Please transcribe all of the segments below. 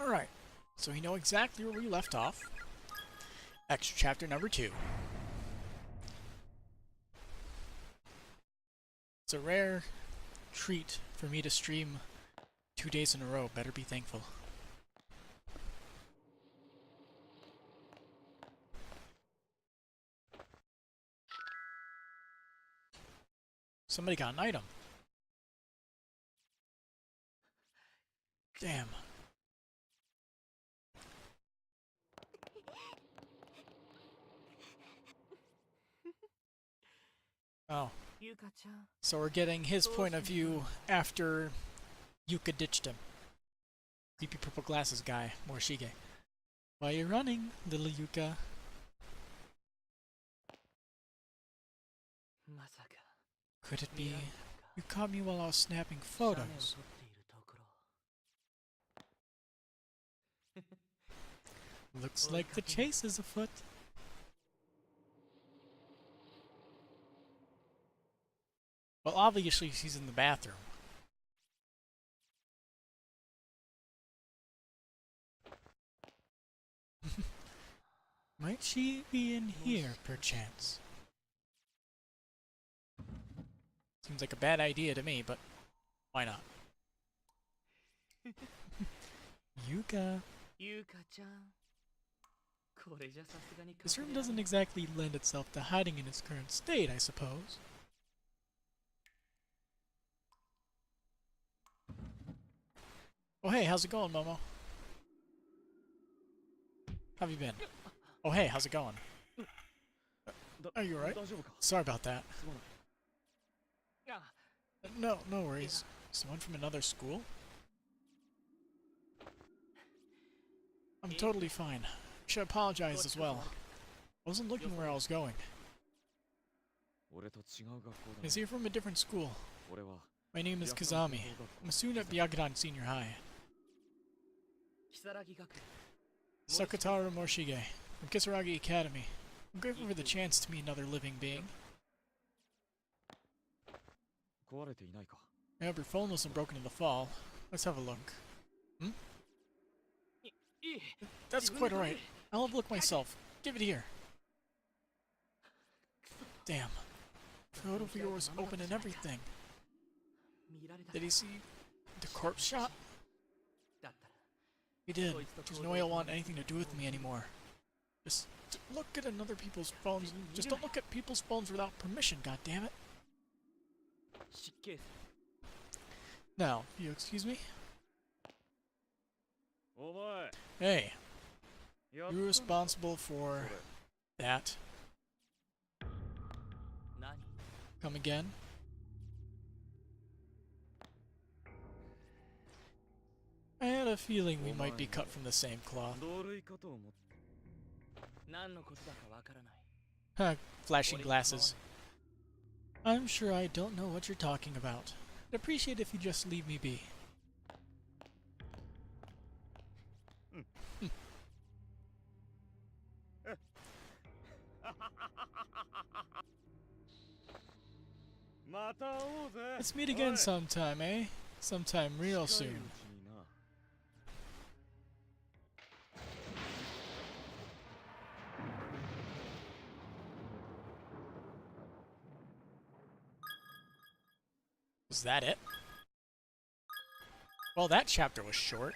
Alright, so we know exactly where we left off. Extra chapter number 2. It's a rare treat for me to stream 2 days in a row. Better be thankful. Somebody got an item. Damn. Oh. So we're getting his point of view after Yuka ditched him. Creepy purple glasses guy, Morishige. Why are you running, little Yuka? Could it be you caught me while I was snapping photos? Looks like the chase is afoot. Well, obviously she's in the bathroom. Might she be in here, perchance? Seems like a bad idea to me, but why not? Yuka. This room doesn't exactly lend itself to hiding in its current state, I suppose. Oh hey, how's it going, Momo? How have you been? Oh hey, how's it going? Are you alright? Sorry about that. No worries. Someone from another school? I'm totally fine. Should apologize as well. I wasn't looking where I was going. Is he from a different school? My name is Kazami. I'm a student at Byakudan Senior High. Sakataro Morishige, from Kisaragi Academy. I'm grateful for the chance to meet another living being. I hope your phone wasn't broken in the fall. Let's have a look. Hmm? That's quite alright. I'll have a look myself. Give it here. Damn. Photo viewer was open and everything. Did he see the corpse shot? He did. There's no way he'll want anything to do with me anymore. Just look at another people's phones. Just don't look at people's phones without permission, goddammit. Now, you excuse me? Hey. You're responsible for that. Come again? I had a feeling we might be cut from the same cloth. Huh, flashing glasses. I'm sure I don't know what you're talking about. I'd appreciate if you just leave me be. Let's meet again sometime, eh? Sometime real soon. Was that it? Well, that chapter was short.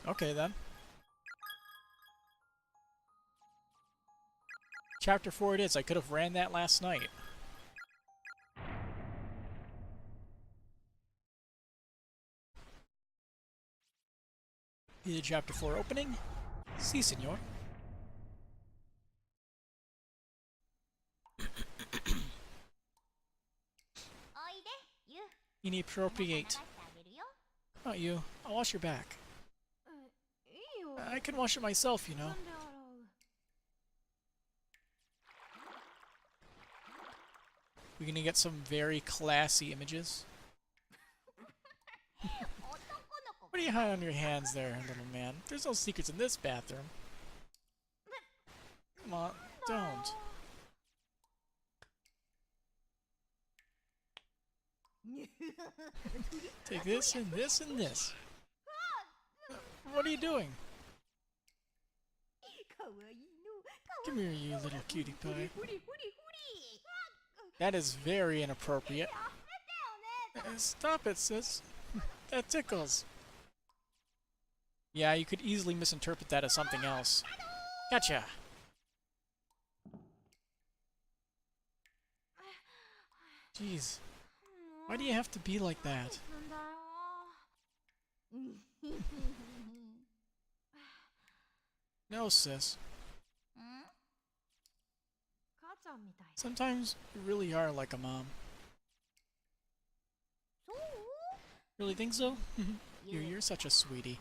Okay, then. Chapter 4 it is. I could have ran that last night. The chapter 4 opening? Si, senor. Inappropriate. Not you. I'll wash your back. I can wash it myself, you know. We're gonna get some very classy images. What do you hide on your hands there, little man? There's no secrets in this bathroom. Come on, don't. Take this and this and this. What are you doing? Come here, you little cutie pie. That is very inappropriate. Stop it, sis. That tickles. Yeah, you could easily misinterpret that as something else. Gotcha. Jeez. Why do you have to be like that? No, sis. Sometimes you really are like a mom. Really think so? You're such a sweetie.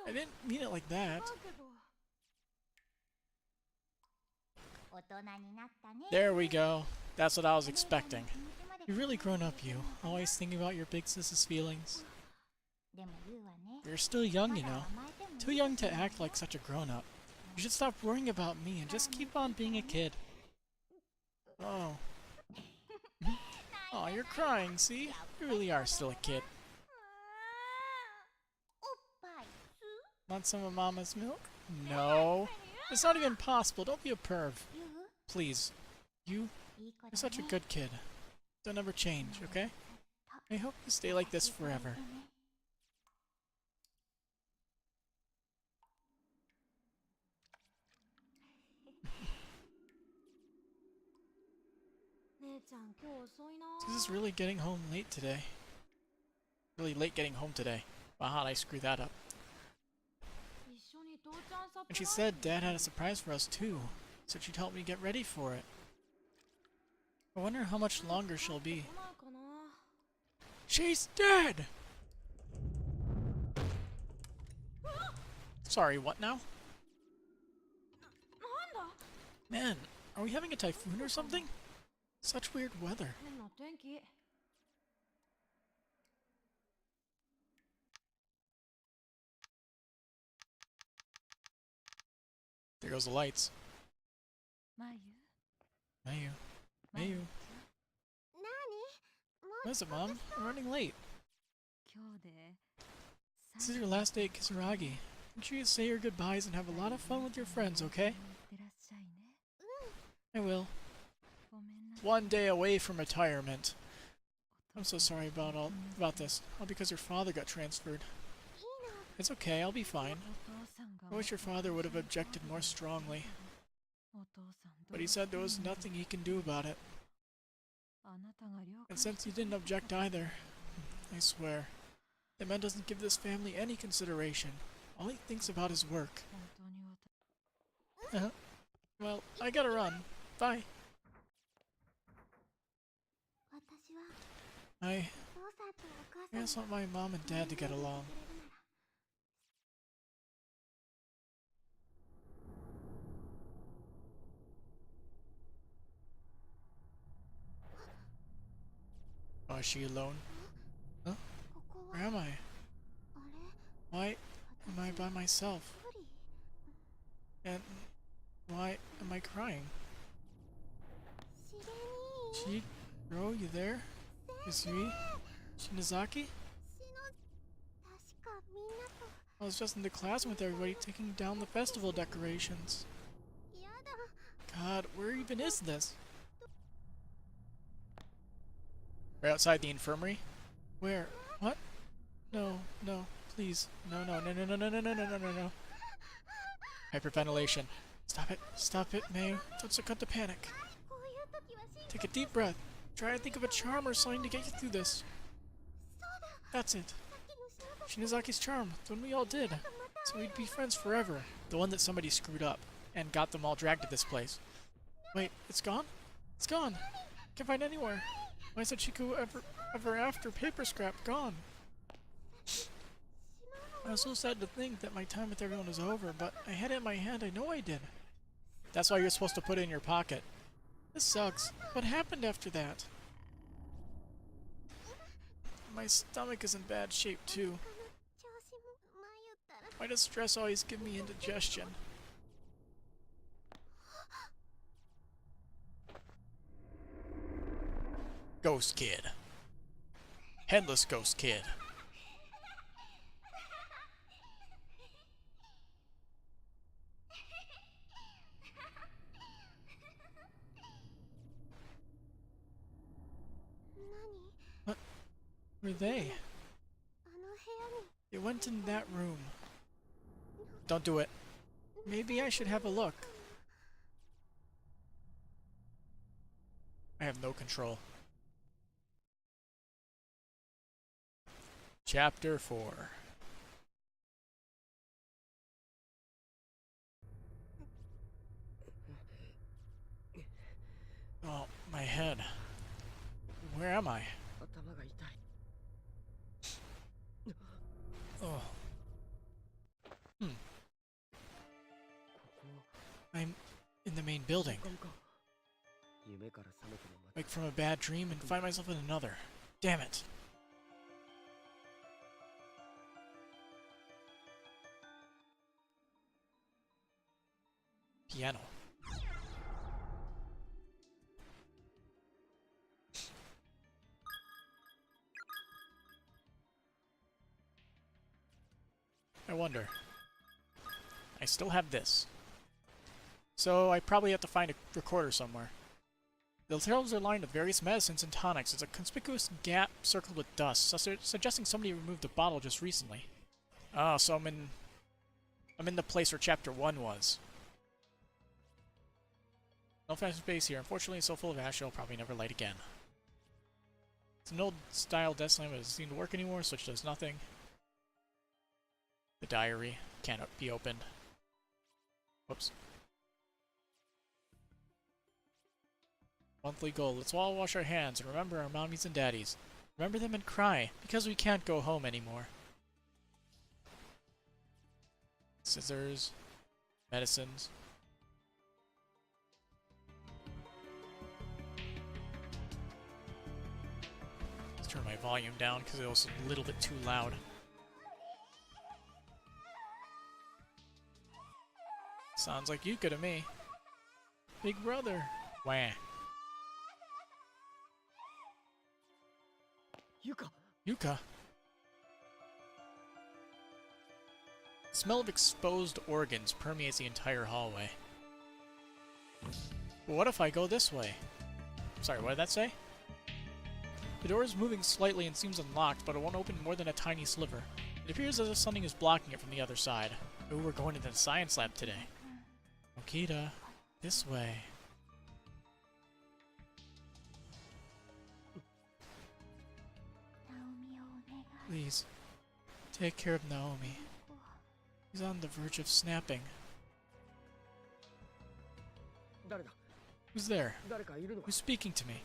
I didn't mean it like that. There we go. That's what I was expecting. You're really grown up, you. Always thinking about your big sis's feelings. You're still young, you know. Too young to act like such a grown-up. You should stop worrying about me and just keep on being a kid. Oh. Oh, you're crying, see? You really are still a kid. Want some of Mama's milk? No. It's not even possible. Don't be a perv. Please. You're such a good kid. Don't ever change, okay? I hope you stay like this forever. This is really getting home late today. Really late getting home today. Wow, how'd I screw that up? And she said Dad had a surprise for us too, so she'd help me get ready for it. I wonder how much longer she'll be. She's dead! Sorry, what now? Man, are we having a typhoon or something? Such weird weather. There goes the lights. Mayu. Mayu. What is it, Mom? I'm running late. This is your last day at Kisaragi. Make sure you say your goodbyes and have a lot of fun with your friends, okay? I will. One day away from retirement. I'm so sorry about this. All because your father got transferred. It's okay, I'll be fine. I wish your father would have objected more strongly. But he said there was nothing he can do about it. And since he didn't object either, I swear, the man doesn't give this family any consideration. All he thinks about is work. Well, I gotta run. Bye. I just want my mom and dad to get along. Oh, is she alone? Huh? Where am I? Why am I by myself? And why am I crying? Chihiro, you there? Yusui? Shinozaki? I was just in the class with everybody taking down the festival decorations. God, where even is this? Right outside the infirmary? Where? What? No, no, please. No, no, no, no, no, no, no, no, no, no, no. Hyperventilation. Stop it, Mayu. Don't succumb to panic. Take a deep breath. Try to think of a charm or something to get you through this. That's it. Shinozaki's charm, the one we all did. So we'd be friends forever. The one that somebody screwed up and got them all dragged to this place. Wait, it's gone? It's gone. Can't find anywhere. Why is Chiku ever after paper scrap gone? I was so sad to think that my time with everyone was over, but I had it in my hand, I know I did. That's why you're supposed to put it in your pocket. This sucks. What happened after that? My stomach is in bad shape too. Why does stress always give me indigestion? Ghost Kid. Headless Ghost Kid. What were they? They went in that room. Don't do it. Maybe I should have a look. I have no control. Chapter 4. Oh, my head. Where am I? Oh. I'm in the main building. Wake from a bad dream and find myself in another. Damn it. Piano. I wonder. I still have this. So I probably have to find a recorder somewhere. The shelves are lined with various medicines and tonics. There's a conspicuous gap circled with dust, suggesting somebody removed the bottle just recently. Oh, so I'm in the place where Chapter 1 was. No fashion space here. Unfortunately, it's so full of ash, it'll probably never light again. It's an old-style desk lamp that doesn't seem to work anymore, switch does nothing. The diary can't be opened. Whoops. Monthly goal. Let's all wash our hands and remember our mommies and daddies. Remember them and cry, because we can't go home anymore. Scissors. Medicines. Let's turn my volume down because it was a little bit too loud. Sounds like Yuka to me. Big brother. Wah. Yuka. The smell of exposed organs permeates the entire hallway. But what if I go this way? Sorry, what did that say? The door is moving slightly and seems unlocked, but it won't open more than a tiny sliver. It appears as if something is blocking it from the other side. Ooh, we're going to the science lab today. Okita, this way. Please, take care of Naomi. He's on the verge of snapping. Who's there? Who's speaking to me?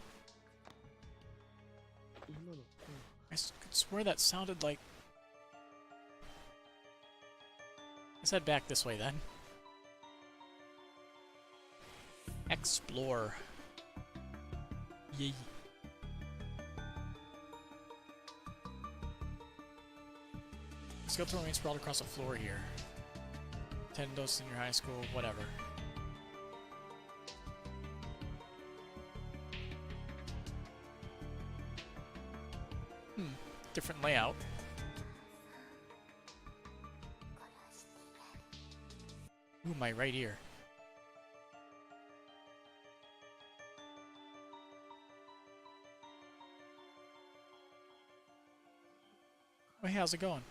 I could swear that sounded like... Let's head back this way then. Explore. Yay. Skeleton remains sprawled across the floor here. Tendo Senior High School, whatever. Different layout. Ooh, my right ear. Oh, hey, how's it going?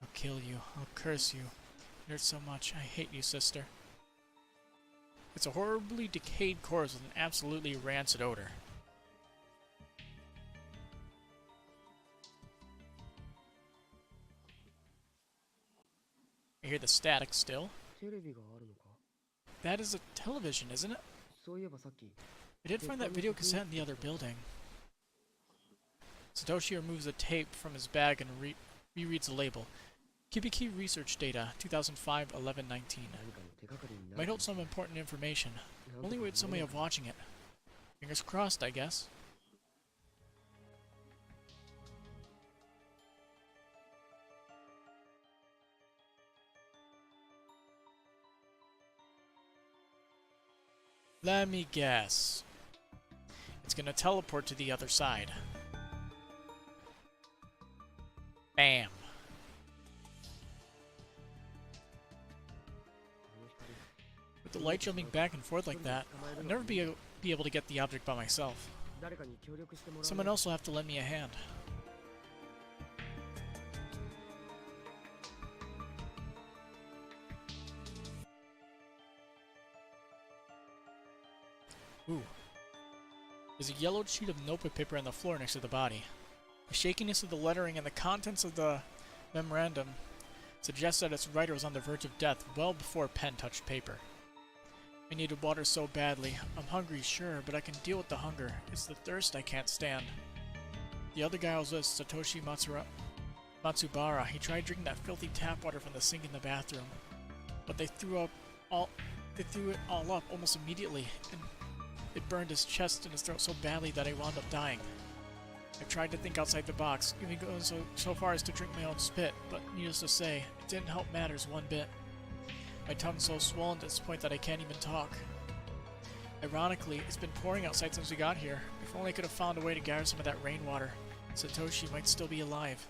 I'll kill you. I'll curse you. It hurts so much. I hate you, sister. It's a horribly decayed corpse with an absolutely rancid odor. I hear the static still. That is a television, isn't it? I did find that video cassette in the other building. Satoshi removes a tape from his bag and rereads the label. Kibiki Research Data, 2005-11-19. Might hold some important information. Only way it's some way of watching it. Fingers crossed, I guess. Let me guess. It's gonna teleport to the other side. Bam. With the light jumping back and forth like that, I'll never be able to get the object by myself. Someone else will have to lend me a hand. Ooh. There's a yellowed sheet of notebook paper on the floor next to the body. The shakiness of the lettering and the contents of the memorandum suggests that its writer was on the verge of death well before pen touched paper. I needed water so badly. I'm hungry, sure, but I can deal with the hunger. It's the thirst I can't stand. The other guy was with, Satoshi Matsubara. He tried drinking that filthy tap water from the sink in the bathroom, but they threw it all up almost immediately, and it burned his chest and his throat so badly that I wound up dying. I tried to think outside the box, even going so far as to drink my own spit, but needless to say, it didn't help matters one bit. My tongue's so swollen at this point that I can't even talk. Ironically, it's been pouring outside since we got here. If only I could have found a way to gather some of that rainwater, Satoshi might still be alive.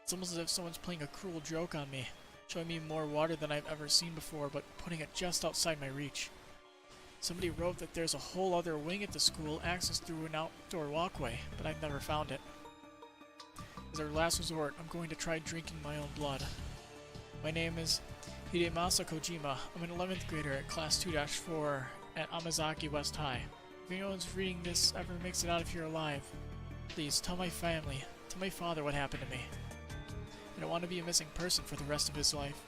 It's almost as if someone's playing a cruel joke on me, showing me more water than I've ever seen before, but putting it just outside my reach. Somebody wrote that there's a whole other wing at the school, access through an outdoor walkway, but I've never found it. As our last resort, I'm going to try drinking my own blood. My name is Hidemasa Kojima. I'm an 11th grader at Class 2-4 at Amazaki West High. If anyone's reading this ever makes it out of here alive, please tell my family, tell my father what happened to me. I don't want to be a missing person for the rest of his life.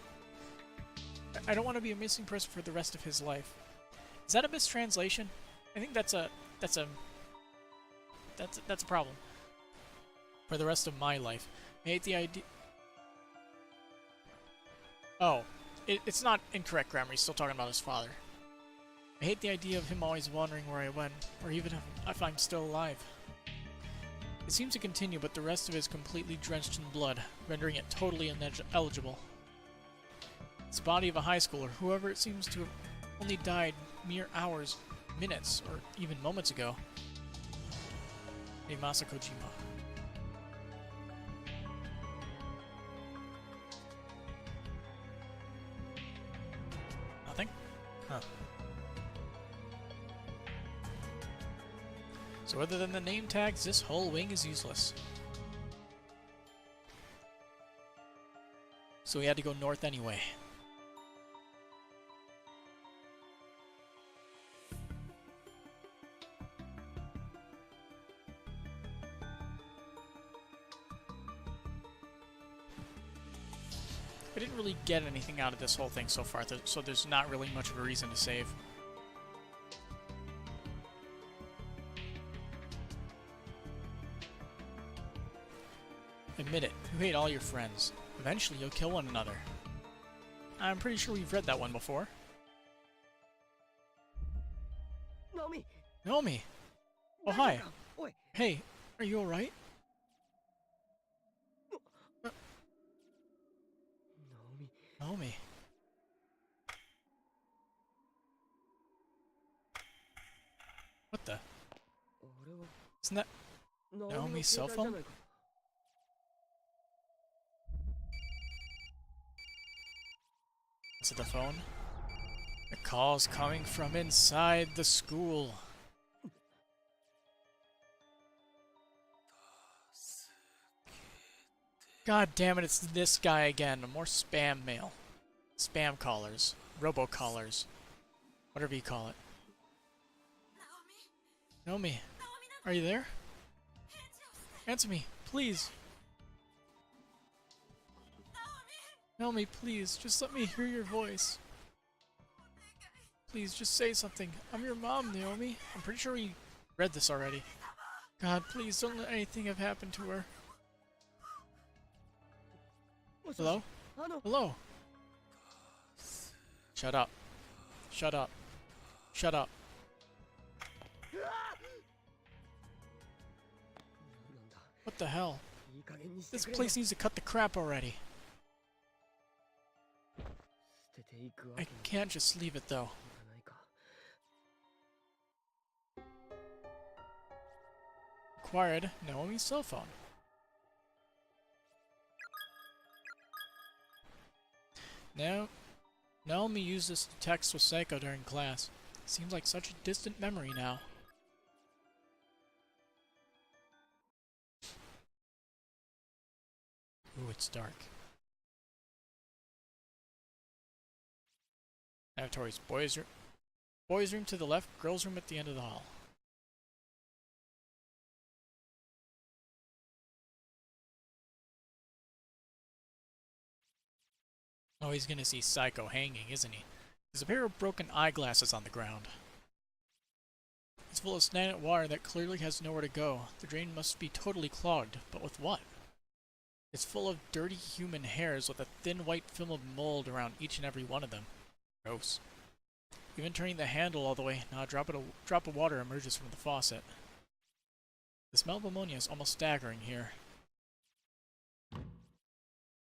I don't want to be a missing person for the rest of his life. Is that a mistranslation? I think that's a problem. For the rest of my life. I hate the idea. Oh, it's not incorrect grammar. He's still talking about his father. I hate the idea of him always wondering where I went, or even if I'm still alive. It seems to continue, but the rest of it is completely drenched in blood, rendering it totally ineligible. It's the body of a high schooler, whoever it seems to have only died mere hours, minutes, or even moments ago. Hidemasa Kojima. Nothing? Huh. So other than the name tags, this whole wing is useless. So we had to go north anyway. I didn't really get anything out of this whole thing so far, so there's not really much of a reason to save. Admit it, you hate all your friends. Eventually you'll kill one another. I'm pretty sure we've read that one before. Naomi! Naomi! Oh, hi! Hey, are you alright? Naomi. What the? Isn't that Naomi's cell phone? Is it the phone? The call's coming from inside the school. God damn it, it's this guy again. More spam mail. Spam callers. Robocallers. Whatever you call it. Naomi. Are you there? Answer me, please. Naomi, please, just let me hear your voice. Please, just say something. I'm your mom, Naomi. I'm pretty sure we read this already. God, please, don't let anything have happened to her. Hello? Hello? Shut up. Shut up. Shut up. What the hell? This place needs to cut the crap already. I can't just leave it though. acquired Naomi's cell phone. Now, Naomi used this to text with Seiko during class. Seems like such a distant memory now. Ooh, it's dark. Lavatories. Boys' room to the left, girls' room at the end of the hall. Oh, he's gonna see Psycho hanging, isn't he? There's a pair of broken eyeglasses on the ground. It's full of stagnant water that clearly has nowhere to go. The drain must be totally clogged, but with what? It's full of dirty human hairs with a thin white film of mold around each and every one of them. Gross. Even turning the handle all the way, now a drop of water emerges from the faucet. The smell of ammonia is almost staggering here.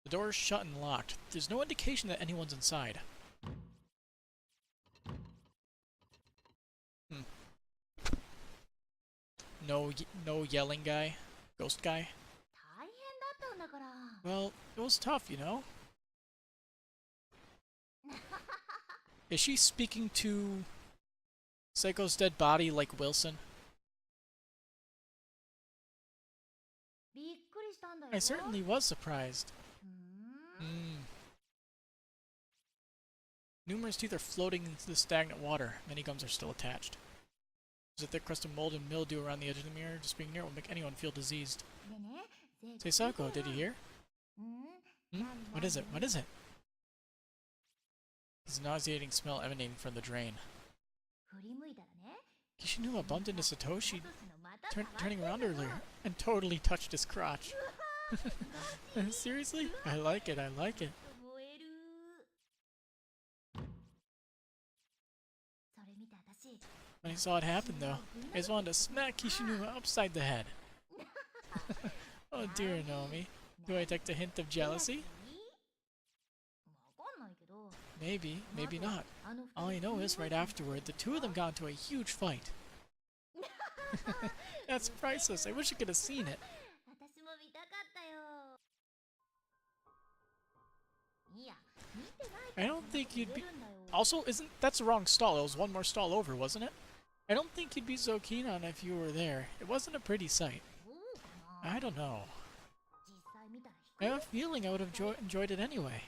The door is shut and locked. There's no indication that anyone's inside. No yelling guy? Ghost guy? Well, it was tough, you know? Is she speaking to Seiko's dead body like Wilson? I certainly was surprised. Numerous teeth are floating into the stagnant water. Many gums are still attached. There's a thick crust of mold and mildew around the edge of the mirror. Just being near it will make anyone feel diseased. Say, Seiko, did you hear? What is it? What is it? There's a nauseating smell emanating from the drain. Kishinuma bumped into Satoshi turning around earlier and totally touched his crotch. Seriously? I like it, I like it. When I saw it happen though, I just wanted to smack Kishinuma upside the head. Oh dear, Naomi. Do I detect a hint of jealousy? Maybe, maybe not. All I know is, right afterward, the two of them got into a huge fight. That's priceless. I wish I could have seen it. I don't think you'd be... Also, that's the wrong stall. It was one more stall over, wasn't it? I don't think you'd be so keen on it if you were there. It wasn't a pretty sight. I don't know. I have a feeling I would have enjoyed it anyway.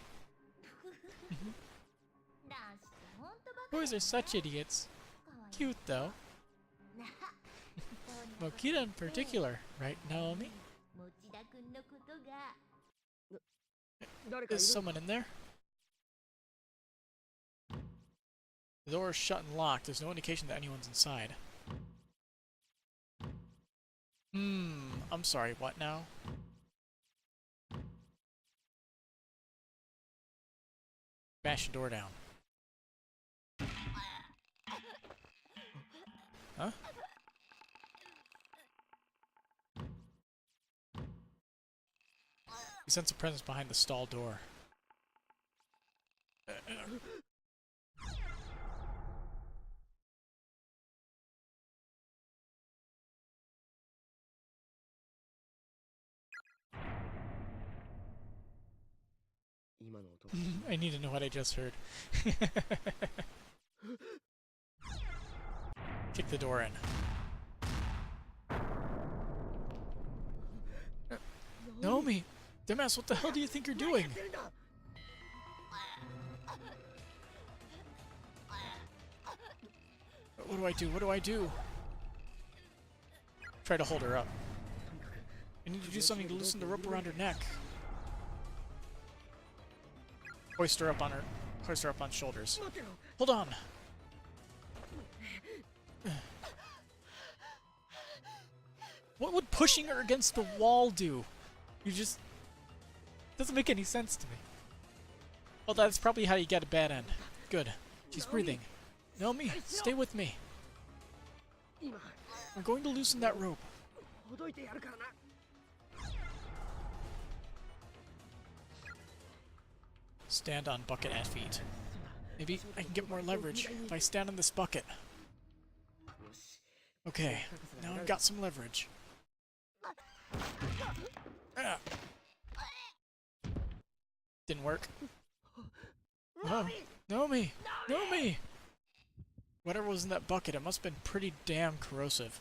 Boys are such idiots. Cute, though. Mokita in particular, right, Naomi? Is someone in there? The door is shut and locked. There's no indication that anyone's inside. I'm sorry, what now? Bash the door down. Huh? You sense a presence behind the stall door. I need to know what I just heard. Kick the door in. Naomi! Dumbass, what the hell do you think you're doing? What do I do? What do I do? Try to hold her up. I need to do something to loosen the rope around her neck. Hoist her up on shoulders. Hold on! What would pushing her against the wall do? You just... doesn't make any sense to me. Well, that's probably how you get a bad end. Good. She's breathing. Naomi, stay with me. I'm going to loosen that rope. Stand on bucket at feet. Maybe I can get more leverage if I stand on this bucket. Okay, now I've got some leverage. Ah. Didn't work. Oh, Nomi! Nomi! Whatever was in that bucket, it must have been pretty damn corrosive.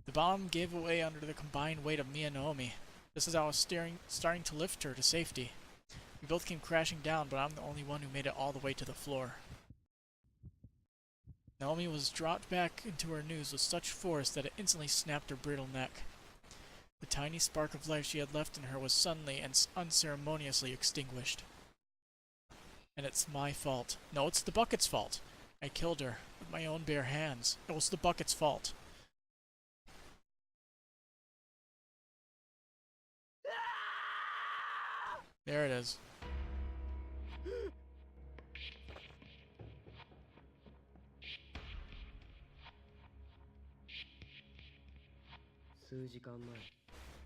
The bottom gave away under the combined weight of me and Naomi. Just as I was starting to lift her to safety. We both came crashing down, but I'm the only one who made it all the way to the floor. Naomi was dropped back into her noose with such force that it instantly snapped her brittle neck. The tiny spark of life she had left in her was suddenly and unceremoniously extinguished. And it's my fault. No, it's the bucket's fault. I killed her with my own bare hands. It was the bucket's fault. There it is.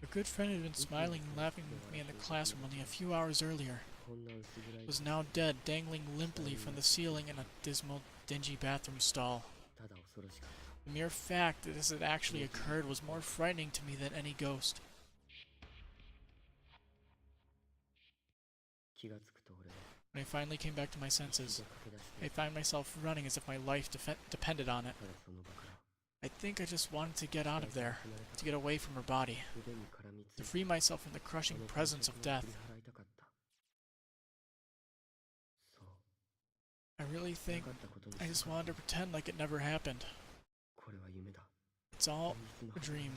A good friend had been smiling and laughing with me in the classroom only a few hours earlier. Was now dead, dangling limply from the ceiling in a dismal, dingy bathroom stall. The mere fact that this had actually occurred was more frightening to me than any ghost. When I finally came back to my senses, I found myself running as if my life depended on it. I think I just wanted to get out of there, to get away from her body, to free myself from the crushing presence of death. I really think I just wanted to pretend like it never happened. It's all a dream.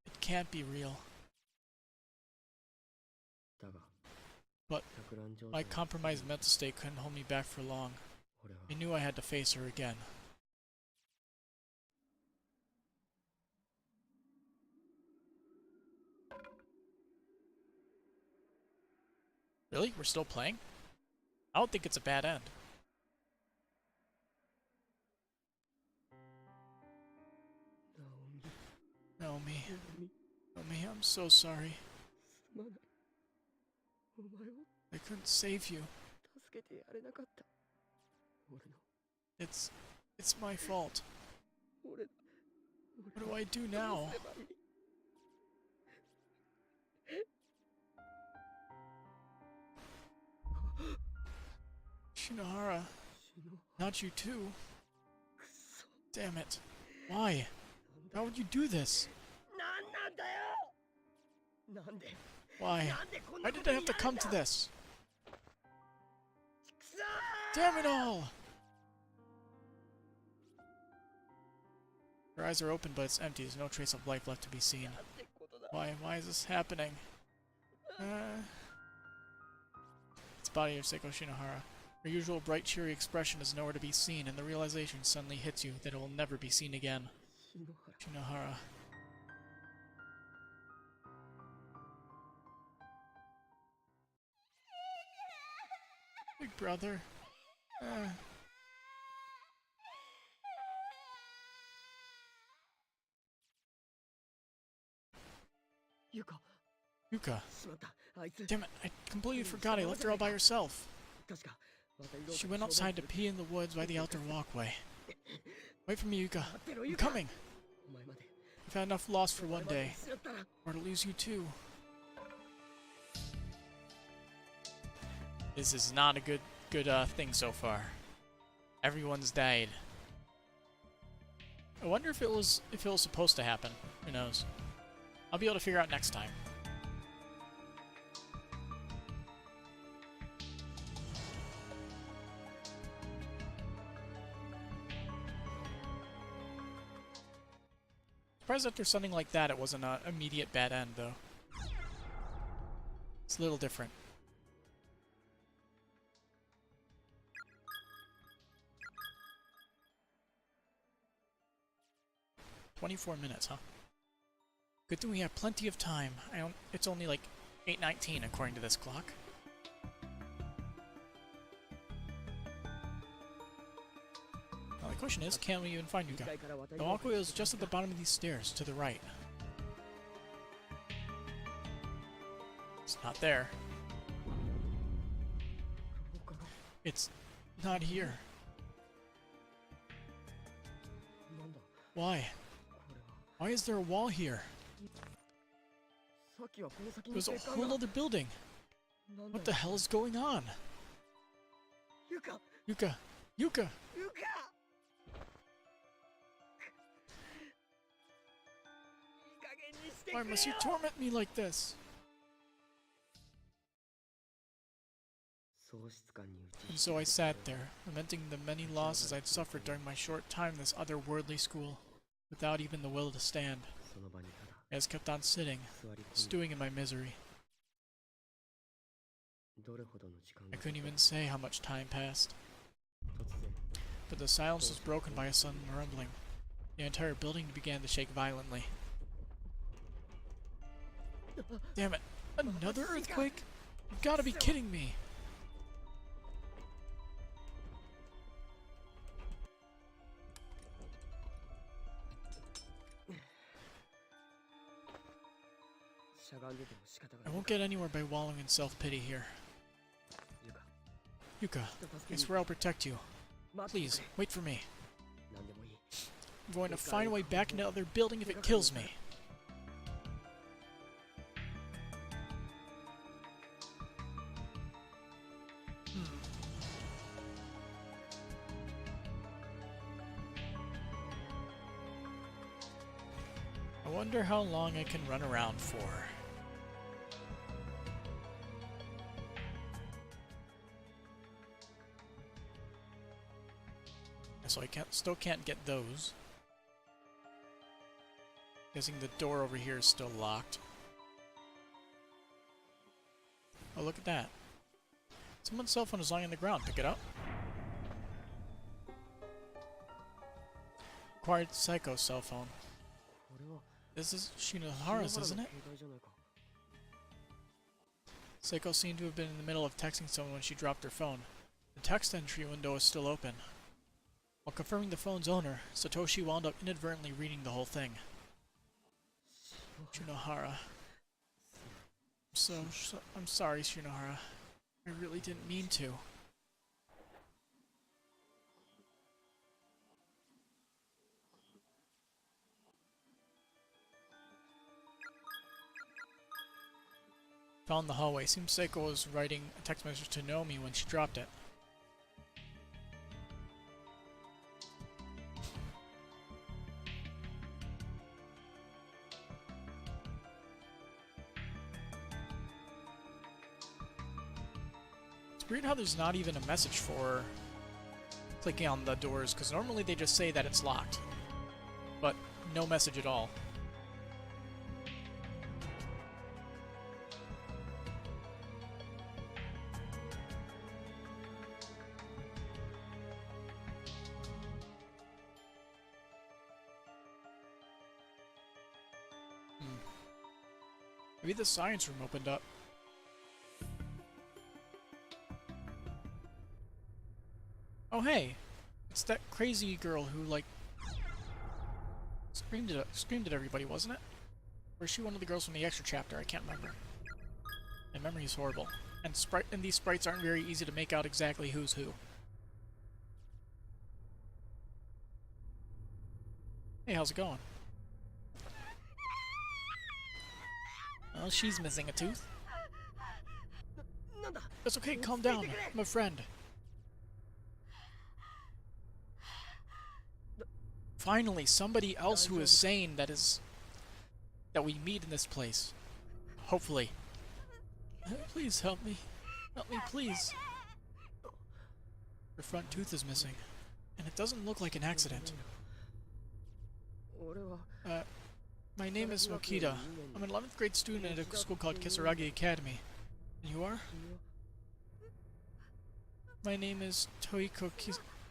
It can't be real. But my compromised mental state couldn't hold me back for long. I knew I had to face her again. Really? We're still playing? I don't think it's a bad end. Naomi. Naomi, I'm so sorry. I couldn't save you. It's my fault. What do I do now? Shinohara. Not you too. Damn it. Why? How would you do this? Why? Why did I have to come to this? Damn it all! Her eyes are open, but it's empty. There's no trace of life left to be seen. Why? Why is this happening? It's the body of Seiko Shinohara. Her usual bright, cheery expression is nowhere to be seen, and the realization suddenly hits you that it will never be seen again. Shinohara. Big brother. Yuka. Damn it, I completely forgot I left her all by herself. She went outside to pee in the woods by the outer walkway. Wait for me, Yuka. I'm coming. I've had enough loss for one day, or to lose you too. This is not a good thing so far. Everyone's died. I wonder if it was supposed to happen. Who knows? I'll be able to figure out next time. Surprised after something like that it wasn't an immediate bad end, though. It's a little different. "24 minutes, huh? Good thing we have plenty of time. It's only like 8:19 according to this clock. Now the question is, can we even find Yuka? The walkway is just at the bottom of these stairs, to the right. It's not there. It's not here. Why? Why is there a wall here? There's a whole other building. What the hell is going on? Yuka! Yuka! Why must you torment me like this? And so I sat there, lamenting the many losses I'd suffered during my short time in this otherworldly school, without even the will to stand. I just kept on sitting, stewing in my misery. I couldn't even say how much time passed. But the silence was broken by a sudden rumbling. The entire building began to shake violently. Damn it! Another earthquake? You've gotta be kidding me! I won't get anywhere by wallowing in self-pity here. Yuka, I swear I'll protect you. Please, wait for me. I'm going to find a way back into the other building if it kills me. I wonder how long I can run around for. So I still can't get those. Guessing the door over here is still locked. Oh, look at that. Someone's cell phone is lying on the ground. Pick it up. Acquired Psycho cell phone. This is Shinohara's, isn't it? Seiko seemed to have been in the middle of texting someone when she dropped her phone. The text entry window is still open. While confirming the phone's owner, Satoshi wound up inadvertently reading the whole thing. Shinohara. I'm sorry, Shinohara. I really didn't mean to. Found the hallway. Seems Seiko was writing a text message to Nomi when she dropped it. It's weird how there's not even a message for clicking on the doors, because normally they just say that it's locked. But no message at all. Maybe the science room opened up. Oh hey! It's that crazy girl who, like, screamed at everybody, wasn't it? Or is she one of the girls from the extra chapter? I can't remember. My memory is horrible. And these sprites aren't very easy to make out exactly who's who. Hey, how's it going? Well, she's missing a tooth. It's okay, calm down. I'm a friend. Finally, somebody else who is sane that we meet in this place. Hopefully. Please help me. Help me, please. Her front tooth is missing. And it doesn't look like an accident. My name is Mokita. I'm an 11th grade student at a school called Kisaragi Academy. And you are? My name is Toiko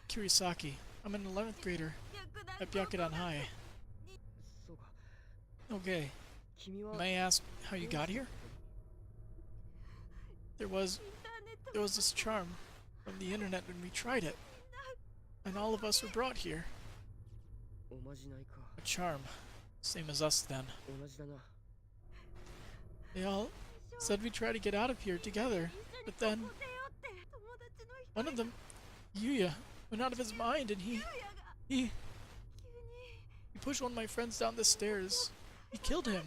Kirisaki. I'm an 11th grader at Byakudan High. Okay. May I ask how you got here? There was this charm from the internet when we tried it. And all of us were brought here. A charm. Same as us then. They all said we'd try to get out of here together, but then one of them, Yuya, went out of his mind and he pushed one of my friends down the stairs. He killed him.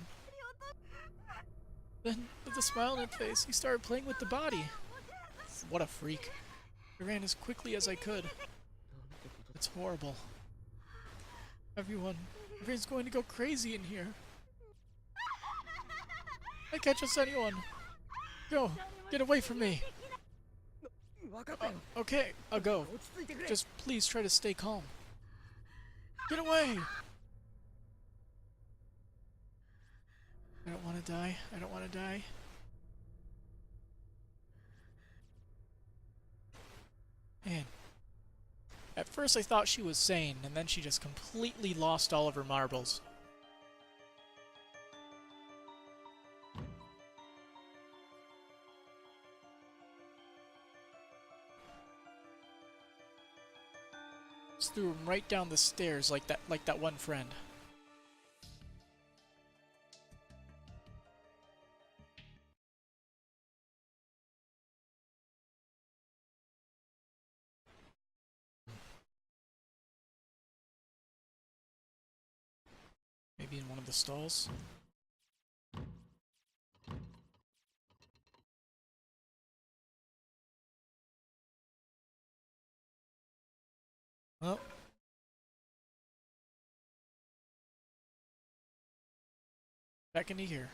Then, with a smile on his face, he started playing with the body. What a freak. I ran as quickly as I could. It's horrible. Everyone's going to go crazy in here. I can't trust anyone. Go, get away from me. Okay, I'll go. Just please try to stay calm. Get away! I don't want to die. I don't want to die. Man. At first I thought she was sane, and then she just completely lost all of her marbles. Just threw him right down the stairs like that one friend. Maybe in one of the stalls? Well. Back into here.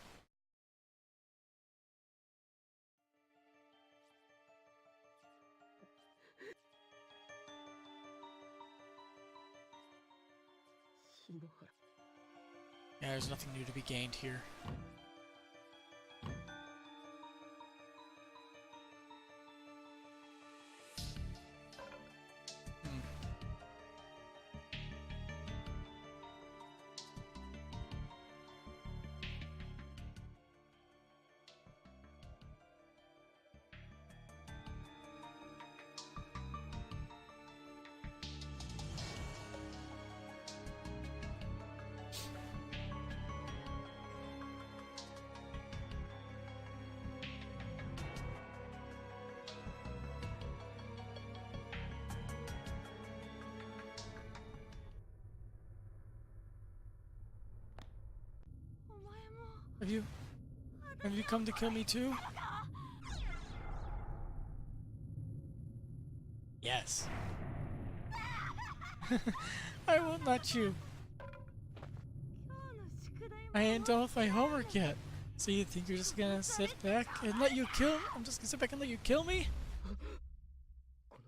Yeah, there's nothing new to be gained here. Have you come to kill me too? Yes. I won't let you. I ain't done with my homework yet. So you think you're just gonna sit back and let you kill? I'm just gonna sit back and let you kill me?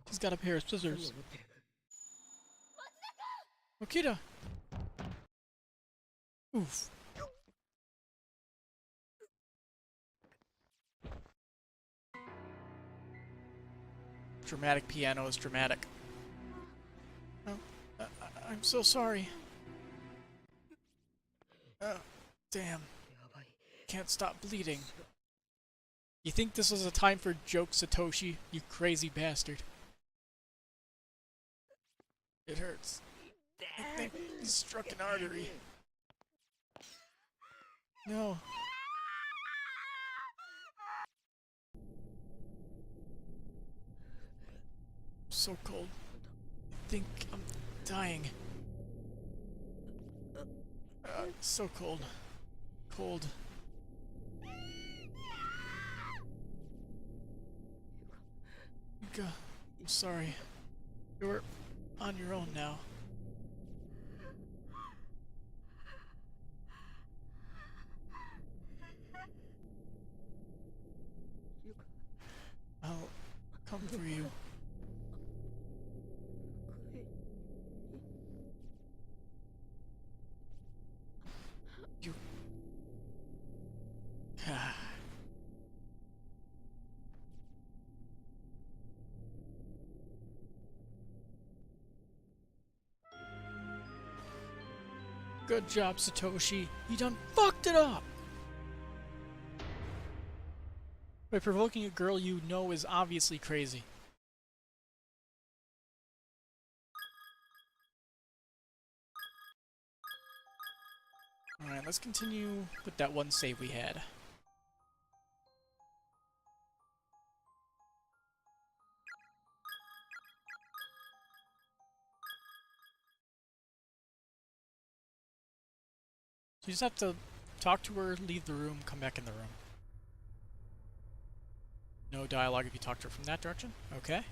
He's got a pair of scissors. Okita! Oof. Dramatic piano is dramatic. Oh, I'm so sorry. Damn. Can't stop bleeding. You think this was a time for jokes, Satoshi? You crazy bastard. It hurts. I think he struck an artery. No. I'm so cold. I think I'm dying. So cold. Cold. Yuka, I'm sorry. You're on your own now. I'll come for you. You... Good job, Satoshi. You done fucked it up! By provoking a girl you know is obviously crazy. Alright, let's continue with that one save we had. So you just have to talk to her, leave the room, come back in the room. No dialogue if you talk to her from that direction. Okay.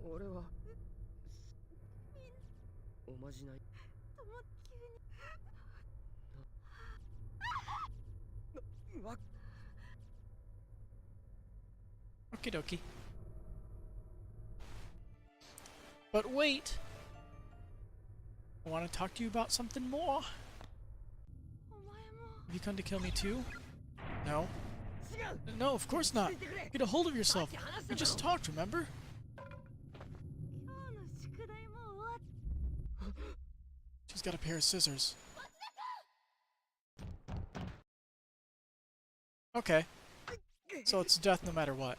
俺はおまじないわ Okie dokie. But wait! I want to talk to you about something more. Have you come to kill me too? No. No, of course not. Get a hold of yourself. We just talked, remember? She's got a pair of scissors. Okay. So it's death no matter what.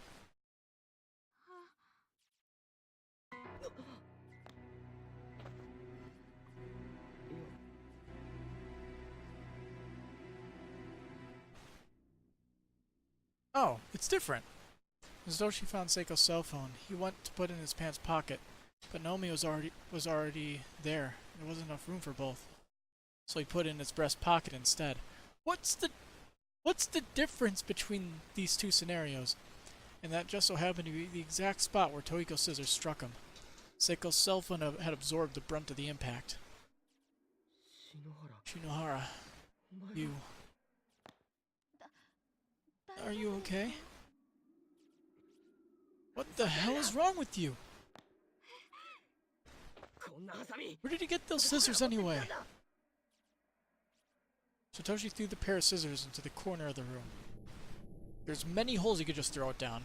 Oh, it's different. As though she found Seiko's cell phone, he went to put it in his pants pocket, but Naomi was already there. There wasn't enough room for both, so he put it in his breast pocket instead. What's the difference between these two scenarios? And that just so happened to be the exact spot where Tohiko's scissors struck him. Seiko's cell phone had absorbed the brunt of the impact. Shinohara, you... Are you okay? What the hell is wrong with you? Where did you get those scissors anyway? Satoshi threw the pair of scissors into the corner of the room. There's many holes you could just throw it down.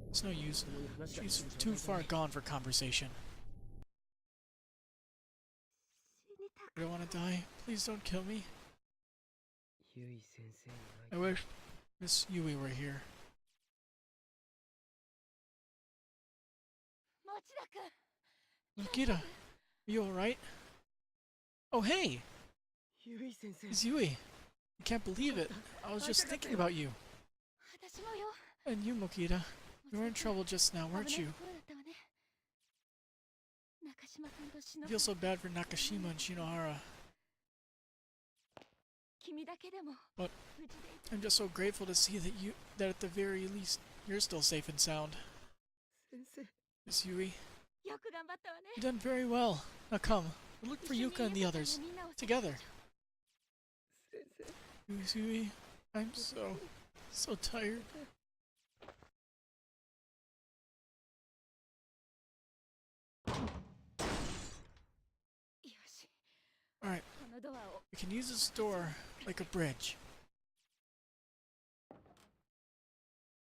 It's no use. She's too far gone for conversation. I don't want to die. Please don't kill me. I wish Miss Yui were here. Makita, are you alright? Oh hey! It's Yui. I can't believe it. I was just thinking about you. And you, Makita. You were in trouble just now, weren't you? I feel so bad for Nakashima and Shinohara. But I'm just so grateful to see that at the very least, you're still safe and sound. Miss Yui, you've done very well. Now come, we'll look for Yuka and the others. Together. Miss Yui, I'm so tired. Alright, we can use this door like a bridge.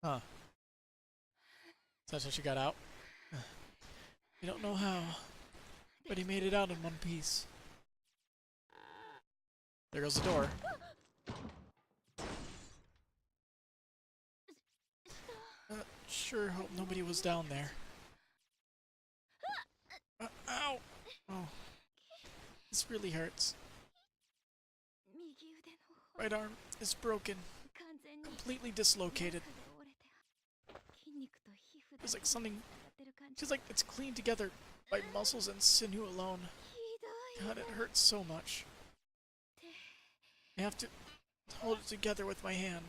Huh. That's how she got out. We don't know how, but he made it out in one piece. There goes the door. Sure hope nobody was down there. Ow! Oh. This really hurts. Right arm is broken. Completely dislocated. It's like something... Feels like it's cleaned together by muscles and sinew alone. God, it hurts so much. I have to hold it together with my hand.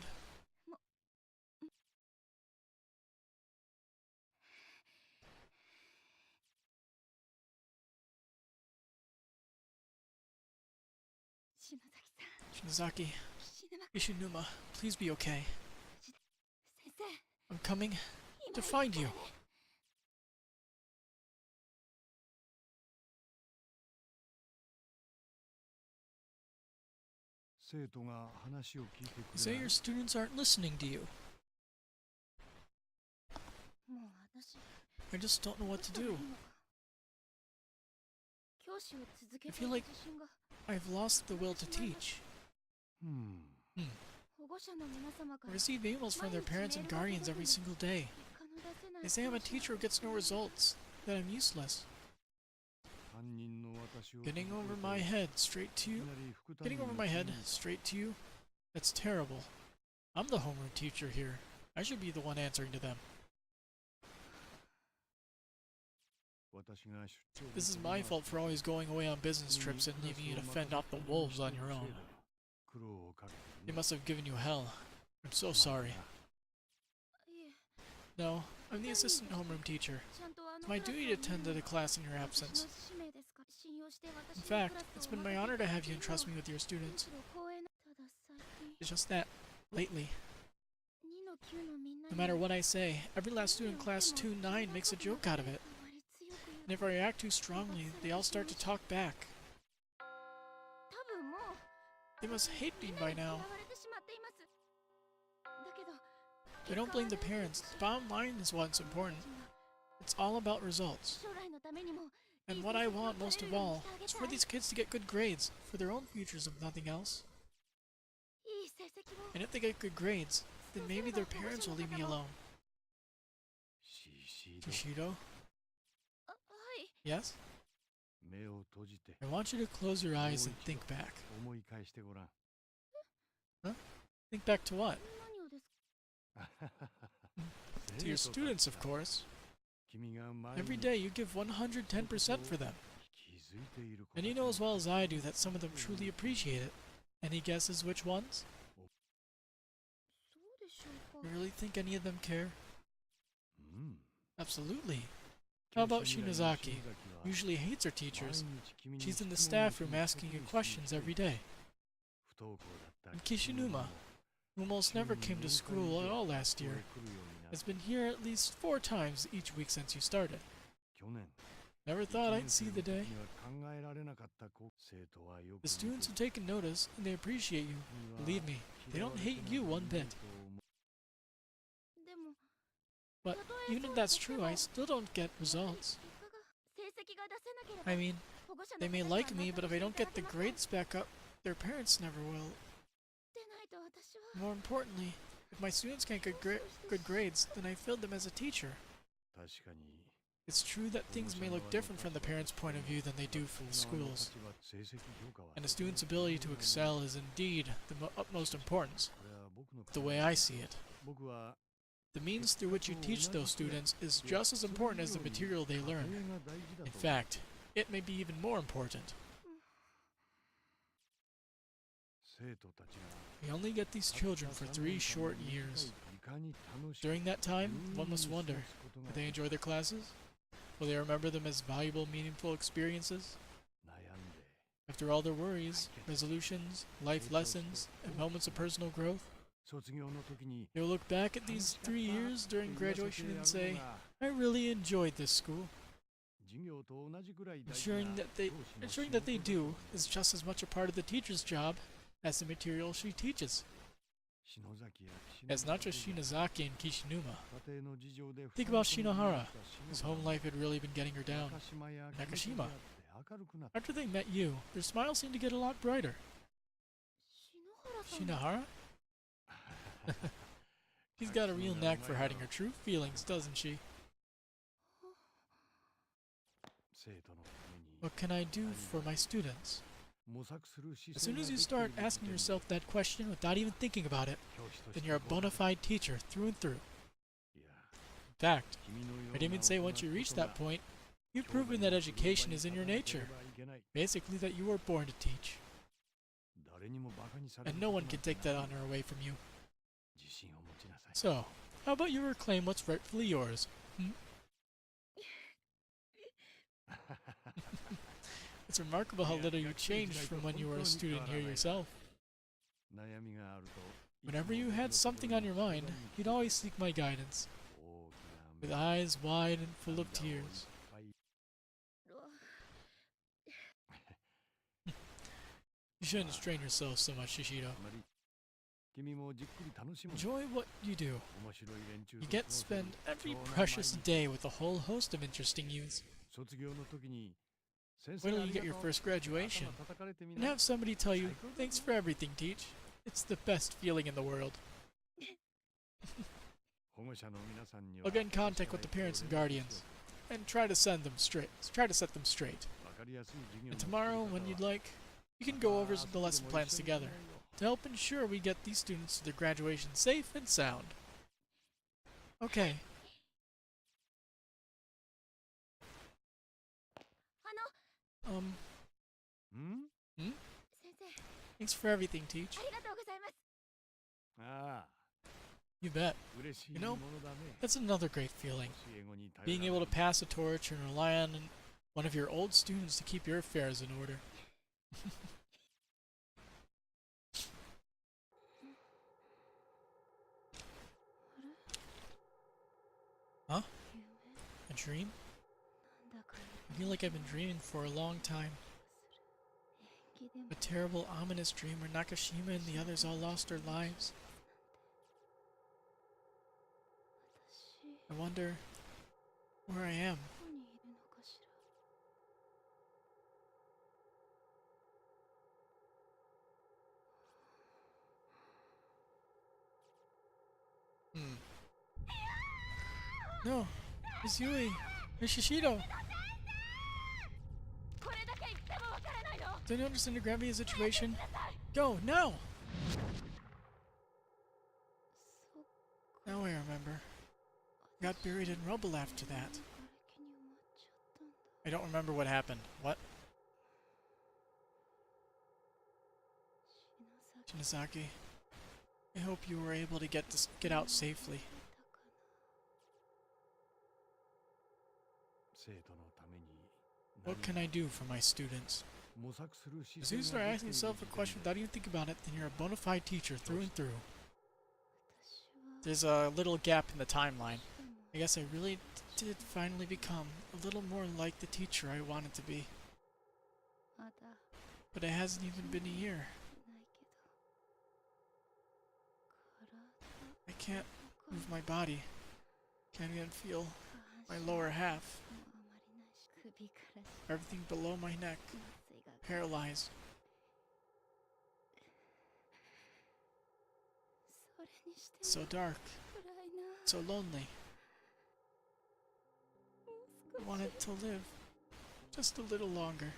Shinozaki, Ishinuma, please be okay. I'm coming to find you. You say your students aren't listening to you. I just don't know what to do. I feel like I've lost the will to teach. I receive emails from their parents and guardians every single day. They say I'm a teacher who gets no results, that I'm useless. Getting over my head straight to you? That's terrible. I'm the homeroom teacher here. I should be the one answering to them. This is my fault for always going away on business trips and leaving you to fend off the wolves on your own. They must have given you hell. I'm so sorry. No, I'm the assistant homeroom teacher. It's my duty to attend to the class in your absence. In fact, it's been my honor to have you entrust me with your students. It's just that, lately, no matter what I say, every last student in class 2-9 makes a joke out of it. And if I react too strongly, they all start to talk back. They must hate me by now. I don't blame the parents. The bottom line is what's important. It's all about results. And what I want most of all is for these kids to get good grades, for their own futures if nothing else. And if they get good grades, then maybe their parents will leave me alone. Kishido? Yes? I want you to close your eyes and think back. Huh? Think back to what? To your students, of course. Every day you give 110% for them. And you know as well as I do that some of them truly appreciate it. Any guesses which ones? You really think any of them care? Absolutely. How about Shinozaki? Usually hates her teachers. She's in the staff room asking you questions every day. And Kishinuma, who almost never came to school at all last year, has been here at least 4 times each week since you started. Never thought I'd see the day. The students have taken notice, and they appreciate you. Believe me, they don't hate you one bit. But even if that's true, I still don't get results. I mean, they may like me, but if I don't get the grades back up, their parents never will. More importantly, if my students can't get good grades, then I failed them as a teacher. It's true that things may look different from the parents' point of view than they do from the schools. And a student's ability to excel is indeed the utmost importance, the way I see it. The means through which you teach those students is just as important as the material they learn. In fact, it may be even more important. We only get these children for 3 short years. During that time, one must wonder, will they enjoy their classes? Will they remember them as valuable, meaningful experiences? After all their worries, resolutions, life lessons, and moments of personal growth, they'll look back at these 3 years during graduation and say, I really enjoyed this school. Ensuring that they do is just as much a part of the teacher's job as the material she teaches. It's not just Shinozaki and Kishinuma. Think about Shinohara, whose home life had really been getting her down. And Nakashima. After they met you, their smiles seemed to get a lot brighter. Shinohara? She's got a real knack for hiding her true feelings, doesn't she? What can I do for my students? As soon as you start asking yourself that question without even thinking about it, then you're a bona fide teacher through and through. In fact, I'd even say once you reach that point, you've proven that education is in your nature. Basically that you were born to teach. And no one can take that honor away from you. So, how about you reclaim what's rightfully yours? It's remarkable how little you changed from when you were a student here yourself. Whenever you had something on your mind, you'd always seek my guidance, with eyes wide and full of tears. You shouldn't strain yourself so much, Shishido. Enjoy what you do. You get to spend every precious day with a whole host of interesting youths. Wait till you get your first graduation, and have somebody tell you, thanks for everything, teach. It's the best feeling in the world. I'll get in contact with the parents and guardians, and try to set them straight. And tomorrow, when you'd like, we can go over the lesson plans together, to help ensure we get these students to their graduation safe and sound. Okay. Hmm? Thanks for everything, Teach. ありがとうございます。 Ah, You bet. 嬉しい You も know, のだね。 that's another great feeling. 教え子に頼ら Being ない able to pass a torch and rely on one of your old students to keep your affairs in order. Huh? A dream? I feel like I've been dreaming for a long time. A terrible, ominous dream where Nakashima and the others all lost their lives. I wonder where I am. No, it's Yui. It's Shishido. これだけ言ってもわからないの。 Don't you understand the gravity of the situation? Go, now! Now I remember. Got buried in rubble after that. I don't remember what happened. What? Shinozaki, I hope you were able to get out safely. 生徒のために What can I do for my students? 模索する As soon as you start asking yourself a question without even thinking about it, then you're a bona fide teacher through and through. There's a little gap in the timeline. I guess I really did finally become a little more like the teacher I wanted to be. But it hasn't even been a year. I can't move my body. Can't even feel my lower half. Everything below my neck. Paralyzed. So dark. So lonely. I wanted to live just a little longer.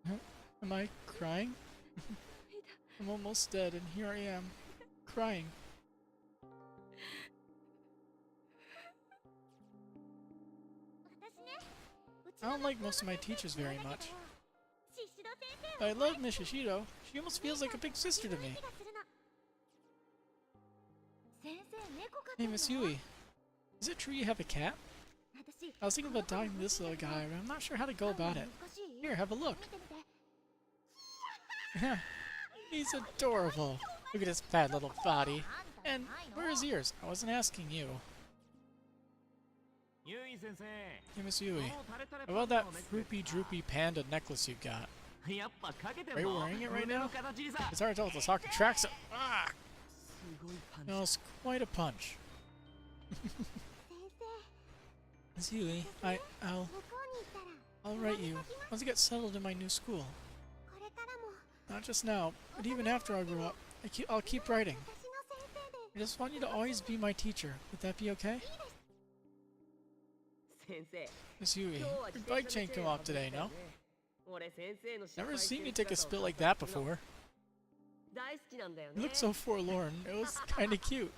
Huh? Am I crying? I'm almost dead and here I am, crying. I don't like most of my teachers very much. But I love Miss Shishido. She almost feels like a big sister to me. Hey, Miss Yui. Is it true you have a cat? I was thinking about adopting this little guy, but I'm not sure how to go about it. Here, have a look. Yeah, he's adorable. Look at his fat little body. And where are his ears? I wasn't asking you. Hey, Miss Yui. How about that Froopy Droopy Panda necklace you got? Are you wearing it right now? It's hard to tell with the sock tracks. Ah! No, it's quite a punch. Miss Yui, I'll write you once I get settled in my new school. Not just now, but even after I grow up, I'll keep writing. I just want you to always be my teacher. Would that be okay? Miss Yui, your bike chain came off today, no? Never seen you take a spill like that before. You look so forlorn. It was kinda cute.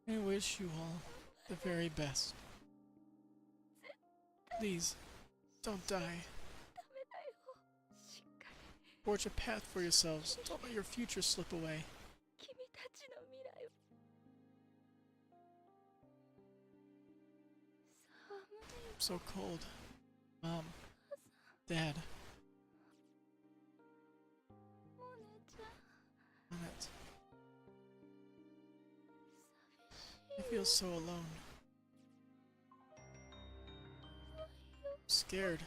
I wish you all the very best. Please, don't die. Forge a path for yourselves. Don't let your future slip away. I'm so cold. Mom. Dad. Annette. I feel so alone. I'm scared.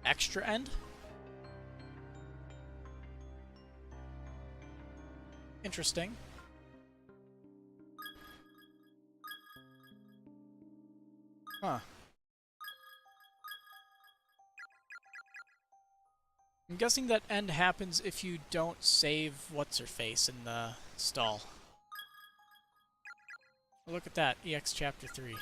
Extra end? Interesting. Huh. I'm guessing that end happens if you don't save what's-her-face in the stall. Look at that, EX Chapter 3.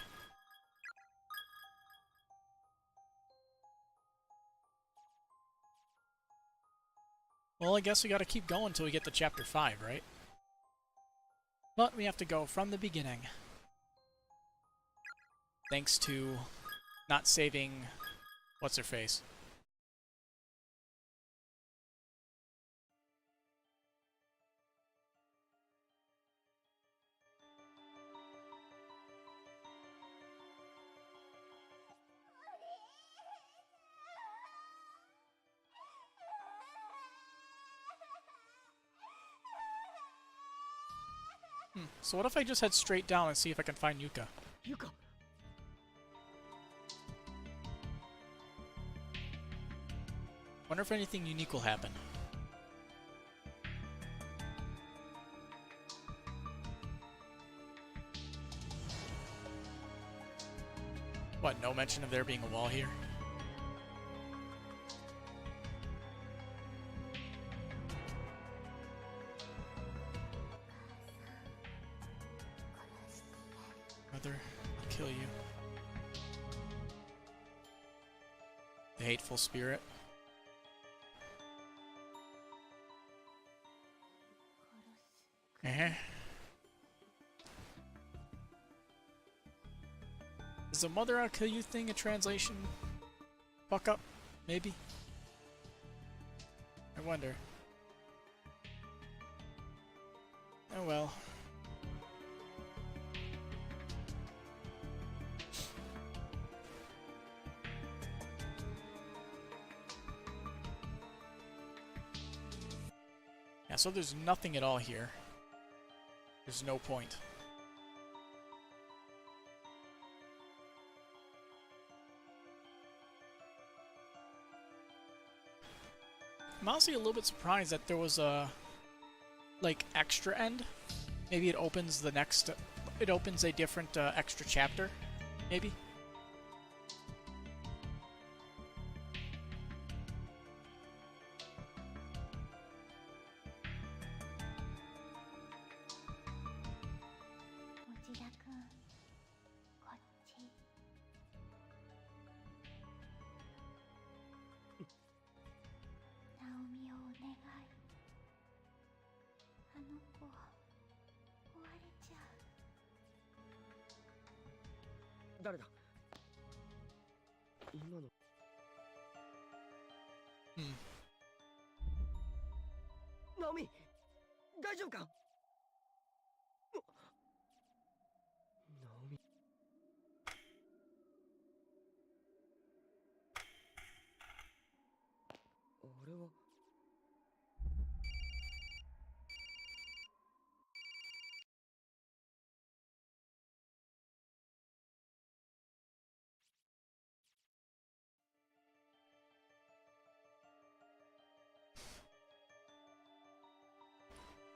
Well, I guess we gotta keep going till we get to Chapter 5, right? But we have to go from the beginning. Thanks to not saving what's-her-face. So what if I just head straight down and see if I can find Yuka? Yuka. Wonder if anything unique will happen. What, no mention of there being a wall here? Mother, I'll kill you. The hateful spirit. Is the mother I'll kill you thing a translation fuck up? Maybe? I wonder. Oh well. Yeah, so there's nothing at all here. There's no point. I'm honestly a little bit surprised that there was a, like, extra end. Maybe it opens the next, it opens a different extra chapter, maybe? Naomi! 大丈夫か？ Naomi...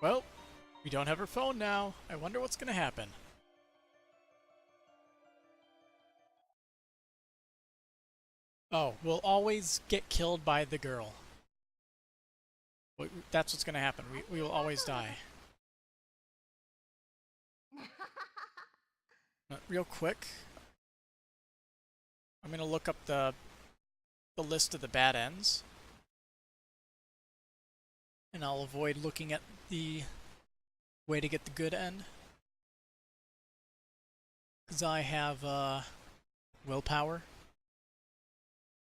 Well, we don't have her phone now. I wonder what's gonna happen. Oh, we'll always get killed by the girl. That's what's gonna happen. We will always die. Real quick, I'm gonna look up the list of the bad ends. And I'll avoid looking at the way to get the good end. Because I have willpower.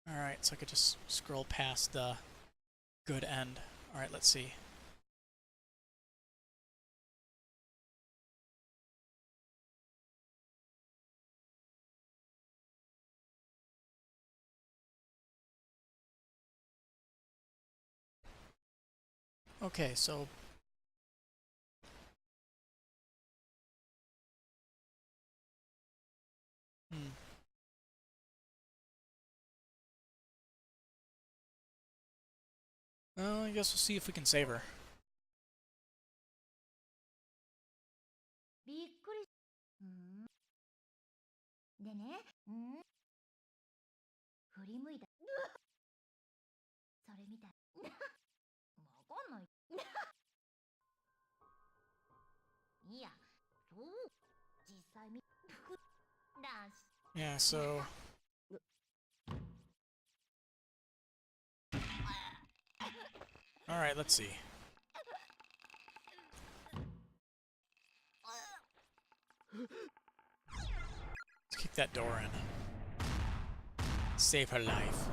Alright, so I could just scroll past the good end. Alright, let's see. Okay, so well, I guess we'll see if we can save her. びっくり。でね、振り向いた。それみたい。わかんない。いや、そう。実 Yeah, so... Alright, let's see. Let's kick that door in. Save her life.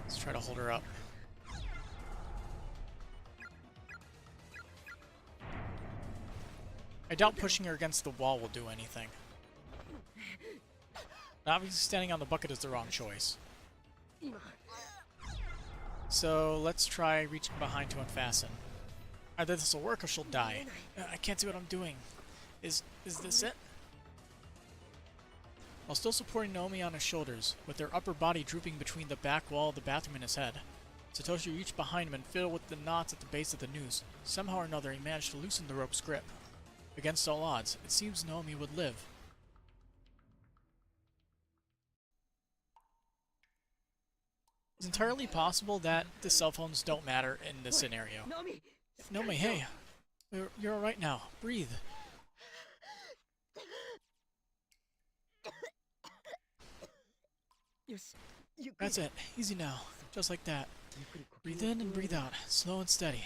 Let's try to hold her up. I doubt pushing her against the wall will do anything. Obviously standing on the bucket is the wrong choice. So let's try reaching behind to unfasten. Either this will work or she'll die. I can't see what I'm doing. Is this it? While still supporting Naomi on his shoulders, with her upper body drooping between the back wall of the bathroom and his head, Satoshi reached behind him and fiddled with the knots at the base of the noose. Somehow or another he managed to loosen the rope's grip. Against all odds, it seems Naomi would live. It's entirely possible that the cell phones don't matter in this scenario. Naomi, hey! You're alright now. Breathe. That's it. Easy now. Just like that. Breathe in and breathe out. Slow and steady.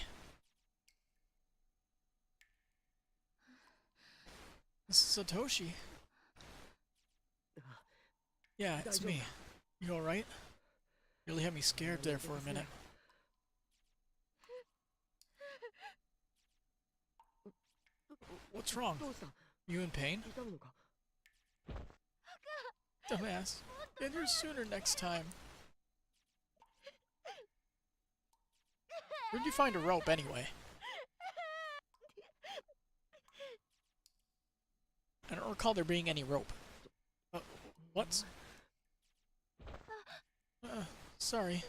This is Satoshi. Yeah, it's me. You alright? Really had me scared there for a minute. What's wrong? You in pain? Dumbass. Get here sooner next time. Where'd you find a rope anyway? I don't recall there being any rope. What? Sorry.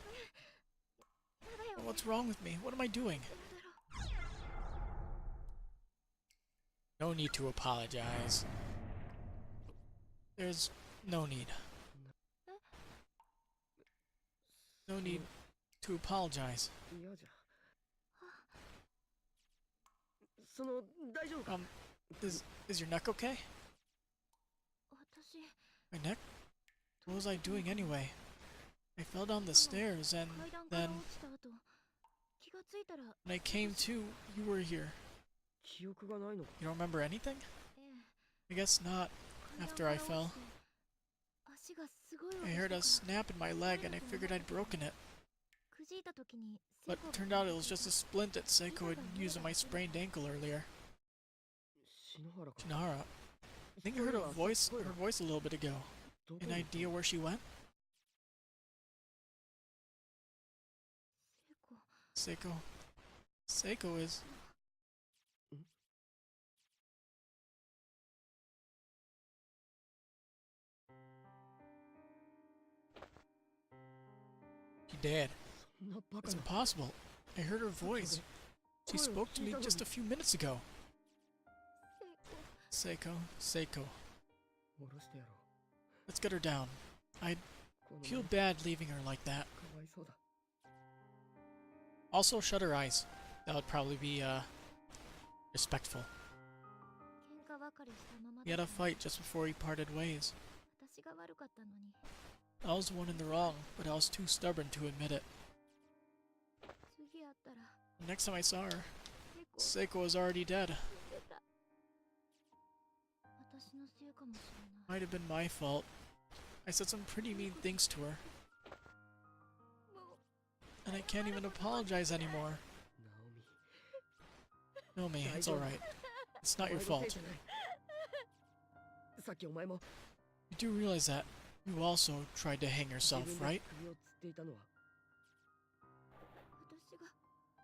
What's wrong with me? What am I doing? No need to apologize. There's no need. No need to apologize. Is your neck okay? My neck? What was I doing anyway? I fell down the stairs and then... When I came to, you were here. You don't remember anything? I guess not, after I fell. I heard a snap in my leg and I figured I'd broken it. But it turned out it was just a splint that Seiko had used on my sprained ankle earlier. Shinohara. I think I heard her voice a little bit ago. An idea where she went? Seiko. Seiko is... She dead. It's impossible. I heard her voice. She spoke to me just a few minutes ago. Seiko. Let's get her down. I'd feel bad leaving her like that. Also, shut her eyes. That would probably be, respectful. We had a fight just before we parted ways. I was the one in the wrong, but I was too stubborn to admit it. The next time I saw her, Seiko was already dead. Might have been my fault. I said some pretty mean things to her. And I can't even apologize anymore. Naomi, it's alright. It's not your fault. You do realize that you also tried to hang yourself, right?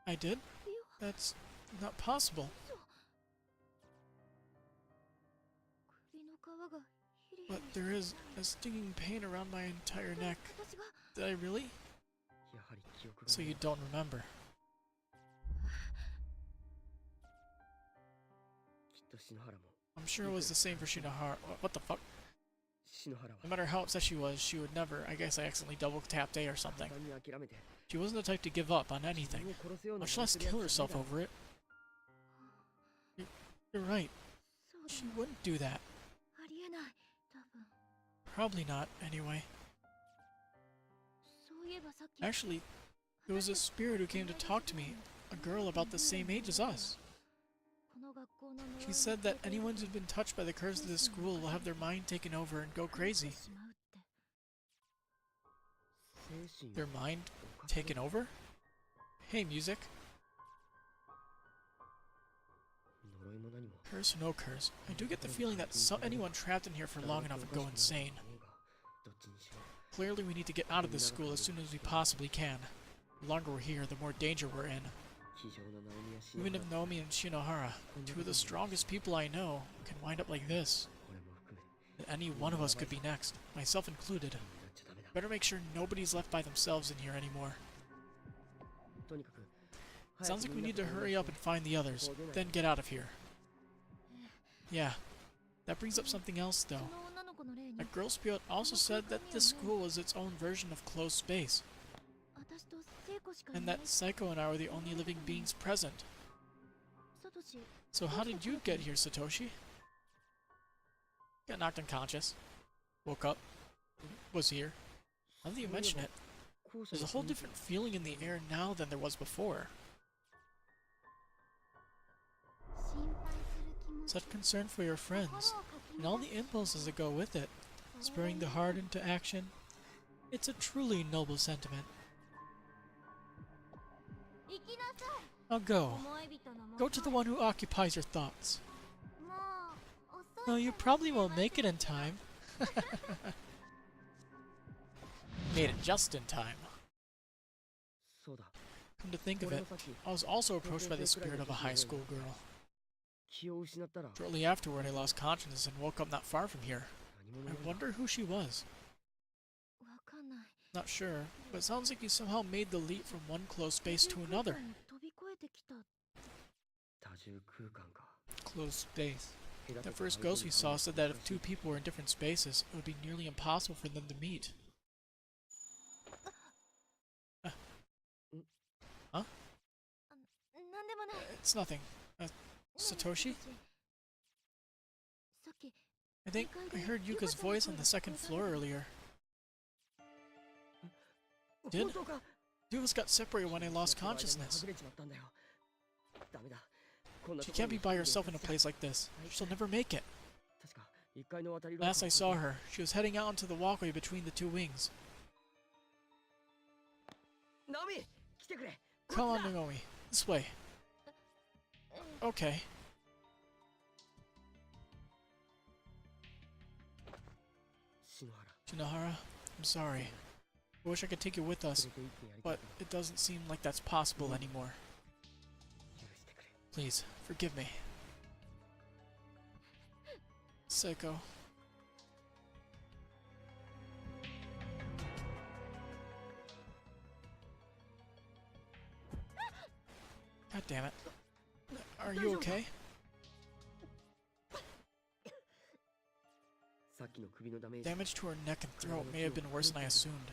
I did? That's not possible. But there is a stinging pain around my entire neck. Did I really? So you don't remember. I'm sure it was the same for Shinohara. What the fuck? No matter how upset she was, she would never. I guess I accidentally double tapped A or something. She wasn't the type to give up on anything, much less kill herself over it. You're right. She wouldn't do that. Probably not, anyway. Actually, there was a spirit who came to talk to me, a girl about the same age as us. She said that anyone who's been touched by the curse of this school will have their mind taken over and go crazy. Their mind taken over? Hey, music. Curse or no curse, I do get the feeling that anyone trapped in here for long enough would go insane. Clearly we need to get out of this school as soon as we possibly can. The longer we're here, the more danger we're in. Even if Naomi and Shinohara, two of the strongest people I know, can wind up like this, then any one of us could be next, myself included. Better make sure nobody's left by themselves in here anymore. Sounds like we need to hurry up and find the others, then get out of here. Yeah, that brings up something else though. That girl spirit also said that this school was its own version of closed space, and that Saiko and I were the only living beings present. So how did you get here, Satoshi? Got knocked unconscious. Woke up. Was here. Now that you mention it, there's a whole different feeling in the air now than there was before. Such concern for your friends, and all the impulses that go with it, spurring the heart into action. It's a truly noble sentiment. Now go. Go to the one who occupies your thoughts. No, you probably won't make it in time. Made it just in time. Come to think of it, I was also approached by the spirit of a high school girl. Shortly afterward, I lost consciousness and woke up not far from here. I wonder who she was. Not sure, but it sounds like you somehow made the leap from one closed space to another. Closed space. The first ghost we saw said that if two people were in different spaces, it would be nearly impossible for them to meet. Huh? It's nothing. Satoshi? I think I heard Yuka's voice on the second floor earlier. Did? Two of us got separated when I lost consciousness. She can't be by herself in a place like this. She'll never make it. Last I saw her, she was heading out onto the walkway between the two wings. Come on, Naomi. This way. Okay. Shinohara, I'm sorry. I wish I could take you with us, but it doesn't seem like that's possible anymore. Please, forgive me. Seiko. God damn it. Are you okay? Damage to her neck and throat may have been worse than I assumed.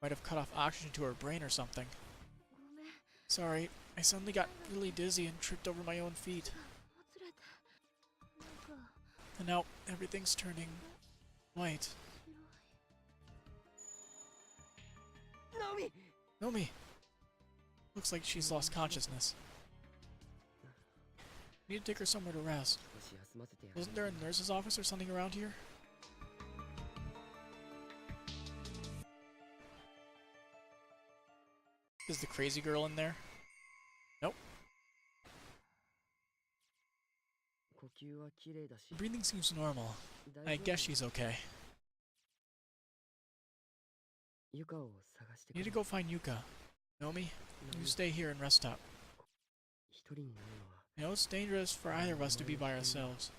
Might have cut off oxygen to her brain or something. Sorry, I suddenly got really dizzy and tripped over my own feet. And now everything's turning white. Naomi! Looks like she's lost consciousness. We need to take her somewhere to rest. Wasn't there a nurse's office or something around here? Is the crazy girl in there? Nope. The breathing seems normal. I guess she's okay. You need to go find Yuka. Naomi, you stay here and rest up. I know it's dangerous for either of us to be by ourselves.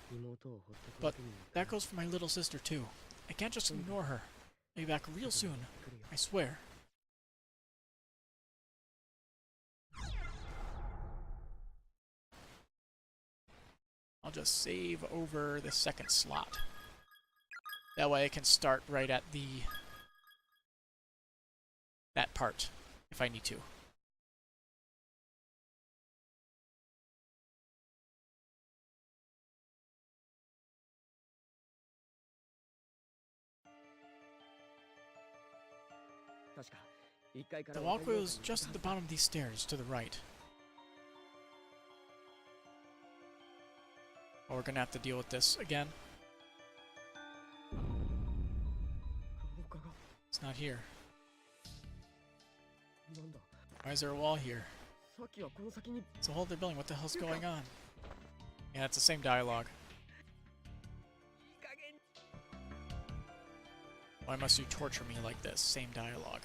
But that goes for my little sister too. I can't just ignore her. I'll be back real soon. I swear. I'll just save over the second slot. That way I can start right at that part, if I need to. The walkway was just at the bottom of these stairs, to the right. Oh, we're gonna have to deal with this again. It's not here. Why is there a wall here? It's a whole other building. What the hell's going on? Yeah, it's the same dialogue. Why must you torture me like this? Same dialogue.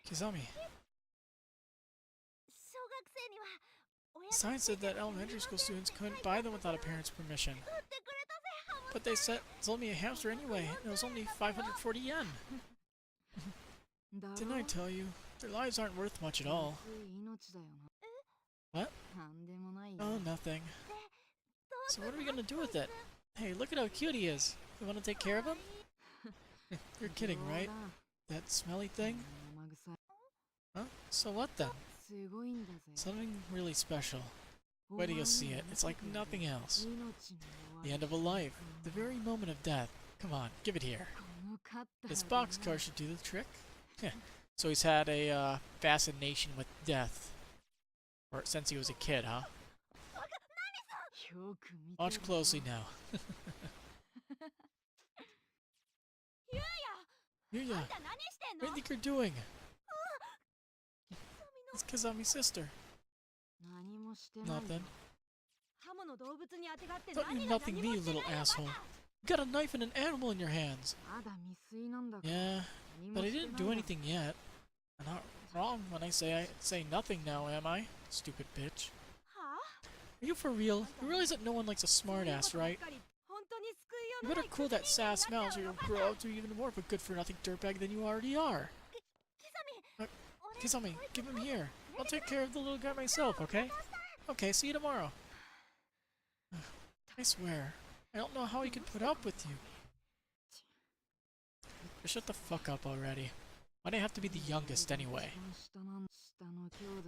Kizami. Science said that elementary school students couldn't buy them without a parent's permission. But they sold me a hamster anyway, and it was only 540 yen. Didn't I tell you? Their lives aren't worth much at all. What? Oh, nothing. So what are we gonna do with it? Hey, look at how cute he is. You wanna take care of him? You're kidding, right? That smelly thing? Huh? So what then? Something really special. Wait till you see it. It's like nothing else. The end of a life. The very moment of death. Come on, give it here. This boxcar should do the trick. So he's had a fascination with death. Or since he was a kid, huh? Watch closely now. Yuya! What do you think you're doing? It's Kazami's sister. Nothing. Don't you nothing me, you little asshole. You got a knife and an animal in your hands. Yeah, but I didn't do anything yet. I'm not wrong when I say nothing now, am I? Stupid bitch. Are you for real? You realize that no one likes a smartass, right? You better cool that sass mouth or you'll grow up to be even more of a good-for-nothing dirtbag than you already are. Kizami, give him here. I'll take care of the little guy myself, okay? Okay, see you tomorrow. I swear, I don't know how he could put up with you. Just shut the fuck up already. Why'd I have to be the youngest anyway?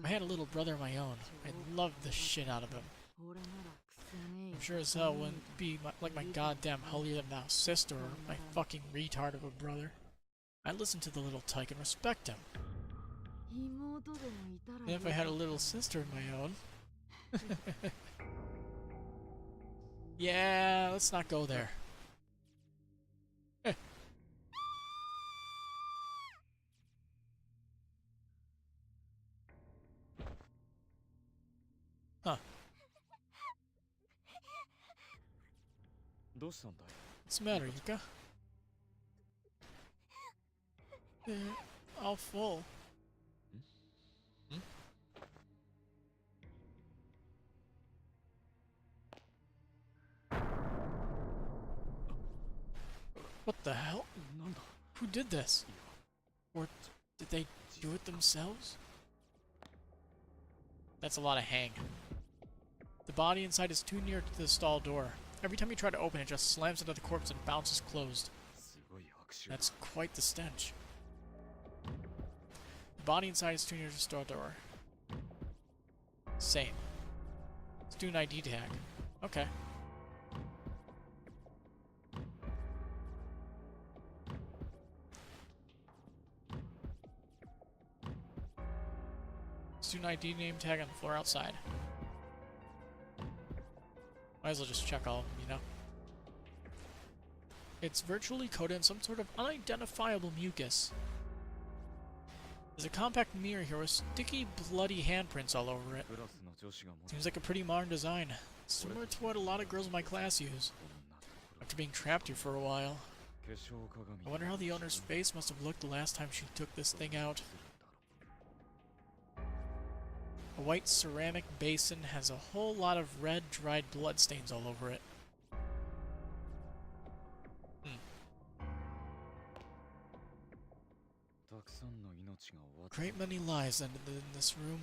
I had a little brother of my own. I loved the shit out of him. I'm sure as hell wouldn't be like my goddamn holier-than-thou sister or my fucking retard of a brother. I listened to the little tyke and respect him. And if I had a little sister of my own... Yeah, let's not go there. Huh. What's the matter, Yuka? They're all full. What the hell? Who did this? Or did they do it themselves? That's a lot of hang. The body inside is too near to the stall door. Every time you try to open it, it just slams into the corpse and bounces closed. That's quite the stench. The body inside is too near to the stall door. Same. Let's do an ID tag. Okay. Let's do an ID name tag on the floor outside. Might as well just check all of them, you know? It's virtually coated in some sort of unidentifiable mucus. There's a compact mirror here with sticky, bloody handprints all over it. Seems like a pretty modern design. Similar to what a lot of girls in my class use. After being trapped here for a while. I wonder how the owner's face must have looked the last time she took this thing out. A white ceramic basin has a whole lot of red, dried bloodstains all over it. Great many lives ended in this room.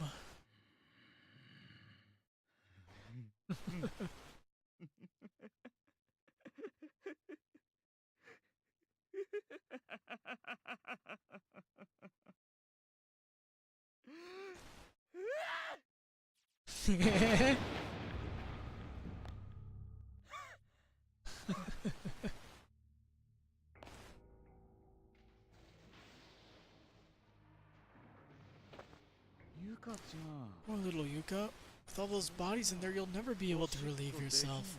Yuka-chan. Poor little Yuka. With all those bodies in there, you'll never be able to relieve yourself.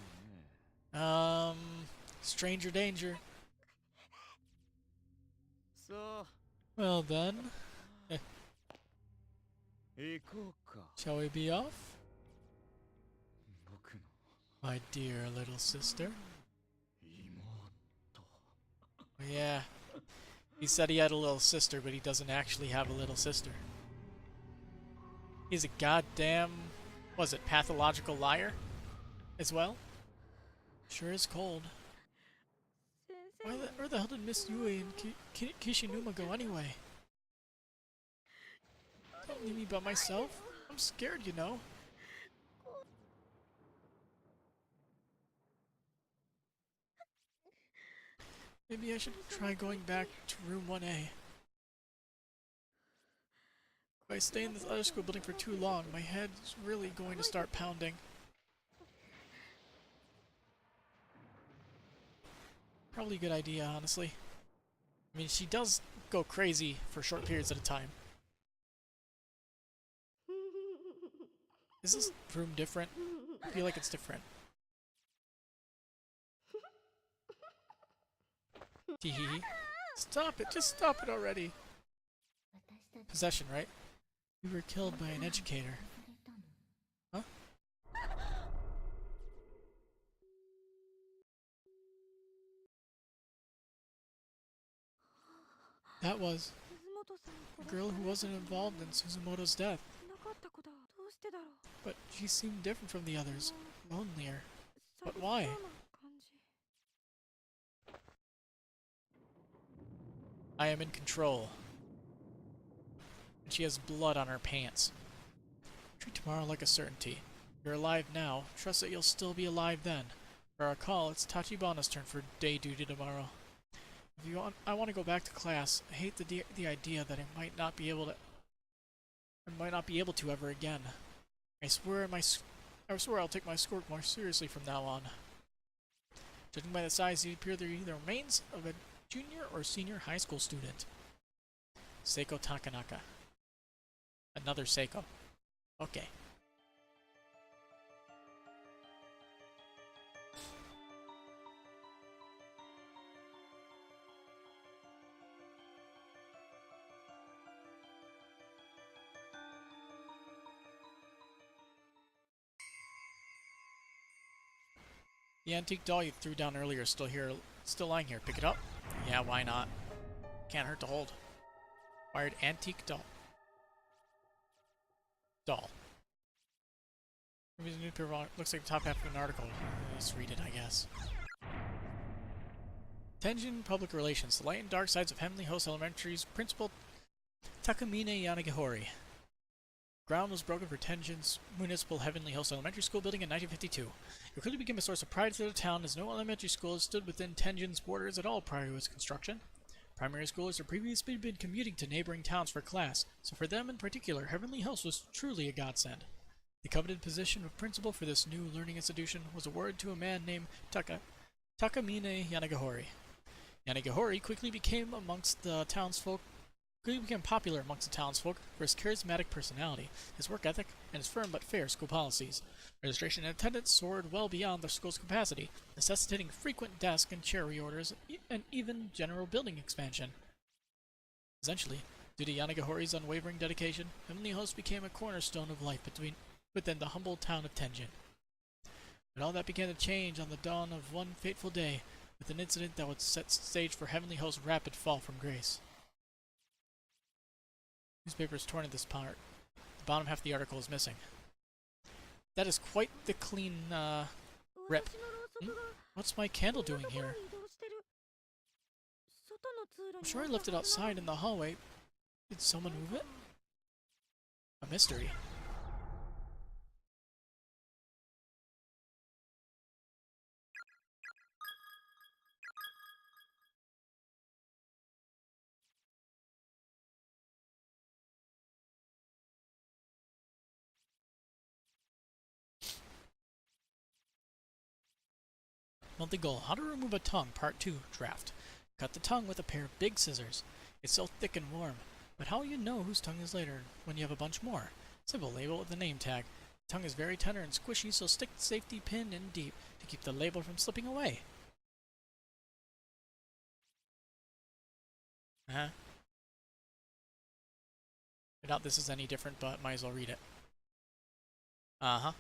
Stranger danger. So, Well then, 行こうか。 shall we be off? 僕の My dear little sister. 妹。 Yeah. He said he had a little sister, but he doesn't actually have a little sister. He's a goddamn, was it, pathological liar? As well? Sure is cold. Where the hell did Miss Yui and Kishinuma go anyway? Don't leave me by myself. I'm scared, you know. Maybe I should try going back to room 1A. If I stay in this other school building for too long, my head's really going to start pounding. Probably a good idea, honestly. I mean, she does go crazy for short periods at a time. Is this room different? I feel like it's different. Teehee. Stop it! Just stop it already! Possession, right? You were killed by an educator. Huh? That was a girl who wasn't involved in Suzumoto's death. But she seemed different from the others. Lonelier. But why? I am in control. And she has blood on her pants. Treat tomorrow like a certainty. You're alive now. Trust that you'll still be alive then. For our call, it's Tachibana's turn for day duty tomorrow. If you want, I want to go back to class. I hate the idea that I might not be able to ever again. I swear I'll take my schoolwork more seriously from now on. Judging by the size, you appear there either remains of a junior or senior high school student. Seiko Takanaka. Another Seiko. Okay. The antique doll you threw down earlier is still lying here. Pick it up? Yeah, why not? Can't hurt to hold. Wired antique doll. Looks like the top half of an article. Let's read it, I guess. Tenjin Public Relations. The light and dark sides of Heavenly Host Elementary's principal Takamine Yanagihori. Ground was broken for Tenjin's Municipal Heavenly Host Elementary School building in 1952. It quickly became a source of pride to the town, as no elementary school has stood within Tenjin's borders at all prior to its construction. Primary schoolers had previously been commuting to neighboring towns for class, so for them in particular, Heavenly Host was truly a godsend. The coveted position of principal for this new learning institution was awarded to a man named Takamine Yanagihori. Yanagihori quickly became popular amongst the townsfolk for his charismatic personality, his work ethic, and his firm but fair school policies. Registration and attendance soared well beyond the school's capacity, necessitating frequent desk and chair reorders and even general building expansion. Essentially, due to Yanagihori's unwavering dedication, Heavenly Host became a cornerstone of life within the humble town of Tenjin. But all that began to change on the dawn of one fateful day, with an incident that would set stage for Heavenly Host's rapid fall from grace. Newspaper is torn at this part. The bottom half of the article is missing. That is quite the clean, rip. What's my candle doing here? I'm sure I left it outside in the hallway. Did someone move it? A mystery. Monthly goal, how to remove a tongue, part 2, draft. Cut the tongue with a pair of big scissors. It's so thick and warm. But how will you know whose tongue is later when you have a bunch more? Simple, label it with a name tag. The tongue is very tender and squishy, so stick the safety pin in deep to keep the label from slipping away. I doubt this is any different, but might as well read it. I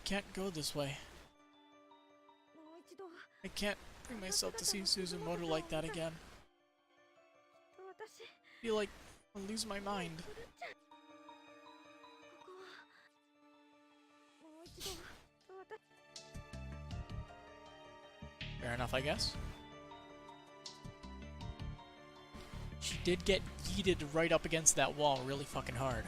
can't go this way. I can't bring myself to see Suzumoto like that again. I feel like I'll lose my mind. Fair enough, I guess. She did get yeeted right up against that wall really fucking hard.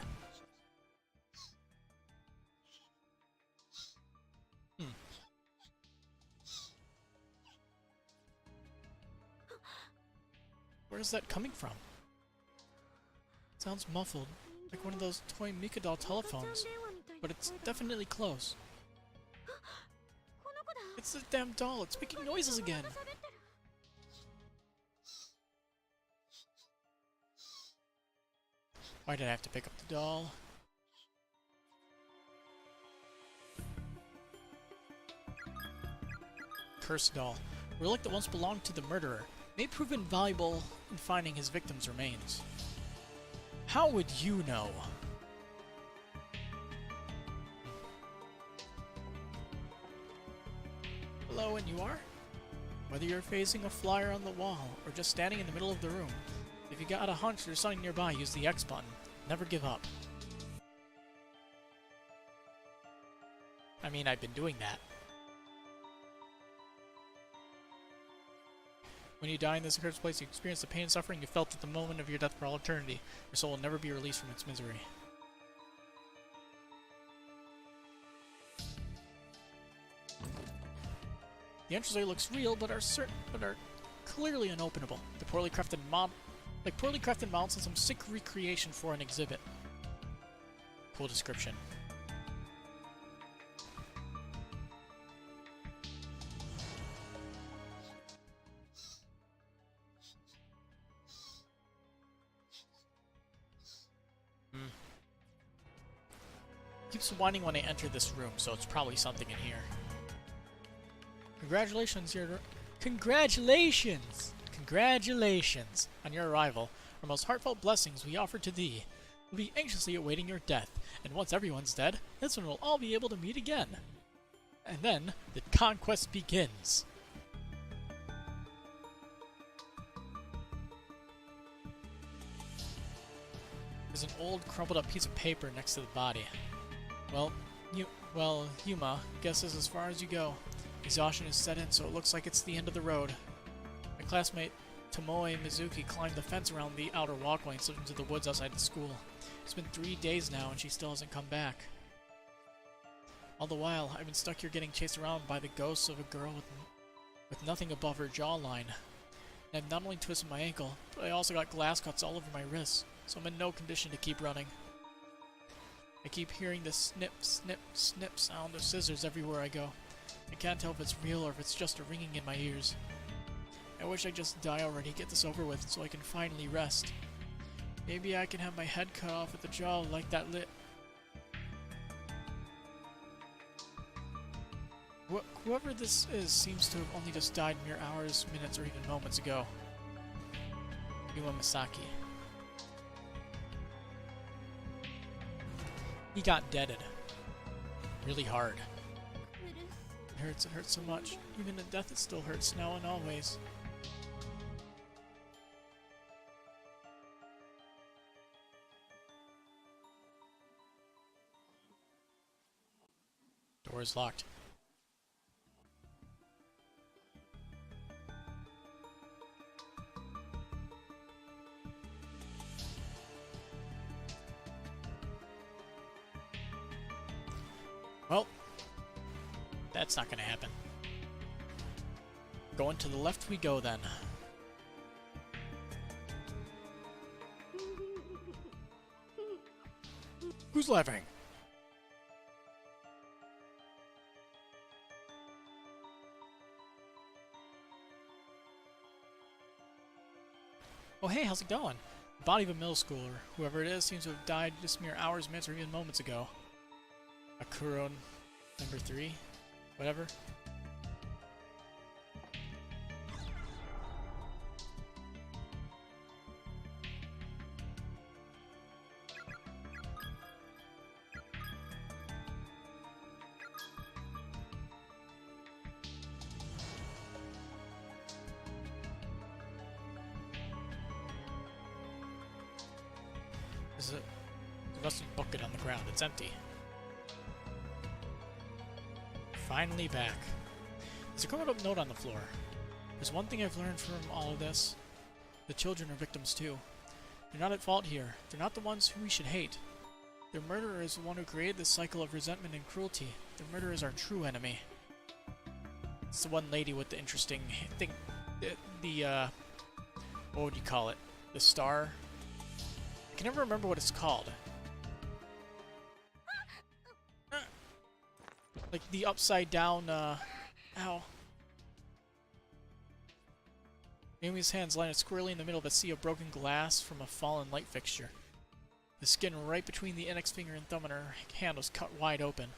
Where's that coming from? It sounds muffled, like one of those toy Mikado telephones, but it's definitely close. It's the damn doll, it's making noises again! Why did I have to pick up the doll? Cursed doll. A relic that once belonged to the murderer. May prove invaluable in finding his victim's remains. How would you know? Hello, and you are? Whether you're facing a flyer on the wall or just standing in the middle of the room, if you got a hunch there's something nearby, use the X button. Never give up. I mean, I've been doing that. When you die in this accursed place, you experience the pain and suffering you felt at the moment of your death for all eternity. Your soul will never be released from its misery. The entranceway looks real, but are clearly unopenable. The poorly crafted models in some sick recreation for an exhibit. Cool description. Keeps whining when I enter this room, so it's probably something in here. Congratulations on your arrival. Our most heartfelt blessings we offer to thee. We'll be anxiously awaiting your death, and once everyone's dead, that's when we'll all be able to meet again. And then, the conquest begins. There's an old, crumpled up piece of paper next to the body. Yuma, guess this is as far as you go. Exhaustion is set in, so it looks like it's the end of the road. My classmate Tomoe Mizuki climbed the fence around the outer walkway and slipped into the woods outside the school. It's been 3 days now, and she still hasn't come back. All the while, I've been stuck here getting chased around by the ghosts of a girl with nothing above her jawline. And I've not only twisted my ankle, but I also got glass cuts all over my wrists, so I'm in no condition to keep running. I keep hearing the snip, snip, snip sound of scissors everywhere I go. I can't tell if it's real or if it's just a ringing in my ears. I wish I'd just die already, get this over with, so I can finally rest. Maybe I can have my head cut off at the jaw like that Whoever this is seems to have only just died mere hours, minutes, or even moments ago. Yuma Misaki. He got deaded. Really hard. It hurts so much. Even in death it still hurts now and always. Door is locked. Well, that's not gonna happen. Going to the left we go then. Who's laughing? Oh hey, how's it going? The body of a middle schooler, whoever it is, seems to have died just mere hours, minutes, or even moments ago. Akuro number 3? Whatever. There's a rusty bucket on the ground. It's empty. Finally back. There's a covered up note on the floor. There's one thing I've learned from all of this. The children are victims too. They're not at fault here. They're not the ones who we should hate. Their murderer is the one who created this cycle of resentment and cruelty. Their murderer is our true enemy. It's the one lady with the interesting thing. What would you call it? The star? I can never remember what it's called. Like the upside down, ow. Naomi's hands landed squarely in the middle of a sea of broken glass from a fallen light fixture. The skin right between the index finger and thumb on her hand was cut wide open.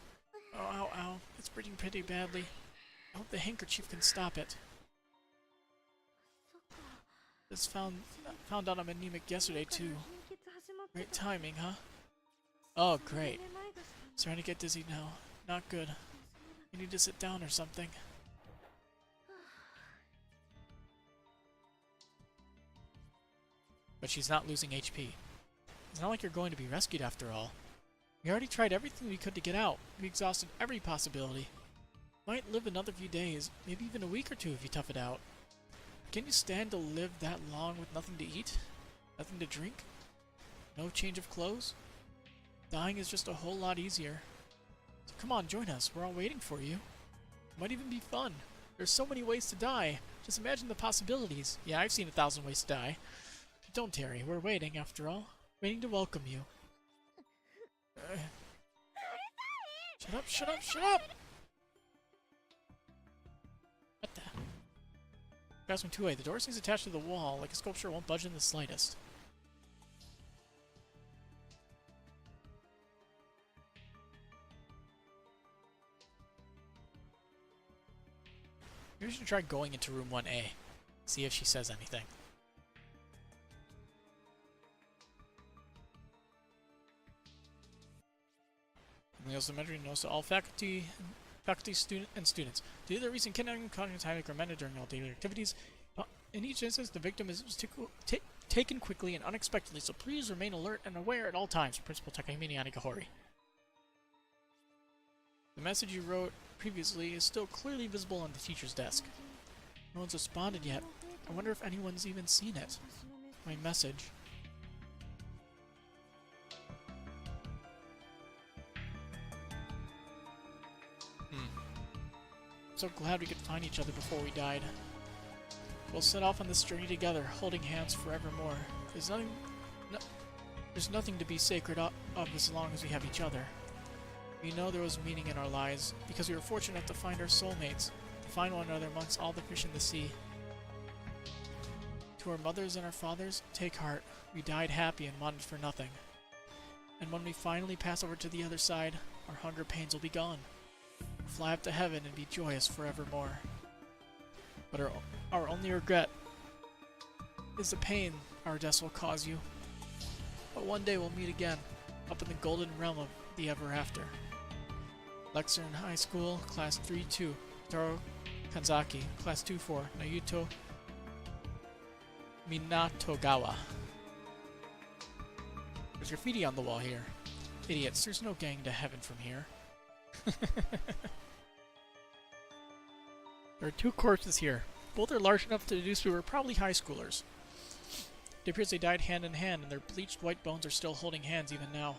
Oh, ow, ow. It's bleeding pretty badly. I hope the handkerchief can stop it. This found out I'm anemic yesterday, too. Great timing, huh? Oh, great. Starting to get dizzy now. Not good. You need to sit down or something. But she's not losing HP. It's not like you're going to be rescued after all. We already tried everything we could to get out. We exhausted every possibility. Might live another few days, maybe even a week or two if you tough it out. Can you stand to live that long with nothing to eat? Nothing to drink? No change of clothes? Dying is just a whole lot easier. So come on, join us. We're all waiting for you. It might even be fun. There's so many ways to die. Just imagine the possibilities. Yeah, I've seen 1,000 ways to die. But don't tarry. We're waiting, after all. Waiting to welcome you. Shut up, shut up, shut up! What the? Grasping 2A. The door seems attached to the wall, like a sculpture won't budge in the slightest. Maybe we should try going into room 1A. See if she says anything. Leo's elementary notes to all faculty, students. Due to the recent kidnapping, contact highly recommended during all daily activities. In each instance, the victim is taken quickly and unexpectedly, so please remain alert and aware at all times. Principal Takahimi Anigahori. The message you wrote previously is still clearly visible on the teacher's desk. No one's responded yet. I wonder if anyone's even seen it. My message. So glad we could find each other before we died. We'll set off on this journey together, holding hands forevermore. There's nothing to be sacred of as long as we have each other. We know there was meaning in our lives, because we were fortunate enough to find our soulmates, to find one another amongst all the fish in the sea. To our mothers and our fathers, take heart. We died happy and wanted for nothing. And when we finally pass over to the other side, our hunger pains will be gone. We'll fly up to heaven and be joyous forevermore. But our only regret is the pain our deaths will cause you. But one day we'll meet again, up in the golden realm of the ever after. Lexer in high school, class 3-2. Taro Kanzaki, class 2-4. Nayuto Minatogawa. There's graffiti on the wall here. Idiots, there's no getting to heaven from here. There are 2 corpses here. Both are large enough to deduce we were probably high schoolers. It appears they died hand in hand, and their bleached white bones are still holding hands even now.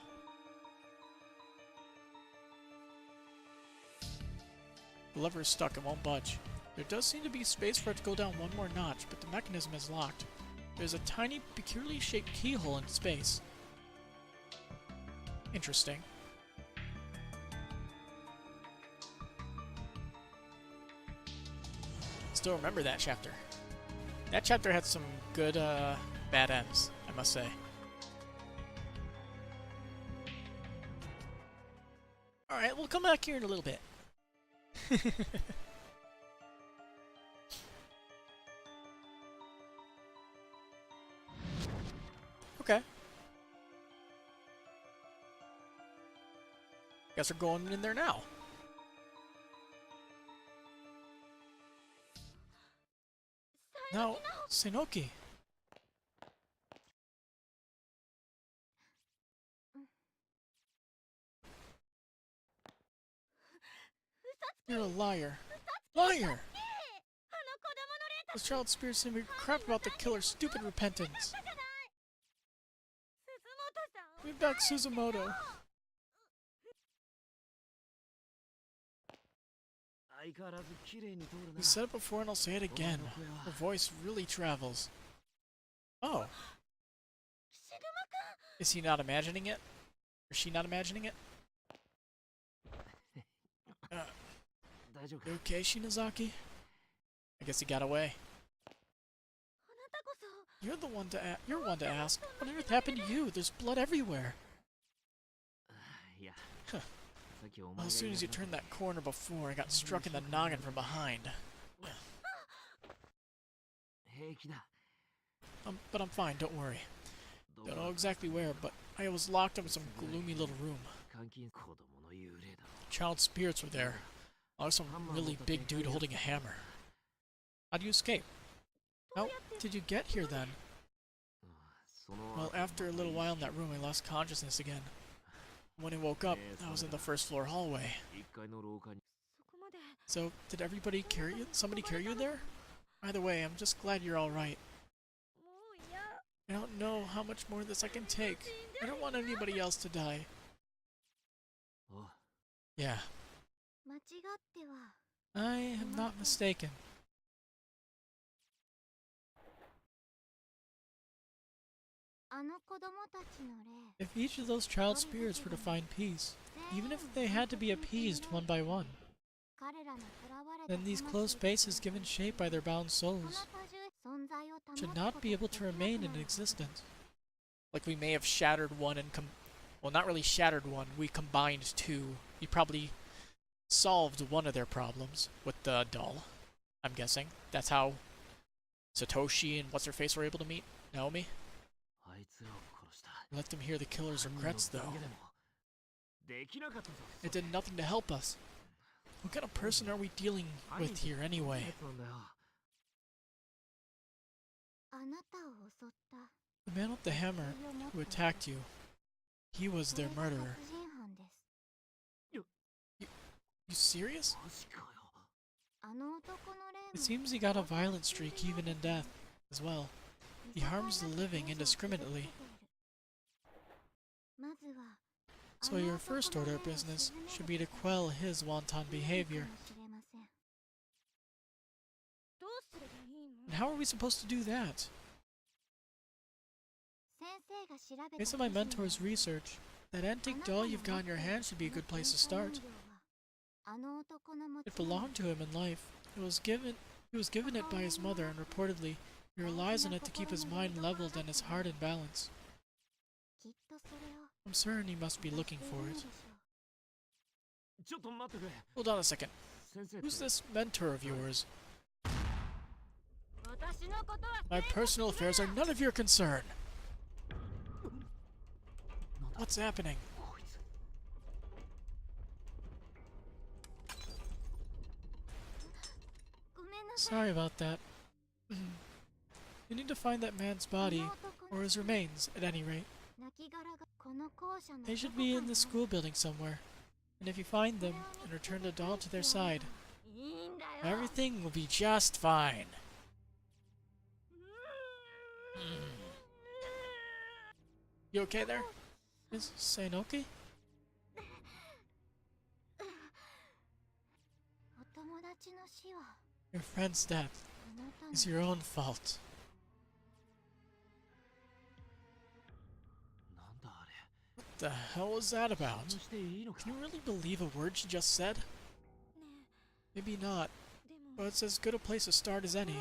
The lever is stuck and won't budge. There does seem to be space for it to go down one more notch, but the mechanism is locked. There's a tiny, peculiarly shaped keyhole in space. Interesting. Still remember that chapter. That chapter had some good, bad ends, I must say. Alright, we'll come back here in a little bit. Okay. Guess we're going in there now. Now, Senoki. You're a liar. Liar! Those child spirits seem to be crap about the killer's stupid repentance. Bring back Suzumoto. We said it before and I'll say it again. Her voice really travels. Oh. Is he not imagining it? Or she not imagining it? You okay, Shinozaki? I guess he got away. You're the one to you're one to ask. What on earth happened to you? There's blood everywhere. Huh. Well, as soon as you turned that corner before, I got struck in the noggin from behind. But I'm fine, don't worry. Don't know exactly where, but I was locked up in some gloomy little room. Child spirits were there. Oh, some really big dude holding a hammer. How'd you escape? How did you get here then? Well, after a little while in that room, I lost consciousness again. When I woke up, I was in the first floor hallway. So, did everybody carry you? Somebody carry you there? Either way, I'm just glad you're alright. I don't know how much more of this I can take. I don't want anybody else to die. Yeah. I am not mistaken. If each of those child spirits were to find peace, even if they had to be appeased one by one, then these closed spaces given shape by their bound souls should not be able to remain in existence. Like we may have shattered one and well, not really shattered one, we combined two. We probably solved one of their problems with the doll, I'm guessing. That's how Satoshi and what's-her-face were able to meet Naomi. Let them hear the killer's regrets, though. It did nothing to help us. What kind of person are we dealing with here, anyway? The man with the hammer who attacked you, he was their murderer. You serious? It seems he got a violent streak even in death, as well. He harms the living indiscriminately. So your first order of business should be to quell his wanton behavior. And how are we supposed to do that? Based on my mentor's research, that antique doll you've got in your hand should be a good place to start. It belonged to him in life. He was given it by his mother, and reportedly, he relies on it to keep his mind leveled and his heart in balance. I'm certain he must be looking for it. Hold on a second. Who's this mentor of yours? My personal affairs are none of your concern. What's happening? Sorry about that. You need to find that man's body, or his remains, at any rate. They should be in the school building somewhere. And if you find them, and return the doll to their side, everything will be just fine. You okay there? Is Senoki? Your friend's death is your own fault. the hell was that about? Can you really believe a word she just said? Maybe not, but it's as good a place to start as any.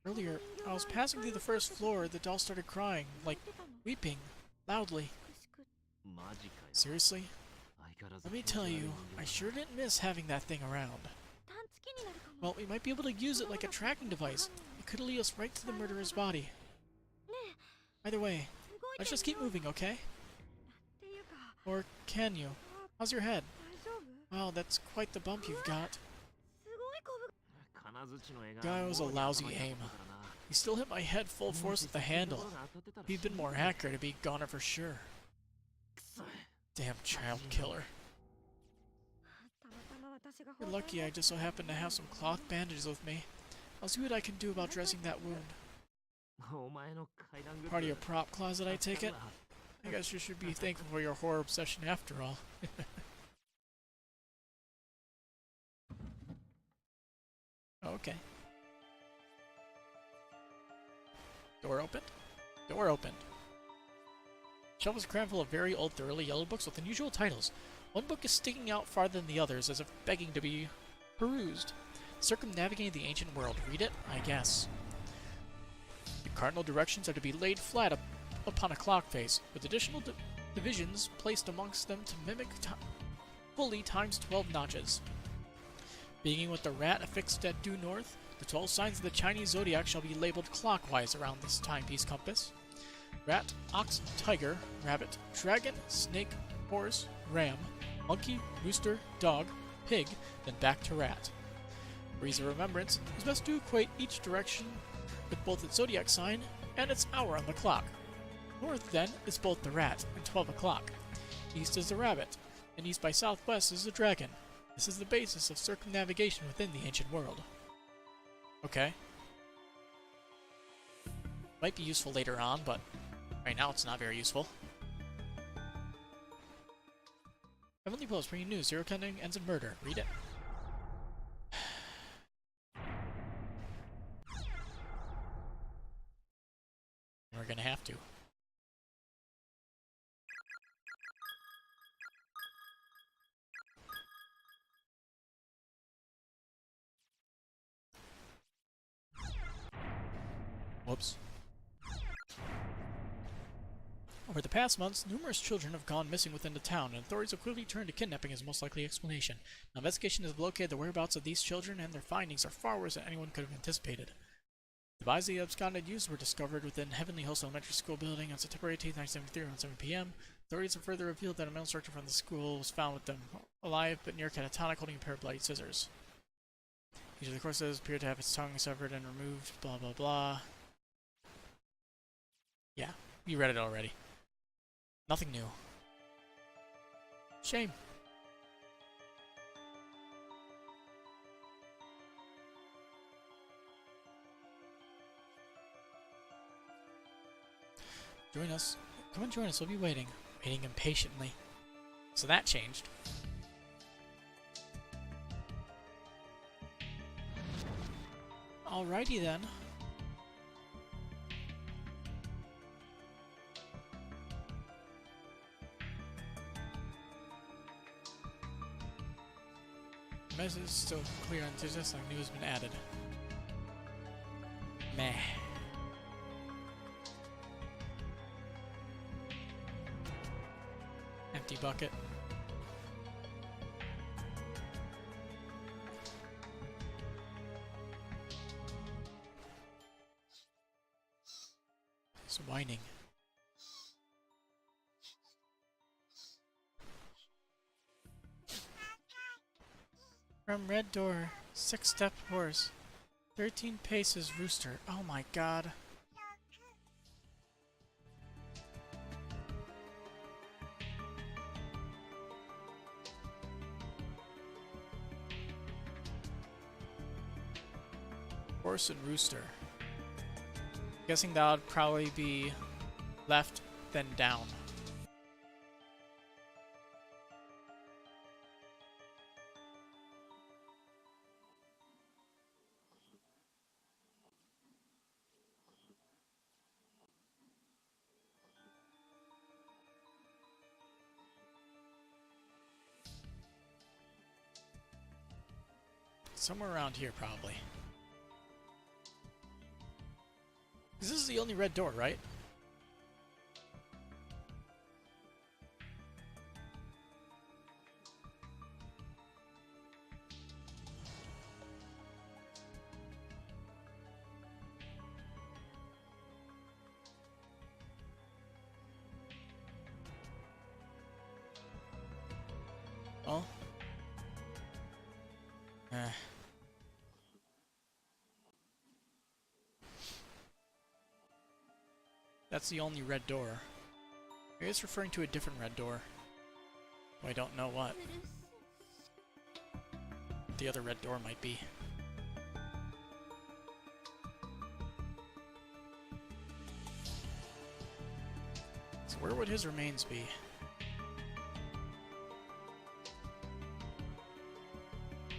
Earlier, I was passing through the first floor, the doll started crying, like weeping, loudly. Seriously? Let me tell you, I sure didn't miss having that thing around. Well, we might be able to use it like a tracking device. It could lead us right to the murderer's body. Either way, let's just keep moving, okay? Or can you? How's your head? Wow, that's quite the bump you've got. Guy was a lousy aim. He still hit my head full force with the handle. If he'd been more accurate, it'd be goner for sure. Damn child killer. You're lucky I just so happen to have some cloth bandages with me. I'll see what I can do about dressing that wound. Part of your prop closet, I take it? I guess you should be thankful for your horror obsession after all. Okay. Door opened? Door opened. Shelf is crammed full of very old, thoroughly yellowed books with unusual titles. One book is sticking out farther than the others, as if begging to be perused. Circumnavigating the Ancient World. Read it? I guess. The cardinal directions are to be laid flat upon a clock face, with additional divisions placed amongst them to mimic fully times 12 notches. Beginning with the rat affixed at due north, the 12 signs of the Chinese zodiac shall be labeled clockwise around this timepiece compass. Rat, ox, tiger, rabbit, dragon, snake, horse, ram, monkey, rooster, dog, pig, then back to rat. For ease of remembrance, it's best to equate each direction with both its zodiac sign and its hour on the clock. North, then, is both the rat and 12 o'clock. East is the rabbit, and east by southwest is the dragon. This is the basis of circumnavigation within the ancient world. Okay. Might be useful later on, but right now it's not very useful. Heavenly Post, bringing news. Zero counting ends in murder. Read it. We're gonna have to. Whoops. Over the past months, numerous children have gone missing within the town, and authorities have quickly turned to kidnapping as the most likely explanation. An investigation has located the whereabouts of these children, and their findings are far worse than anyone could have anticipated. The bodies of the absconded youths were discovered within Heavenly Host Elementary School building on September 18, 1973 around 7 p.m. Authorities have further revealed that a male instructor from the school was found with them alive but near catatonic, holding a pair of bloody scissors. Each of the courses appeared to have its tongue severed and removed, blah blah blah. Yeah, you read it already. Nothing new. Shame. Join us. Come and join us. We'll be waiting. Waiting impatiently. So that changed. Alrighty then. The message is still clear and just like new has been added. Meh. Empty bucket. It's whining. From red door, 6-step horse, 13 paces rooster. Oh my god. Horse and rooster. Guessing that would probably be left, then down. Somewhere around here, probably. This is the only red door, right? Oh. That's the only red door. Maybe it's referring to a different red door. Oh, I don't know what the other red door might be. So where would his remains be?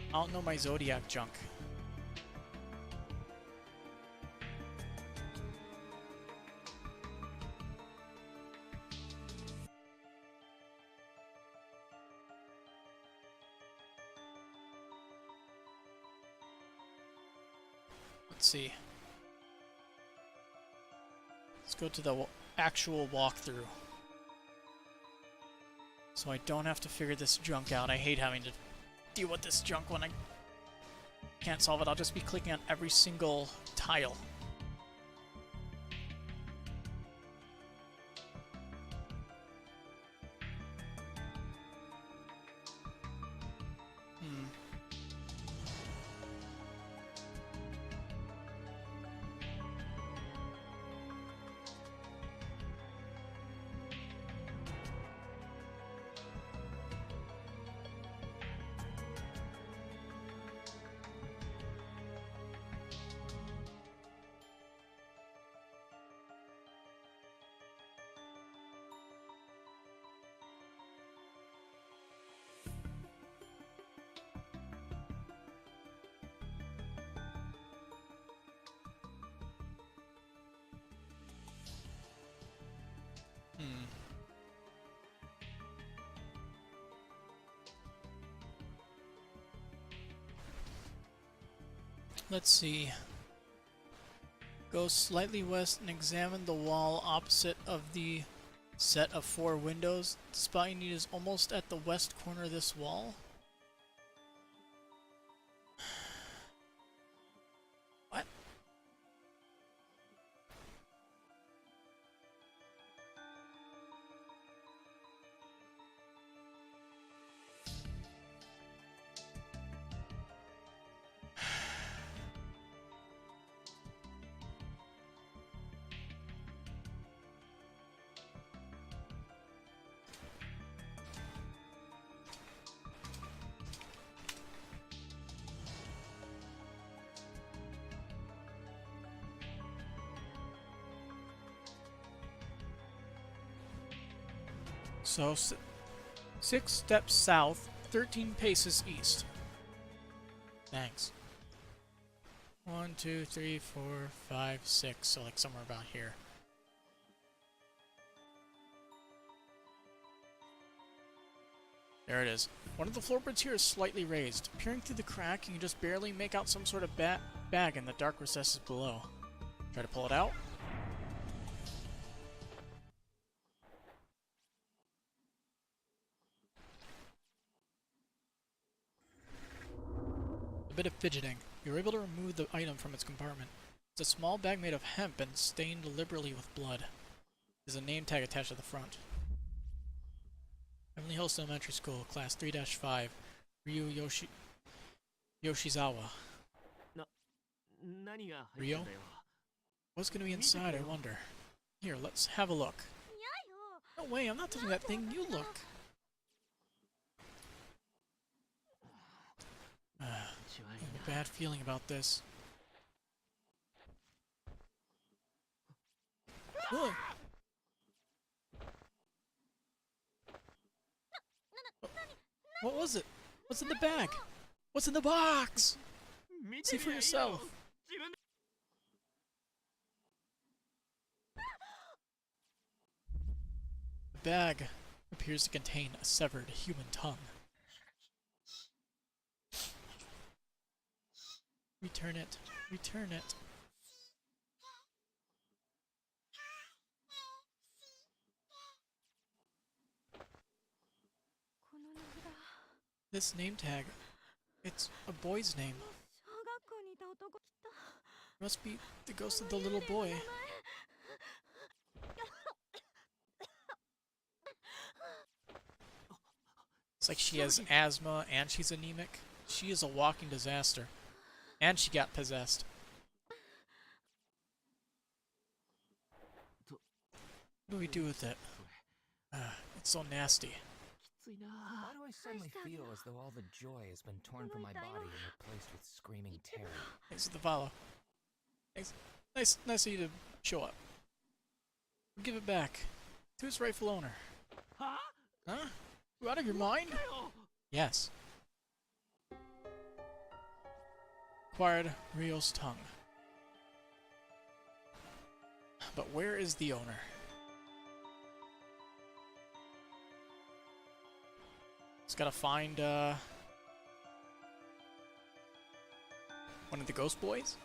I don't know my Zodiac junk. Let's see. Let's go to the actual walkthrough. So I don't have to figure this junk out. I hate having to deal with this junk when I can't solve it. I'll just be clicking on every single tile. Let's see. Go slightly west and examine the wall opposite of the set of 4 windows. The spot you need is almost at the west corner of this wall. What? So, 6 steps south, 13 paces east. Thanks. 1, 2, 3, 4, 5, 6. So like somewhere about here. There it is. One of the floorboards here is slightly raised. Peering through the crack, you can just barely make out some sort of bag in the dark recesses below. Try to pull it out. A bit of fidgeting. You're able to remove the item from its compartment. It's a small bag made of hemp and stained liberally with blood. There's a name tag attached to the front. Heavenly Hills Elementary School, Class 3-5, Ryu Yoshizawa. Rio? What's going to be inside, I wonder? Here, let's have a look. No way, I'm not touching that thing, you look. I have a bad feeling about this. Whoa. What was it? What's in the bag? What's in the box? See for yourself. The bag appears to contain a severed human tongue. Return it. Return it. This name tag. It's a boy's name. Must be the ghost of the little boy. It's like she has asthma and she's anemic. She is a walking disaster. And she got possessed. What do we do with it? It's so nasty. Why do I suddenly feel as though all the joy has been torn from my body and replaced with screaming terror? Thanks for the follow. Thanks. Nice of you to show up. Give it back to its rightful owner. Huh? You out of your mind? Yes. Acquired Rio's tongue. But where is the owner? Just gotta find one of the ghost boys.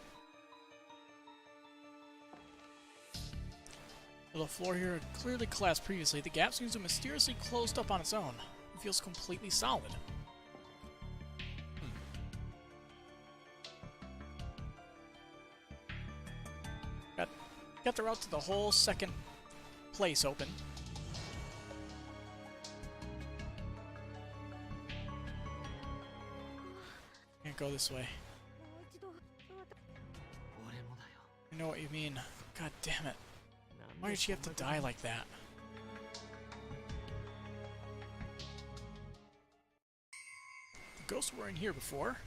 Though the floor here had clearly collapsed previously, the gap seems to have mysteriously closed up on its own. It feels completely solid. Got the route to the whole second place open. Can't go this way. I know what you mean. God damn it. Why did she have to die like that? The ghosts were in here before,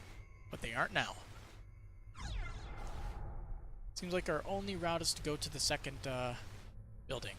but they aren't now. Seems like our only route is to go to the second building.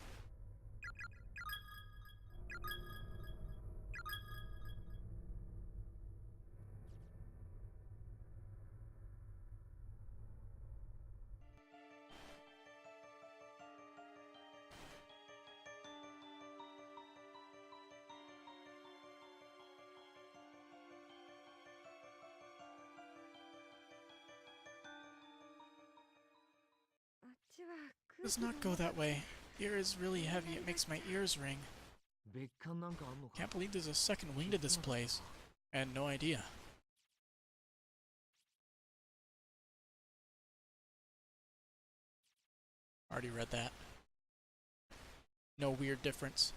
Does not go that way. The air is really heavy, it makes my ears ring. Can't believe there's a second wing to this place. I had no idea. Already read that. No weird difference.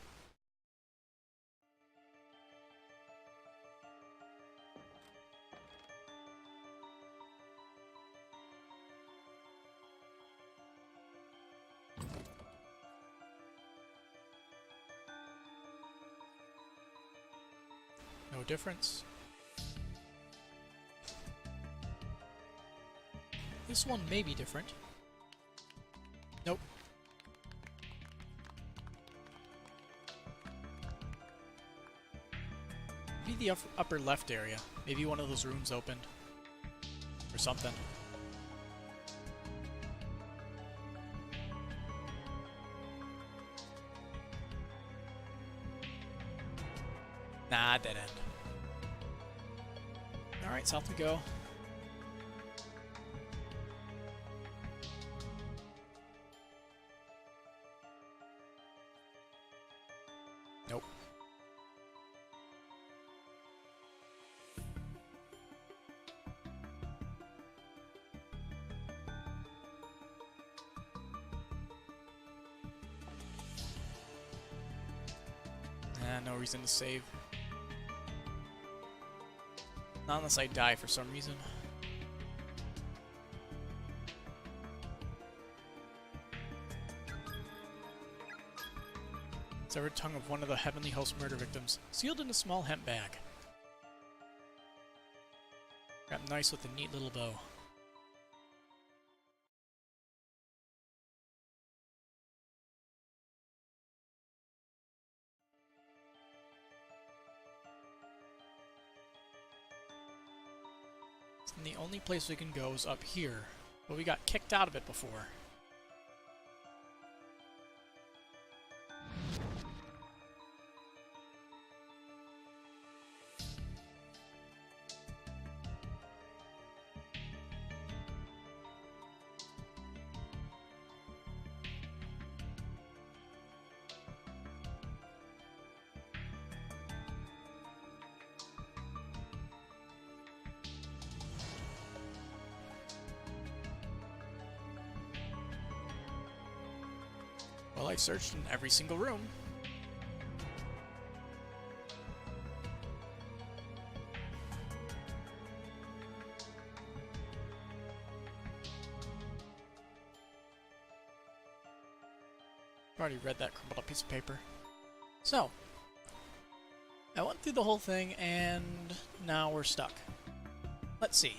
No difference. This one may be different. Nope. Maybe the upper left area. Maybe one of those rooms opened. Or something. Nah, dead end. Alright, south we go. Nope. No reason to save. Not unless I die for some reason. Severed tongue of one of the Heavenly Host murder victims, sealed in a small hemp bag. Wrapped nice with a neat little bow. And the only place we can go is up here, but we got kicked out of it before. Well, I've searched in every single room. I've already read that crumpled up piece of paper. So, I went through the whole thing and now we're stuck. Let's see.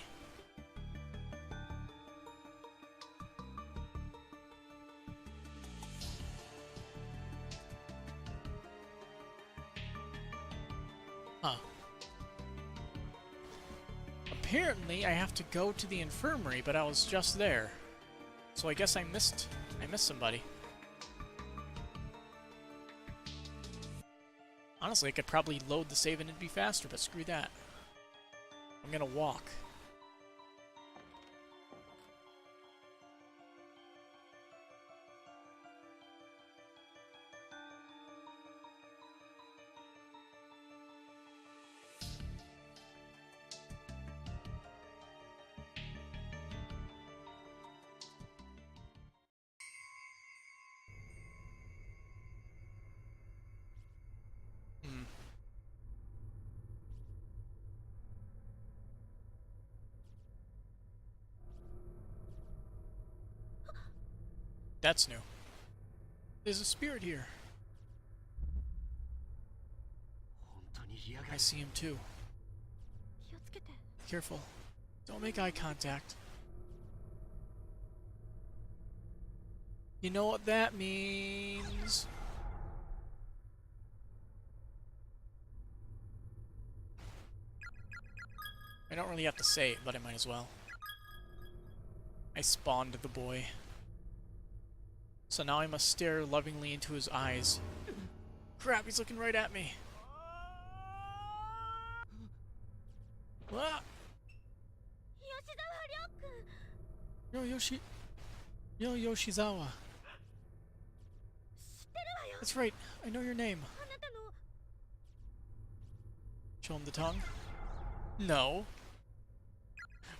Huh. Apparently I have to go to the infirmary, but I was just there. So I guess I missed somebody. Honestly, I could probably load the save and it'd be faster, but screw that. I'm gonna walk. That's new. There's a spirit here. I see him too. Careful. Don't make eye contact. You know what that means. I don't really have to say it, but I might as well. I spawned the boy. So now I must stare lovingly into his eyes. Crap, he's looking right at me. Ah! Yo, Yoshizawa. That's right, I know your name. Show him the tongue? No.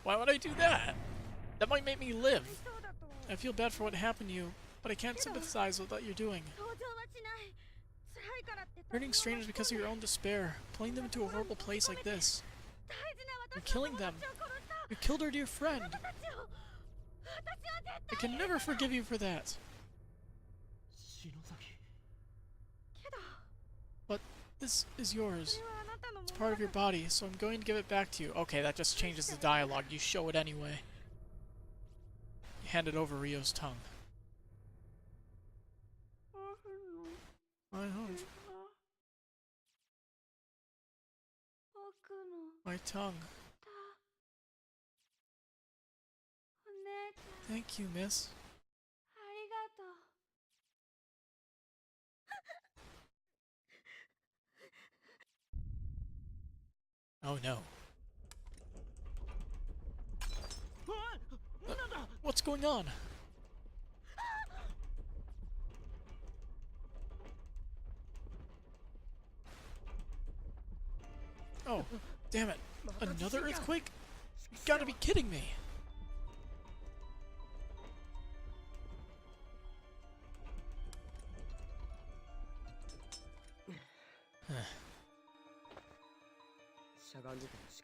Why would I do that? That might make me live. I feel bad for what happened to you, but I can't sympathize with what you're doing. Hurting strangers because of your own despair, pulling them into a horrible place like this. You're killing them. You killed our dear friend. I can never forgive you for that. But this is yours. It's part of your body, so I'm going to give it back to you. Okay, that just changes the dialogue. You show it anyway. You handed over Ryo's tongue. My heart. My tongue. Thank you, miss. Oh no. What's going on? Oh, damn it. Another earthquake? You gotta be kidding me.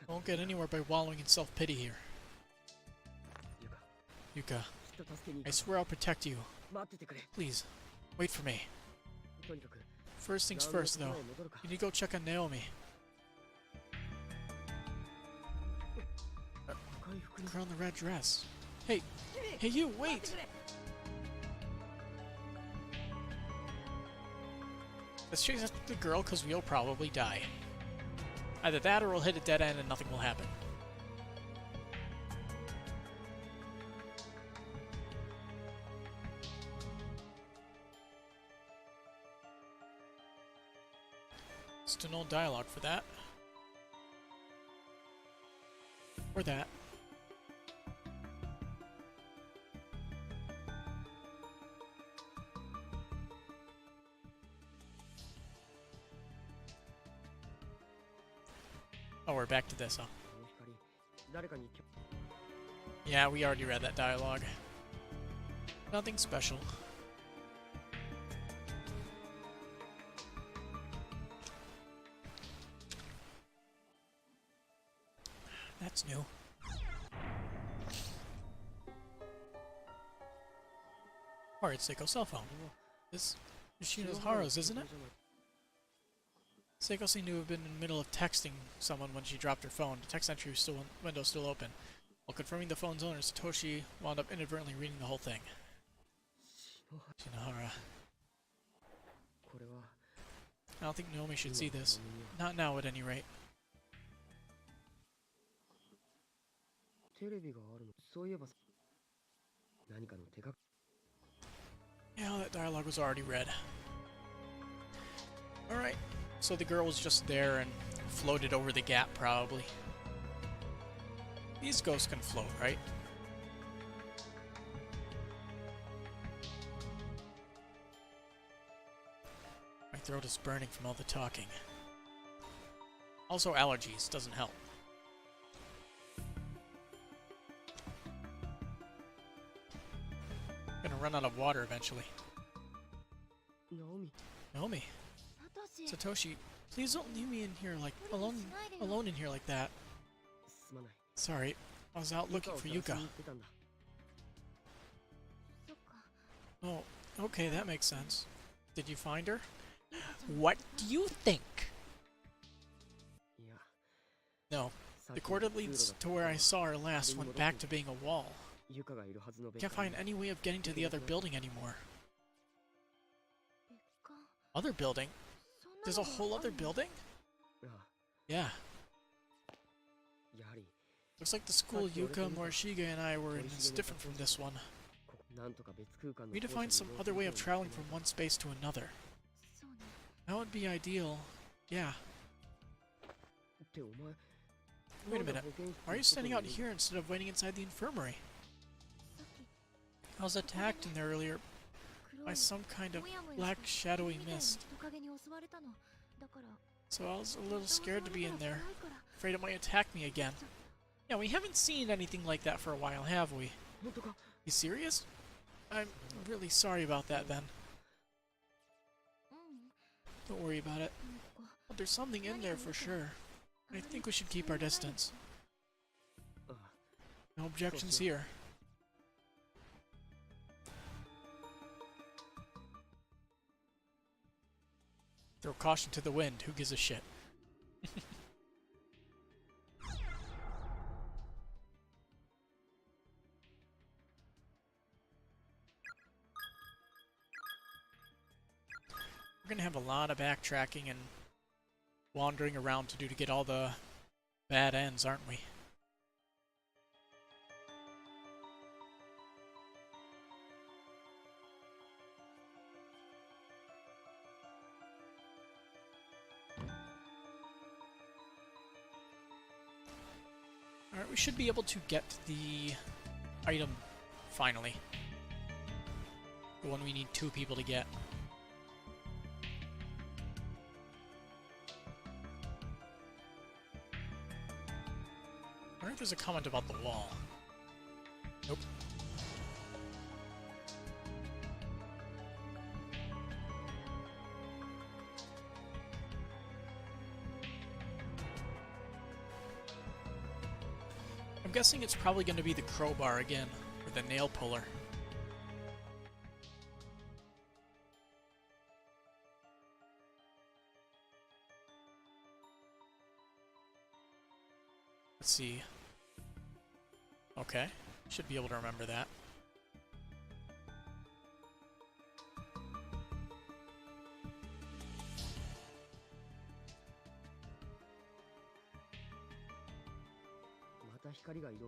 Won't get anywhere by wallowing in self-pity here. Yuka, I swear I'll protect you. Please, wait for me. First things first, though. You need to go check on Naomi. The girl in the red dress. Hey, you, wait! Let's chase after the girl, because we'll probably die. Either that or we'll hit a dead end and nothing will happen. Still no dialogue for that. Or that. Oh, we're back to this, huh? Yeah, we already read that dialogue. Nothing special. new. Alright, Seiko's cell phone. This Yoshino's Haru's, isn't it? Seiko seemed to have been in the middle of texting someone when she dropped her phone. The text entry window still open. While confirming the phone's owner, Satoshi wound up inadvertently reading the whole thing. Shinohara. I don't think Naomi should see this. Not now, at any rate. Yeah, that dialogue was already read. Alright, so the girl was just there and floated over the gap, probably. These ghosts can float, right? My throat is burning from all the talking. Also allergies, doesn't help. Gonna run out of water eventually. Naomi. Satoshi, please don't leave me in here like alone in here like that. Sorry, I was out looking for Yuka. Oh, okay, that makes sense. Did you find her? What do you think? No, the cord that leads to where I saw her last went back to being a wall. Can't find any way of getting to the other building anymore. Other building? There's a whole other building? Yeah. Looks like the school Yuka, Morishige, and I were in is different from this one. We need to find some other way of traveling from one space to another. That would be ideal. Yeah. Wait a minute. Why are you standing out here instead of waiting inside the infirmary? I was attacked in there earlier by some kind of black shadowy mist. So I was a little scared to be in there. Afraid it might attack me again. Yeah, we haven't seen anything like that for a while, have we? You serious? I'm really sorry about that, then. Don't worry about it. But there's something in there for sure. I think we should keep our distance. No objections here. Throw caution to the wind. Who gives a shit? We're gonna have a lot of backtracking and wandering around to do to get all the bad ends, aren't we? Alright, we should be able to get the item finally. The one we need 2 people to get. I wonder if there's a comment about the wall. Nope. I'm guessing it's probably going to be the crowbar again, or the nail puller. Let's see. Okay, should be able to remember that.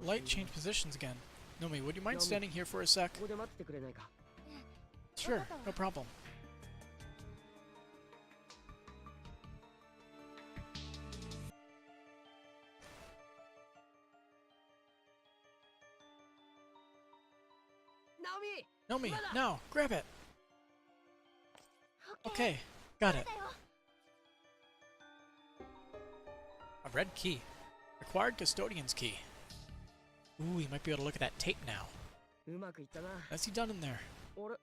Light changed positions again. Nomi, would you mind standing here for a sec? Sure, no problem. Nomi, now, grab it! Okay, got it. A red key. Acquired custodian's key. Ooh, you might be able to look at that tape now. What's he done in there? In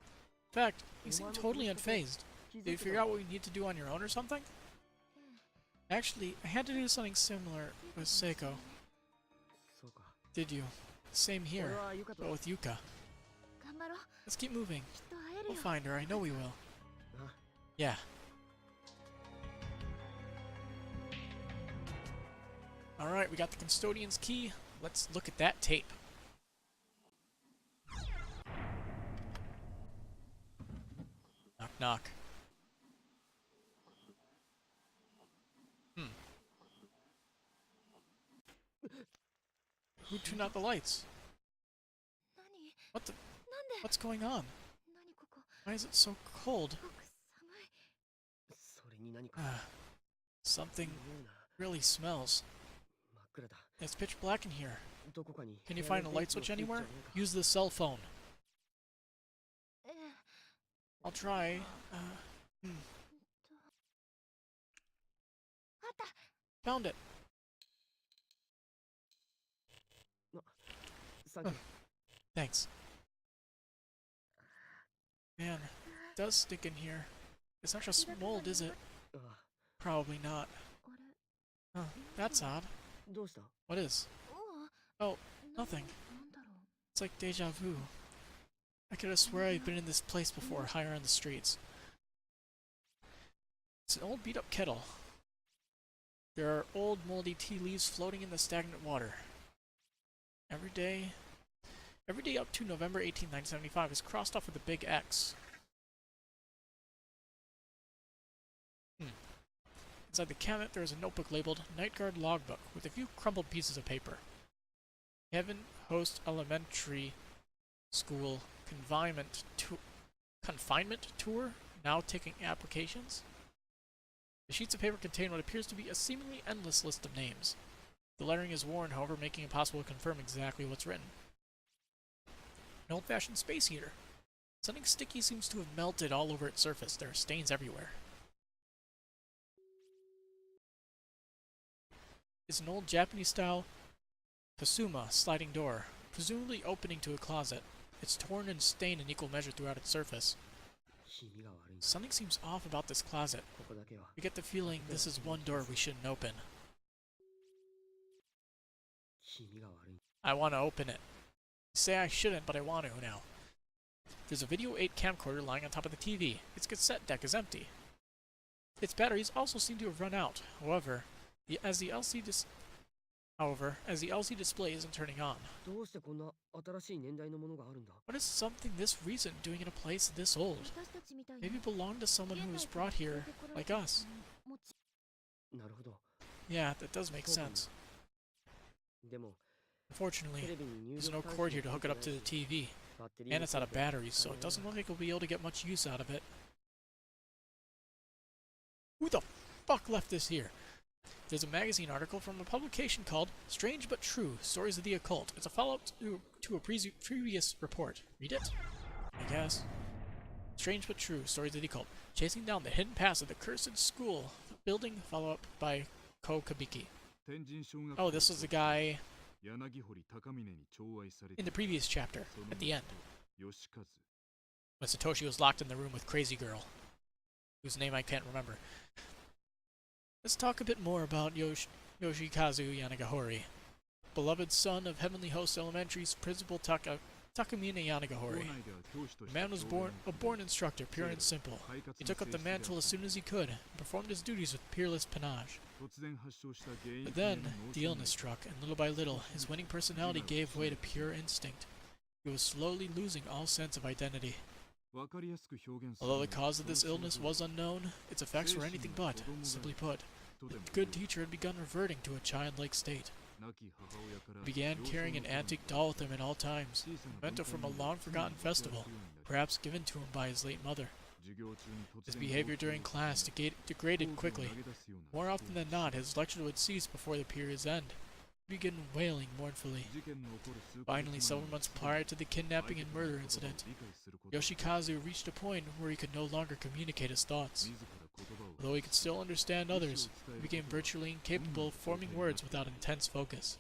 fact, you seem totally unfazed. Did you figure out what you need to do on your own or something? Actually, I had to do something similar with Seiko. Did you? Same here, 俺はユカと but with Yuka. 頑張ろう。 Let's keep moving. きっと会える We'll よ。 find her, I know we will. あ Yeah. Alright, we got the custodian's key. Let's look at that tape. Knock, knock. Who turned out the lights? 何 What the? なんで What's going on? 何ここ Why is it so cold? 僕寒い。それに何か Something 妙な really smells. 真っ暗だ It's pitch black in here. どこかに Can you 部屋 find の a 電 light 気の switch スイッチ anywhere? はねえか Use the cell phone. ええ I'll try. あった。 Found it. サンキュー Thanks. Man, it does stick in here. It's not just mold, is it? ああ Probably not. あれ Huh, that's odd. どうした What is? お Oh, う nothing. なんだろう It's like deja vu. I could have swear I've been in this place before, higher on the streets. It's an old beat-up kettle. There are old moldy tea leaves floating in the stagnant water. Every day up to November 18, 1975 is crossed off with a big X. Inside the cabinet there is a notebook labeled Night Guard Logbook with a few crumpled pieces of paper. Heaven Host Elementary School Confinement Tour now taking applications? The sheets of paper contain what appears to be a seemingly endless list of names. The lettering is worn, however, making it possible to confirm exactly what's written. An old-fashioned space heater. Something sticky seems to have melted all over its surface. There are stains everywhere. It's an old Japanese-style Kasuma sliding door, presumably opening to a closet. It's torn and stained in equal measure throughout its surface. 気味が悪い Something seems off about this closet. ここだけは We get the feeling this is one door we shouldn't open. 気味が悪い I want to open it. Say I shouldn't, but I want to now. There's a Video 8 camcorder lying on top of the TV. Its cassette deck is empty. Its batteries also seem to have run out. However, as the LCD display isn't turning on. どうしてこんな新しい年代のものがあるんだ What is something this recent doing in a place this old? 私たちみたいに Maybe it belonged to someone who was brought here, like us. もちなるほど Yeah, that does make sense. でも Unfortunately, テレビに入 there's 力 no 回 cord 線 here to が hook it up to つい the てないし TV. バッテリー And も it's out of ついてない batteries, so it あれは doesn't look like we'll be able to get much use out of it. Who the fuck left this here? There's a magazine article from a publication called Strange But True, Stories of the Occult. It's a follow-up to a previous report. Read it? I guess. Strange But True, Stories of the Occult. Chasing down the hidden past of the cursed school building, follow-up by Ko Kabiki. Oh, this was the guy in the previous chapter, at the end. When Satoshi was locked in the room with Crazy Girl, whose name I can't remember. Let's talk a bit more about Yoshikazu Yanagihori, beloved son of Heavenly Host Elementary's principal Takamine Yanagihori. The man was a born instructor, pure and simple. He took up the mantle as soon as he could, and performed his duties with peerless panache. But then, the illness struck, and little by little, his winning personality gave way to pure instinct. He was slowly losing all sense of identity. Although the cause of this illness was unknown, its effects were anything but, simply put. The good teacher had begun reverting to a childlike state. He began carrying an antique doll with him at all times, a memento from a long-forgotten festival, perhaps given to him by his late mother. His behavior during class degraded quickly. More often than not, his lecture would cease before the period's end. He began wailing mournfully. Finally, several months prior to the kidnapping and murder incident, Yoshikazu reached a point where he could no longer communicate his thoughts. Although he could still understand others, he became virtually incapable of forming words without intense focus.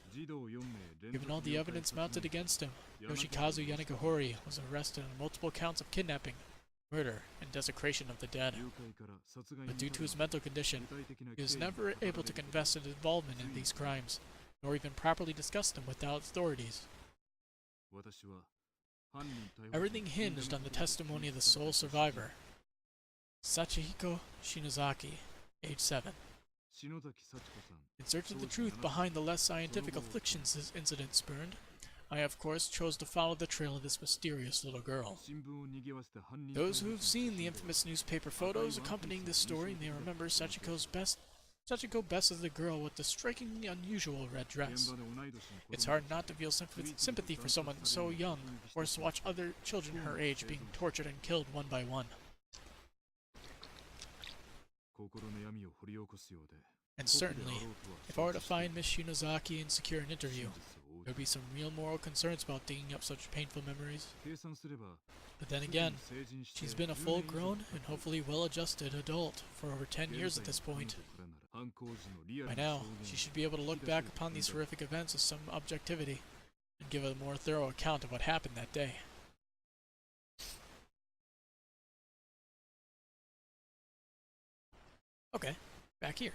Given all the evidence mounted against him, Yoshikazu Yanagihori was arrested on multiple counts of kidnapping, murder, and desecration of the dead. But due to his mental condition, he was never able to confess his involvement in these crimes. nor even properly discuss them with the authorities. Everything hinged on the testimony of the sole survivor, Sachihiko Shinozaki, age 7. In search of the truth behind the less scientific afflictions this incident spurned, I of course chose to follow the trail of this mysterious little girl. Those who have seen the infamous newspaper photos accompanying this story may remember Sachiko best as the girl with the strikingly unusual red dress. It's hard not to feel sympathy for someone so young, forced to watch other children her age being tortured and killed one by one. And certainly, if I were to find Miss Shinozaki and secure an interview, there would be some real moral concerns about digging up such painful memories. But then again, she's been a full-grown and hopefully well-adjusted adult for over 10 years at this point. By now, she should be able to look back upon these horrific events with some objectivity and give a more thorough account of what happened that day. Okay, back here.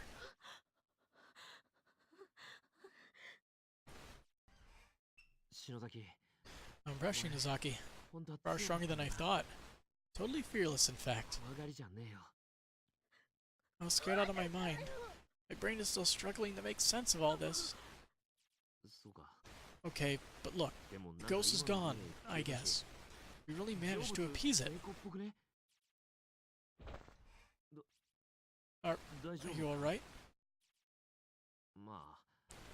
Shinozaki, far stronger than I thought. Totally fearless, in fact. I was scared out of my mind. My brain is still struggling to make sense of all this. Okay, but look, the ghost is gone, I guess. We really managed to appease it. Are you alright?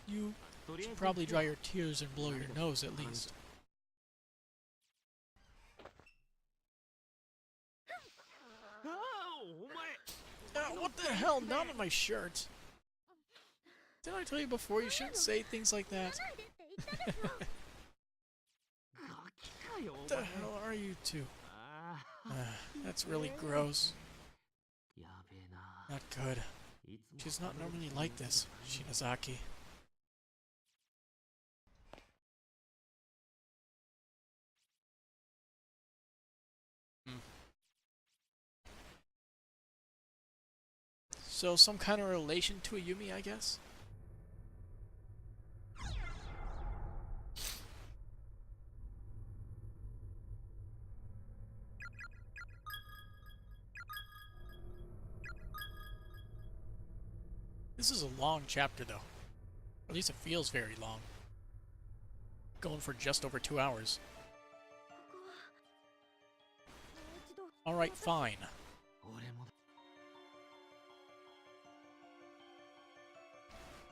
You should probably dry your tears and blow your nose at least. What the hell? Not on my shirt! Didn't I tell you before you shouldn't say things like that? What the hell are you two? That's really gross. Not good. She's not normally like this, Shinozaki. So some kind of relation to Ayumi, I guess? This is a long chapter, though. At least it feels very long. Going for just over 2 hours. Alright, fine.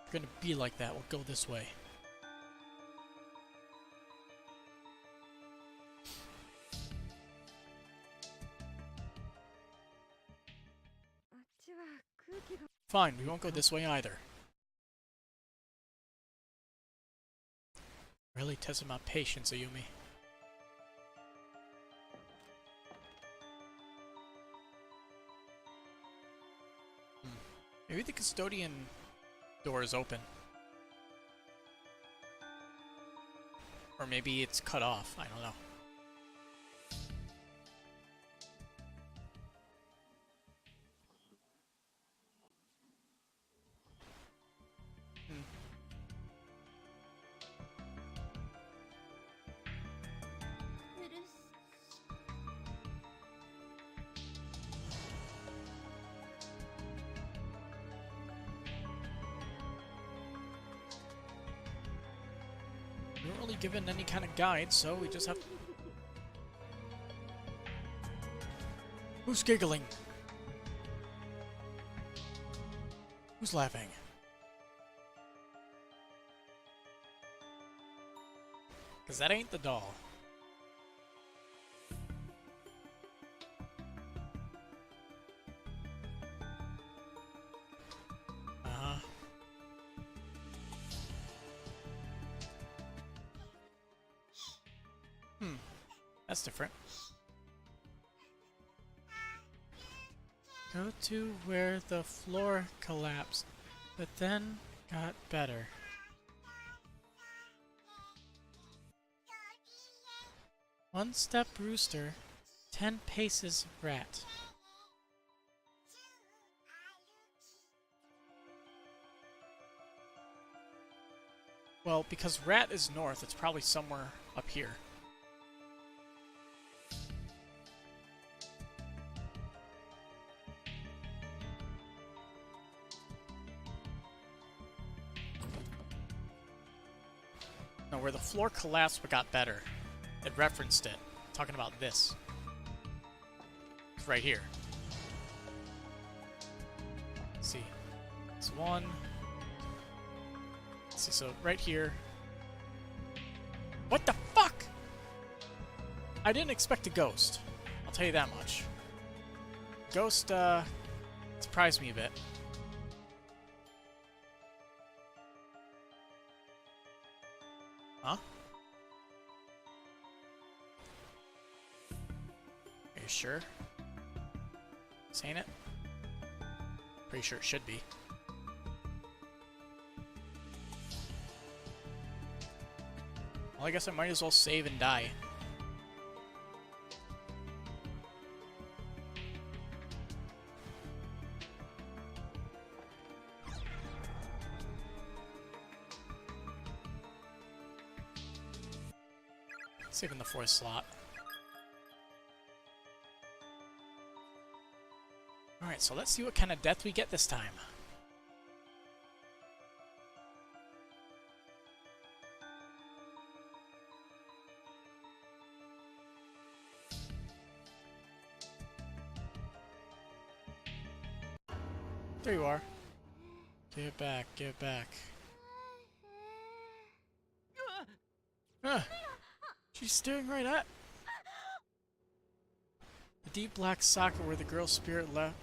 If you're gonna be like that, we'll go this way. Fine, we won't go this way either. Really testing my patience, Ayumi. Maybe the custodian door is open. Or maybe it's cut off, I don't know. We weren't really given any kind of guide, so we just have to... Who's giggling? Who's laughing? Because that ain't the doll. That's different. Go to where the floor collapsed, but then got better. One step rooster, 10 paces rat. Well, because Rat is north, it's probably somewhere up here. No, where the floor collapsed but got better. It referenced it. Talking about this. It's right here. Let's see. It's one. Let's see, so right here. What the fuck? I didn't expect a ghost. I'll tell you that much. Ghost, surprised me a bit. Huh? Are you sure? Saying it? Pretty sure it should be. Well, I guess I might as well save and die. Saving the fourth slot. Alright, so let's see what kind of death we get this time. There you are. Give it back, give it back. Ah, she's staring right at the deep black socket where the girl's spirit left.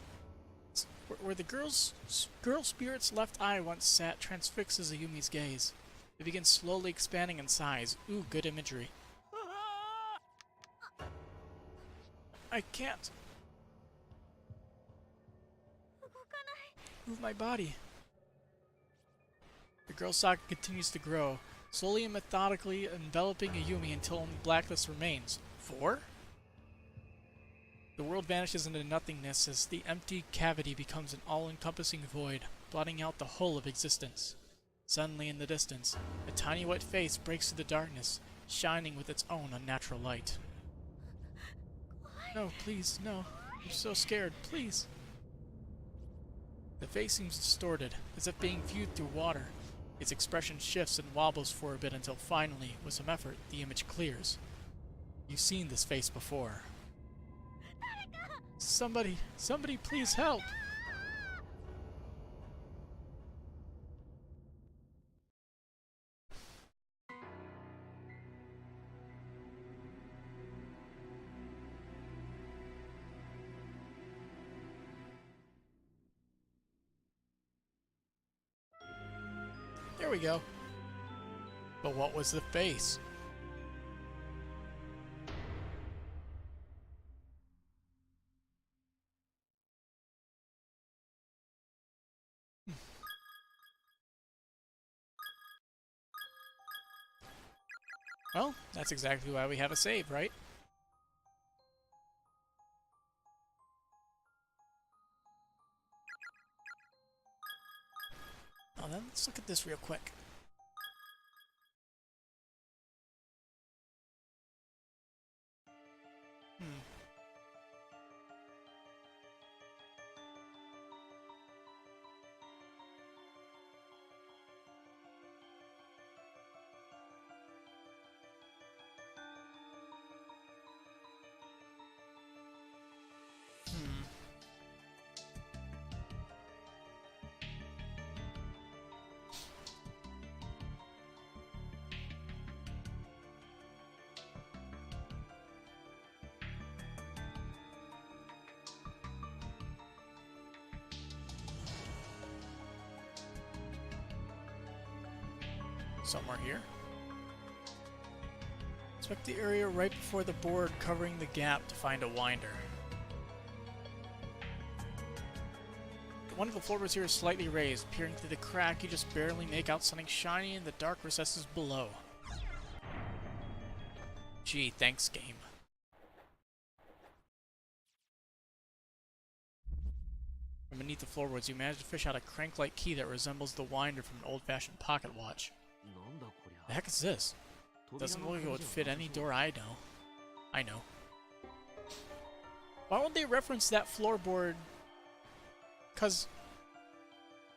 Where the girl spirit's left eye once sat transfixes Ayumi's gaze. It begins slowly expanding in size. Ooh, good imagery. I can't move my body. The girl's socket continues to grow, slowly and methodically enveloping Ayumi until only blackness remains. 4? The world vanishes into nothingness as the empty cavity becomes an all-encompassing void, blotting out the whole of existence. Suddenly in the distance, a tiny white face breaks through the darkness, shining with its own unnatural light. No, please, no. I'm so scared, please. The face seems distorted, as if being viewed through water. Its expression shifts and wobbles for a bit until finally, with some effort, the image clears. You've seen this face before. Somebody please help! There we go. But what was the face? Well, that's exactly why we have a save, right? Now then, let's look at this real quick. Somewhere here. Inspect the area right before the board covering the gap to find a winder. One of the floorboards here is slightly raised. Peering through the crack, you just barely make out something shiny in the dark recesses below. Gee, thanks, game. From beneath the floorboards, you manage to fish out a crank-like key that resembles the winder from an old-fashioned pocket watch. The heck is this? Doesn't look like it would fit any door I know. Why won't they reference that floorboard? Cause,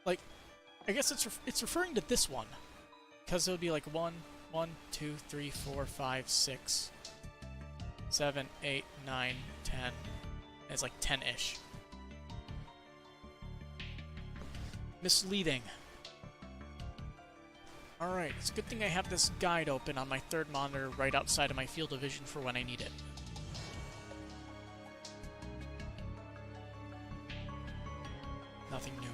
like, I guess it's referring to this one. Cause it would be like 1, 2, 3, 4, 5, 6, 7, 8, 9, 10. And it's like 10-ish. Misleading. Alright, it's a good thing I have this guide open on my third monitor right outside of my field of vision for when I need it. Nothing new.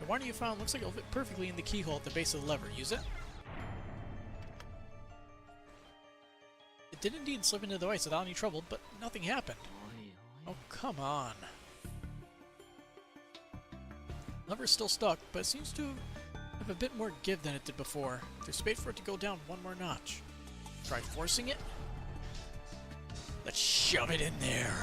The warning you found looks like it'll fit perfectly in the keyhole at the base of the lever. Use it? It did indeed slip into the ice without any trouble, but nothing happened. Oh, come on. Lever's still stuck, but it seems to have a bit more give than it did before. There's space for it to go down one more notch. Try forcing it? Let's shove it in there.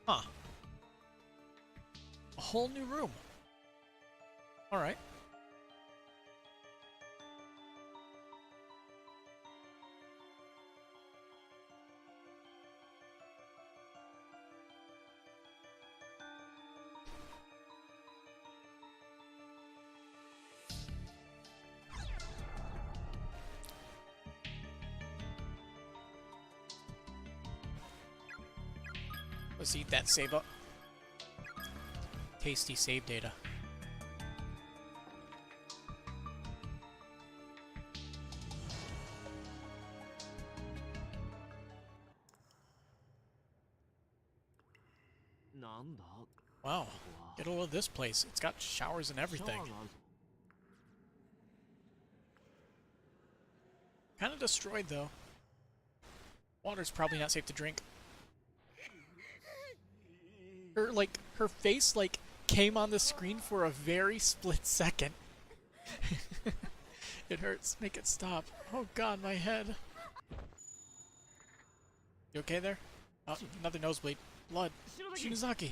Huh. A whole new room. Alright. Let's eat that save up. Tasty save data. Wow, get a load of this place. It's got showers and everything. Kind of destroyed though. Water's probably not safe to drink. Her face, came on the screen for a very split second. It hurts. Make it stop. Oh god, my head. You okay there? Oh, another nosebleed. Blood. Shinozaki.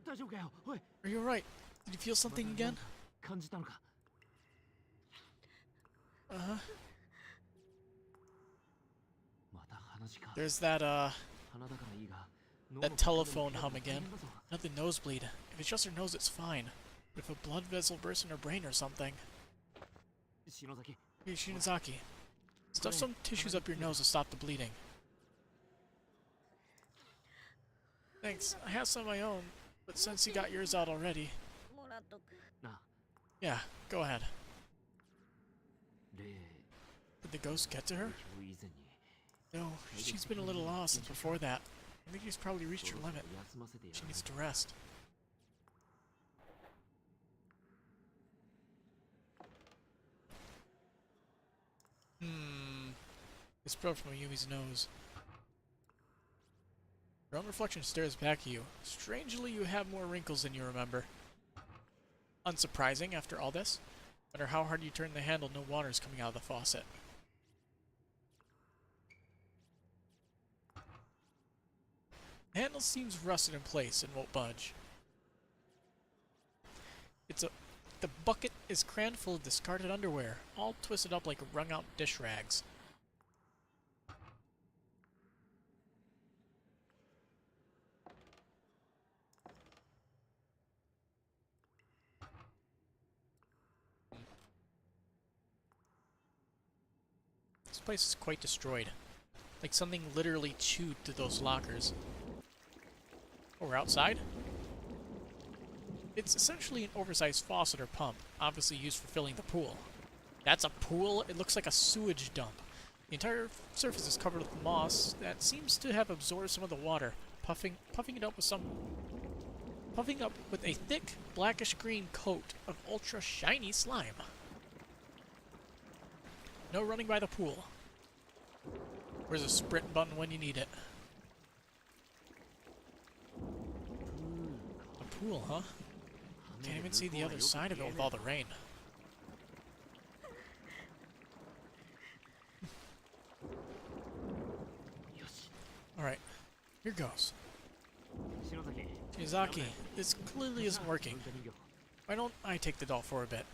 Are you alright? Did you feel something again? Uh-huh. There's that telephone hum again. Another nosebleed. If it's just her nose, it's fine. But if a blood vessel bursts in her brain or something... Hey, Shinozaki. Stuff some tissues up your nose to stop the bleeding. Thanks. I have some of my own, but since you got yours out already... Yeah, go ahead. Did the ghost get to her? No, she's been a little lost since before that. I think she's probably reached her limit. She needs to rest. It's probably from Yumi's nose. Your own reflection stares back at you. Strangely, you have more wrinkles than you remember. Unsurprising after all this. No matter how hard you turn the handle, no water is coming out of the faucet. The handle seems rusted in place and won't budge. The bucket is crammed full of discarded underwear, all twisted up like wrung-out dish rags. This place is quite destroyed. Like something literally chewed through those lockers. Oh, we're outside? It's essentially an oversized faucet or pump, obviously used for filling the pool. That's a pool? It looks like a sewage dump. The entire surface is covered with moss that seems to have absorbed some of the water, puffing it up with a thick, blackish-green coat of ultra-shiny slime. No running by the pool. Where's a sprint button when you need it? pool, huh? Can't even see the other side of it with all the rain. Alright, here goes. Shinozaki, this clearly isn't working. Why don't I take the doll for a bit?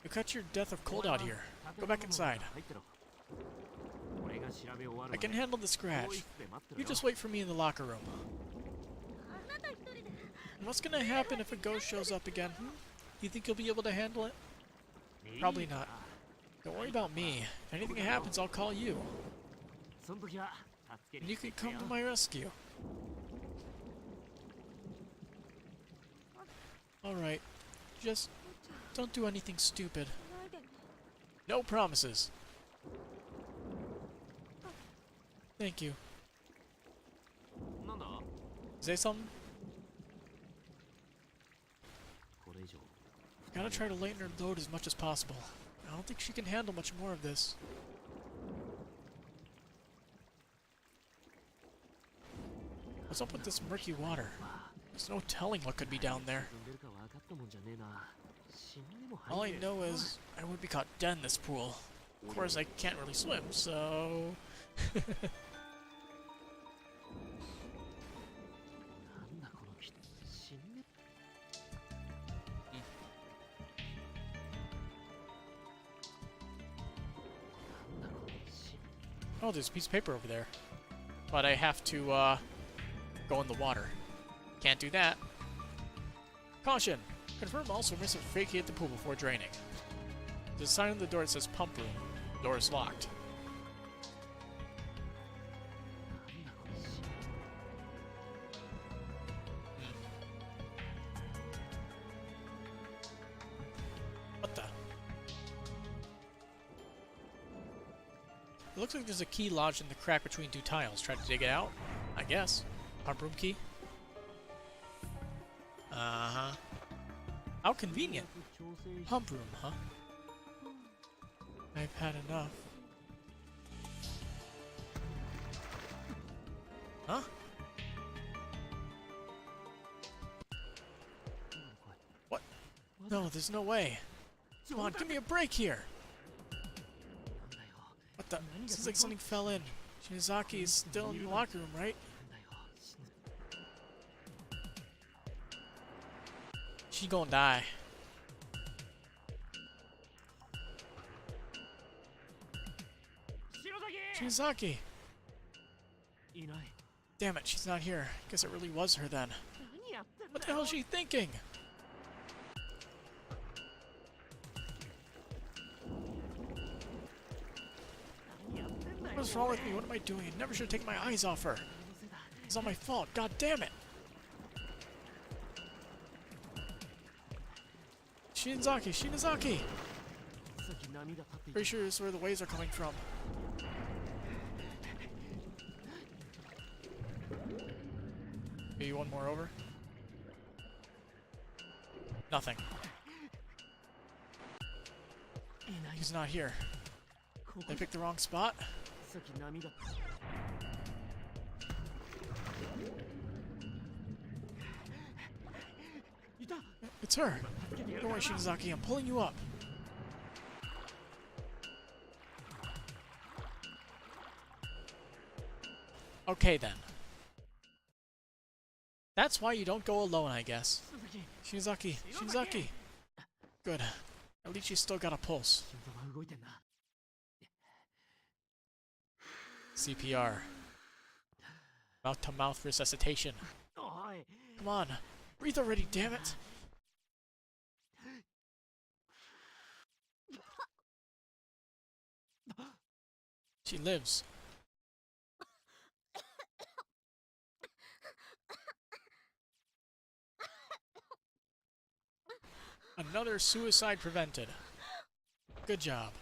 You cut your death of cold out here. Go back inside. I can handle the scratch. You just wait for me in the locker room. And what's gonna happen if a ghost shows up again? You think you'll be able to handle it? Probably not. Don't worry about me. If anything happens, I'll call you. And you can come to my rescue. Alright. Just don't do anything stupid. No promises. Thank you. Say something? Gotta try to lighten her load as much as possible. I don't think she can handle much more of this. What's up with this murky water? There's no telling what could be down there. All I know is I would be caught dead in this pool. Of course, I can't really swim, so... Oh, there's a piece of paper over there. But I have to, go in the water. Can't do that. Caution! Confirm all swimmers have vacate the pool before draining. There's a sign on the door that says pump room. The door is locked. What the? It looks like there's a key lodged in the crack between two tiles. Try to dig it out? I guess. Pump room key? Uh-huh. How convenient. Pump room, huh? I've had enough. Huh? What? No, there's no way. Come on, give me a break here. What the? Seems like something fell in. Shinozaki is still in the locker room, right? She gonna die. Shinozaki! Damn it, she's not here. Guess it really was her then. What the hell is she thinking? What's wrong with me? What am I doing? I never should have taken my eyes off her. It's not my fault. God damn it! Shinozaki! Shinozaki! Pretty sure this is where the waves are coming from. Maybe one more over? Nothing. He's not here. Did I pick the wrong spot? It's her! Don't worry, Shinozaki, I'm pulling you up. Okay then. That's why you don't go alone, I guess. Shinozaki, Shinozaki! Good. At least you still got a pulse. CPR. Mouth-to-mouth resuscitation. Come on, breathe already, damn it! She lives. Another suicide prevented. Good job.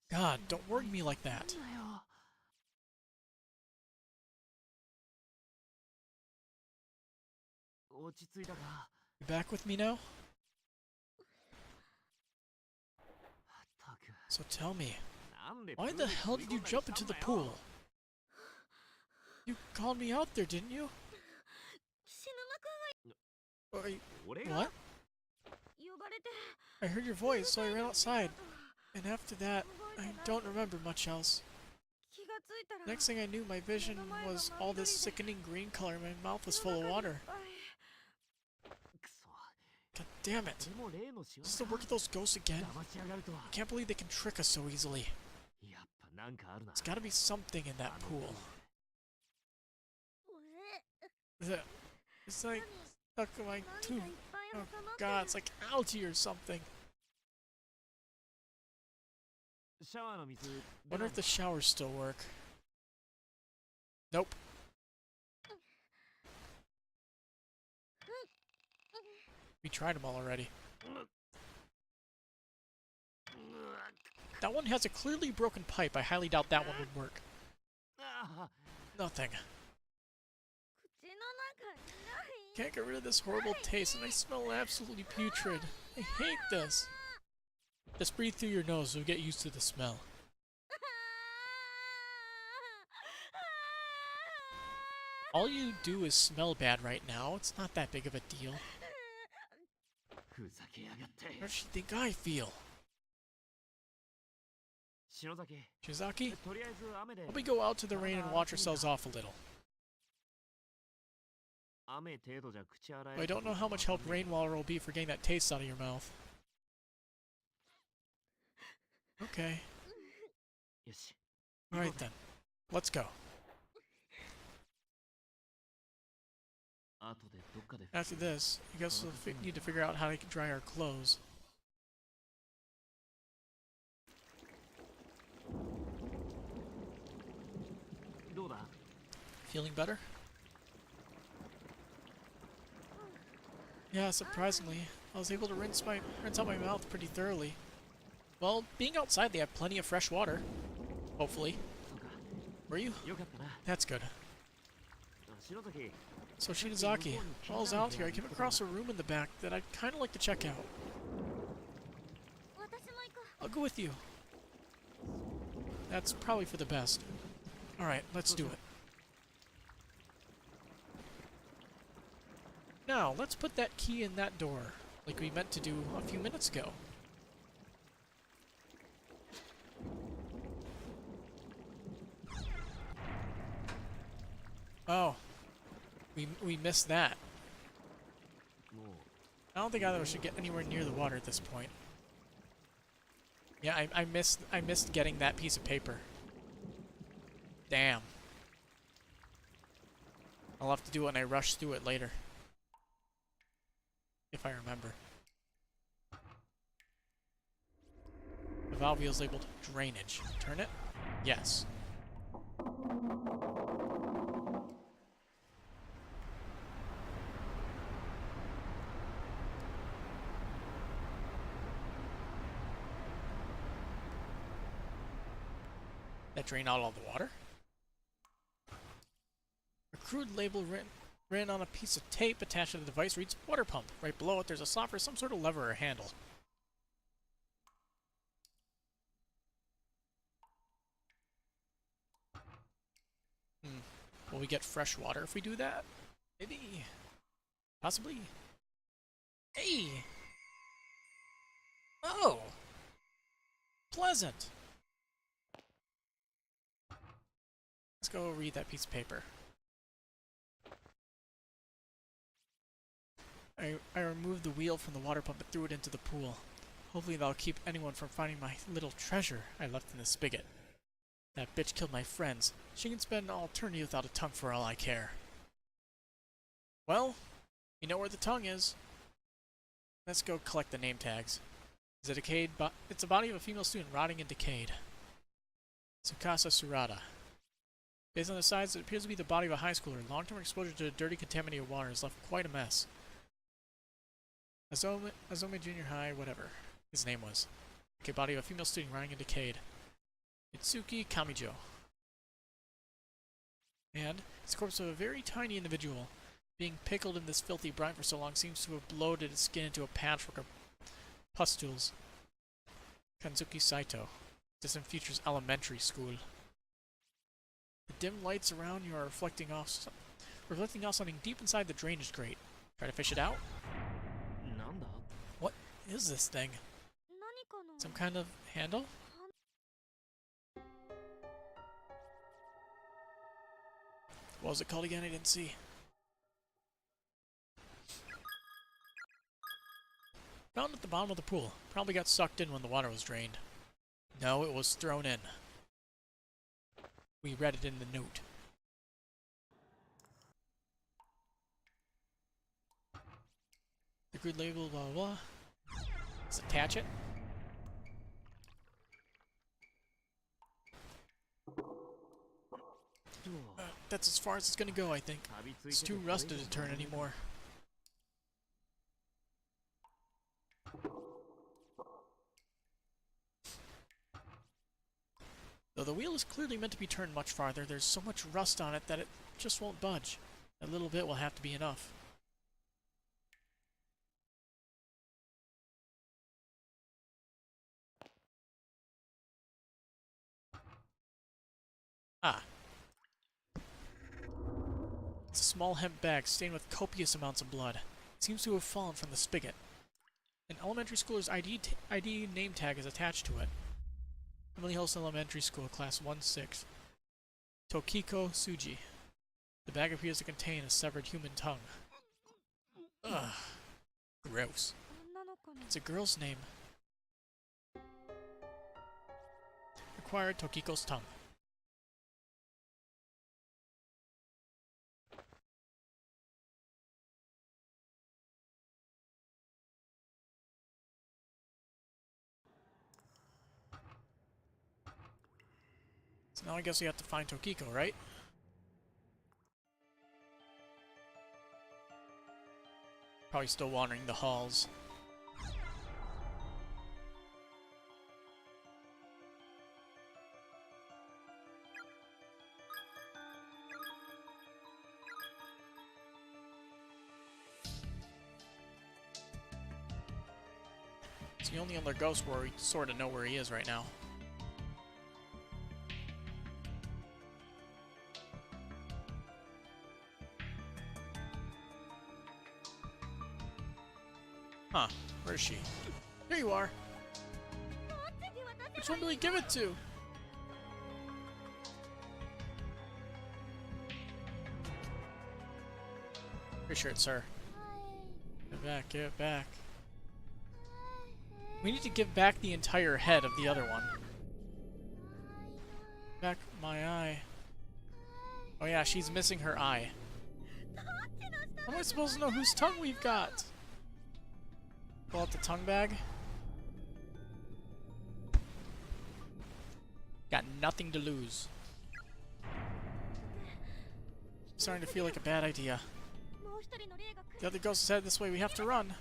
God, don't worry me like that. You back with me now? So tell me, Why the hell did you jump into the pool? You called me out there, didn't you? 死ぬまくんが Wait, 俺 what? 呼ばれて I heard your voice, so I ran outside. And after that, I don't remember much else. 気がついたら Next thing I knew, my vision was all this sickening green color and my mouth was full of water. くそ God damn it. でも例の仕 Is this 業 the work of those ghosts again? 騙しやがるとは I can't believe they can trick us so easily. やっぱなんかあるな There's gotta be something in that pool. It's like stuck in my tooth. Oh god, it's like algae or something. シャワーの水 Wonder if the showers still work. Nope. We tried them all already. That one has a clearly broken pipe. I highly doubt that one would work. あ Nothing. 口の中にない Can't get rid of this horrible taste, and I smell absolutely putrid. I hate this. Just breathe through your nose, so you'll get used to the smell. All you do is smell bad right now. It's not that big of a deal. ふざけやがって How does she think I feel? 篠崎 Shizaki? とりあえず雨で Let me go out to the rain and wash ourselves off a little. 雨程度じゃ口洗え I don't know how much help rainwater will be for getting that taste out of your mouth. Okay. よし Alright then. Let's go. 後でどっかで After this, I guess we'll need to figure out how to dry our clothes. Feeling better? Yeah, surprisingly, I was able to rinse out my mouth pretty thoroughly. Well, being outside, they have plenty of fresh water. Hopefully. Were you? よかったな That's good. 篠崎 So Shinozaki, while I was out here, I came across a room in the back that I'd kind of like to check out. 私も行く I'll go with you. That's probably for the best. Alright, let's do it. Now, let's put that key in that door, like we meant to do a few minutes ago. Oh. We missed that. もう I don't think either of us should get anywhere near the water at this point. Yeah, I missed getting that piece of paper. Damn. I'll have to do it when I rush through it later. If I remember. The valve wheel is labeled drainage. Turn it? Yes. That drain out all the water? A crude label written on a piece of tape attached to the device reads water pump. Right below it there's a slot for some sort of lever or handle. Will we get fresh water if we do that? Maybe. Possibly. Hey! Oh! Pleasant! Let's go read that piece of paper. I removed the wheel from the water pump and threw it into the pool. Hopefully that'll keep anyone from finding my little treasure I left in the spigot. That bitch killed my friends. She can spend all eternity without a tongue for all I care. Well, you know where the tongue is. Let's go collect the name tags. It's a decayed it's the body of a female student rotting and decayed. Tsukasa Surata. Based on the size, it appears to be the body of a high schooler. Long-term exposure to dirty, contaminated water has left quite a mess. Azome Junior High, whatever his name was. Okay, body of a female student rotting and decayed. Itsuki Kamijo. And it's the corpse of a very tiny individual. Being pickled in this filthy brine for so long seems to have bloated its skin into a patchwork of pustules. Kanzuki Saito. Distant Futures Elementary School. The dim lights around you are reflecting off something deep inside the drainage grate. Try to fish it out? なんだ What is this thing? 何かの Some kind of handle? What was it called again? I didn't see. Found at the bottom of the pool. Probably got sucked in when the water was drained. No, it was thrown in. We read it in the note. The grid label, blah, blah, blah. Let's attach it. That's as far as it's gonna go, I think. It's too rusted to turn anymore. Though the wheel is clearly meant to be turned much farther, there's so much rust on it that it just won't budge. A little bit will have to be enough. Ah. It's a small hemp bag stained with copious amounts of blood. It seems to have fallen from the spigot. An elementary schooler's ID name tag is attached to it. Emily Hills Elementary School, Class 1-6. Tokiko Tsuji. The bag appears to contain a severed human tongue. Ugh. Gross. 女の子の It's a girl's name. Acquired Tokiko's tongue. So now I guess we have to find Tokiko, right? Probably still wandering the halls. It's the only other ghost where we sort of know where he is right now. Huh, where is she? There you are! Which one do we give it to? Pretty sure it's her. Get back, get back. We need to give back the entire head of the other one. Back my eye. Oh yeah, she's missing her eye. How am I supposed to know whose tongue we've got? Pull out the tongue bag. Got nothing to lose. Starting to feel like a bad idea. もう一人の霊が来る The other ghost is headed this way. We have to run.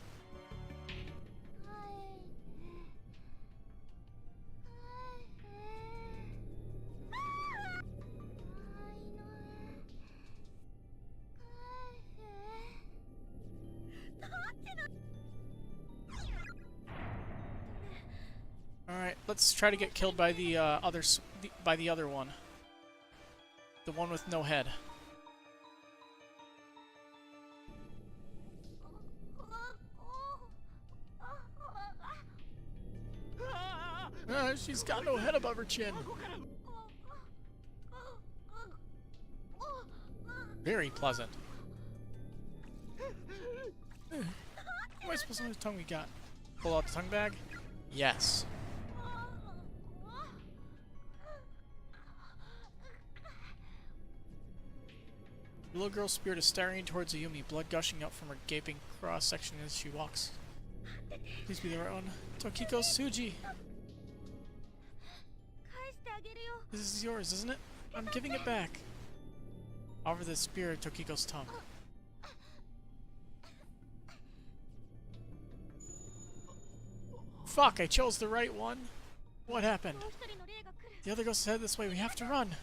Alright, let's try to get killed by the other one. The one with no head. She's got no head above her chin. Very pleasant. What am I supposed to know whose tongue we got? Pull out the tongue bag? Yes. The little girl's spirit is staring towards Ayumi, blood gushing out from her gaping cross-section as she walks. Please be the right one. Tokiko Tsuji! 返してあげるよ This is yours, isn't it? I'm giving it back. Offer the spear of Tokiko's tongue. Fuck, I chose the right one. What happened? もう一人の霊が来る The other ghost said this way. We have to run.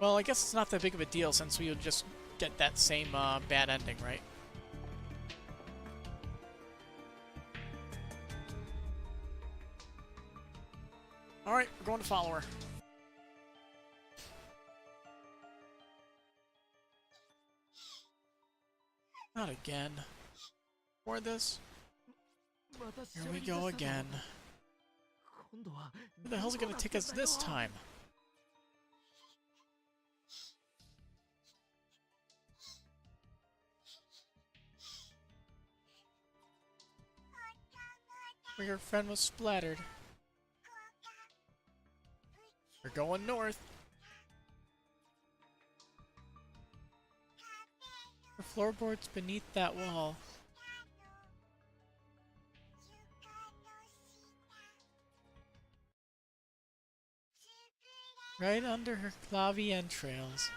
Well, I guess it's not that big of a deal since we would just get that same bad ending, right? We're going to follow her. Not again. More of this? Here we go again. Where the hell's it gonna take us this time? Where your friend was splattered. We're going north. The floorboards beneath that wall. Right under her clavy entrails.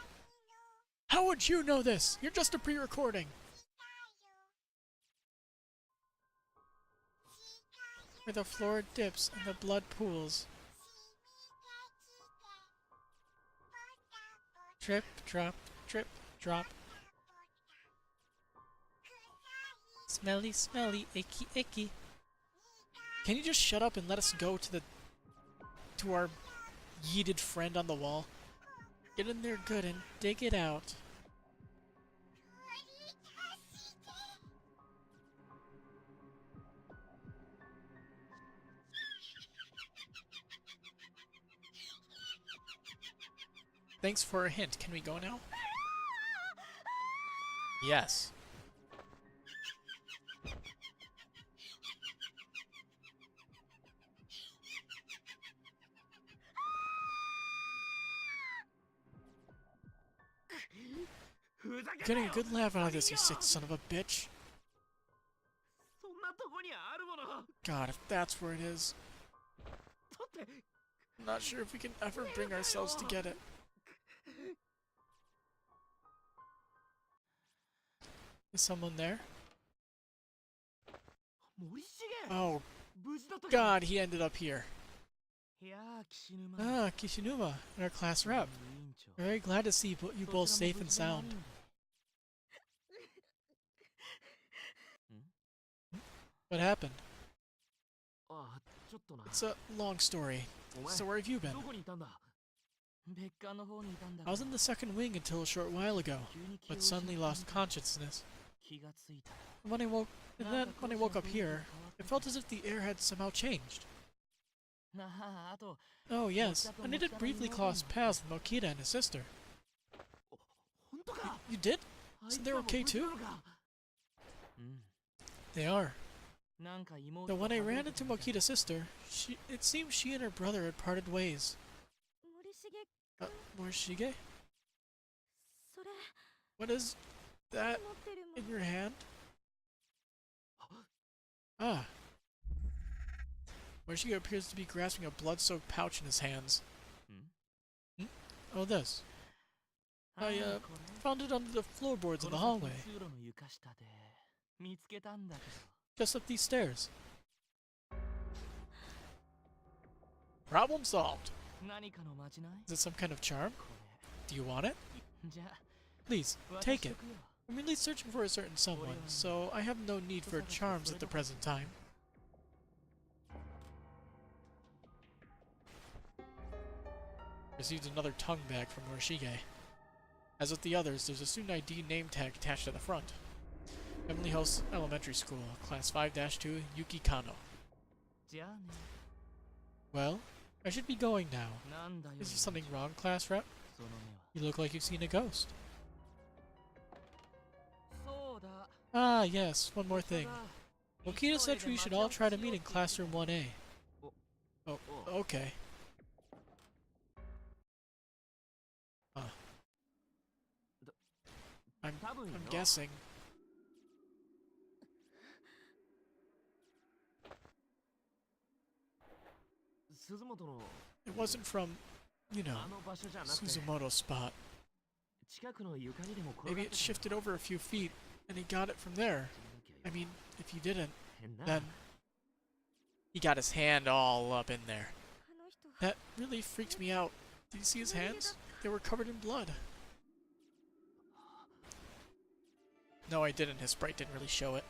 How would you know this? You're just a pre-recording. Where the floor dips and the blood pools. Trip, drop, trip, drop. Smelly, smelly, icky, icky. Can you just shut up and let us go to our yeeted friend on the wall? Get in there good and dig it out. Thanks for a hint. Can we go now? Yes. Getting a good laugh out of this, you sick son of a bitch. God, if that's where it is. I'm not sure if we can ever bring ourselves to get it. Is someone there? Oh, God, he ended up here. Ah, Kishinuma, our class rep. Very glad to see you both safe and sound. What happened? It's a long story. So where have you been? I was in the second wing until a short while ago, but suddenly lost consciousness. And when I woke up here, it felt as if the air had somehow changed. Oh yes, and I did briefly cross paths with Mokita and his sister. You did? So they're okay too? They are. Though when I ran into Mokita's sister, it seems she and her brother had parted ways. Morishige? What is that in your hand? Ah. Morishige appears to be grasping a blood-soaked pouch in his hands. Hmm? Oh, this. I, found it under the floorboards of the hallway. Just up these stairs. Problem solved. Is it some kind of charm? Do you want it? Please, take it. I'm really searching for a certain someone, so I have no need for charms at the present time. Received another tongue bag from Morishige. As with the others, there's a student ID name tag attached to the front. Heavenly House Elementary School, Class 5-2, Yuki Kano. Well, I should be going now. Is there something wrong, class rep? You look like you've seen a ghost. Ah, yes, one more thing. Mokita said we should all try to meet in classroom 1A. Oh, okay. I'm guessing. It wasn't from, you know, Suzumoto's spot. Maybe it shifted over a few feet, and he got it from there. I mean, if he didn't, then he got his hand all up in there. That really freaked me out. Did you see his hands? They were covered in blood. No, I didn't. His sprite didn't really show it.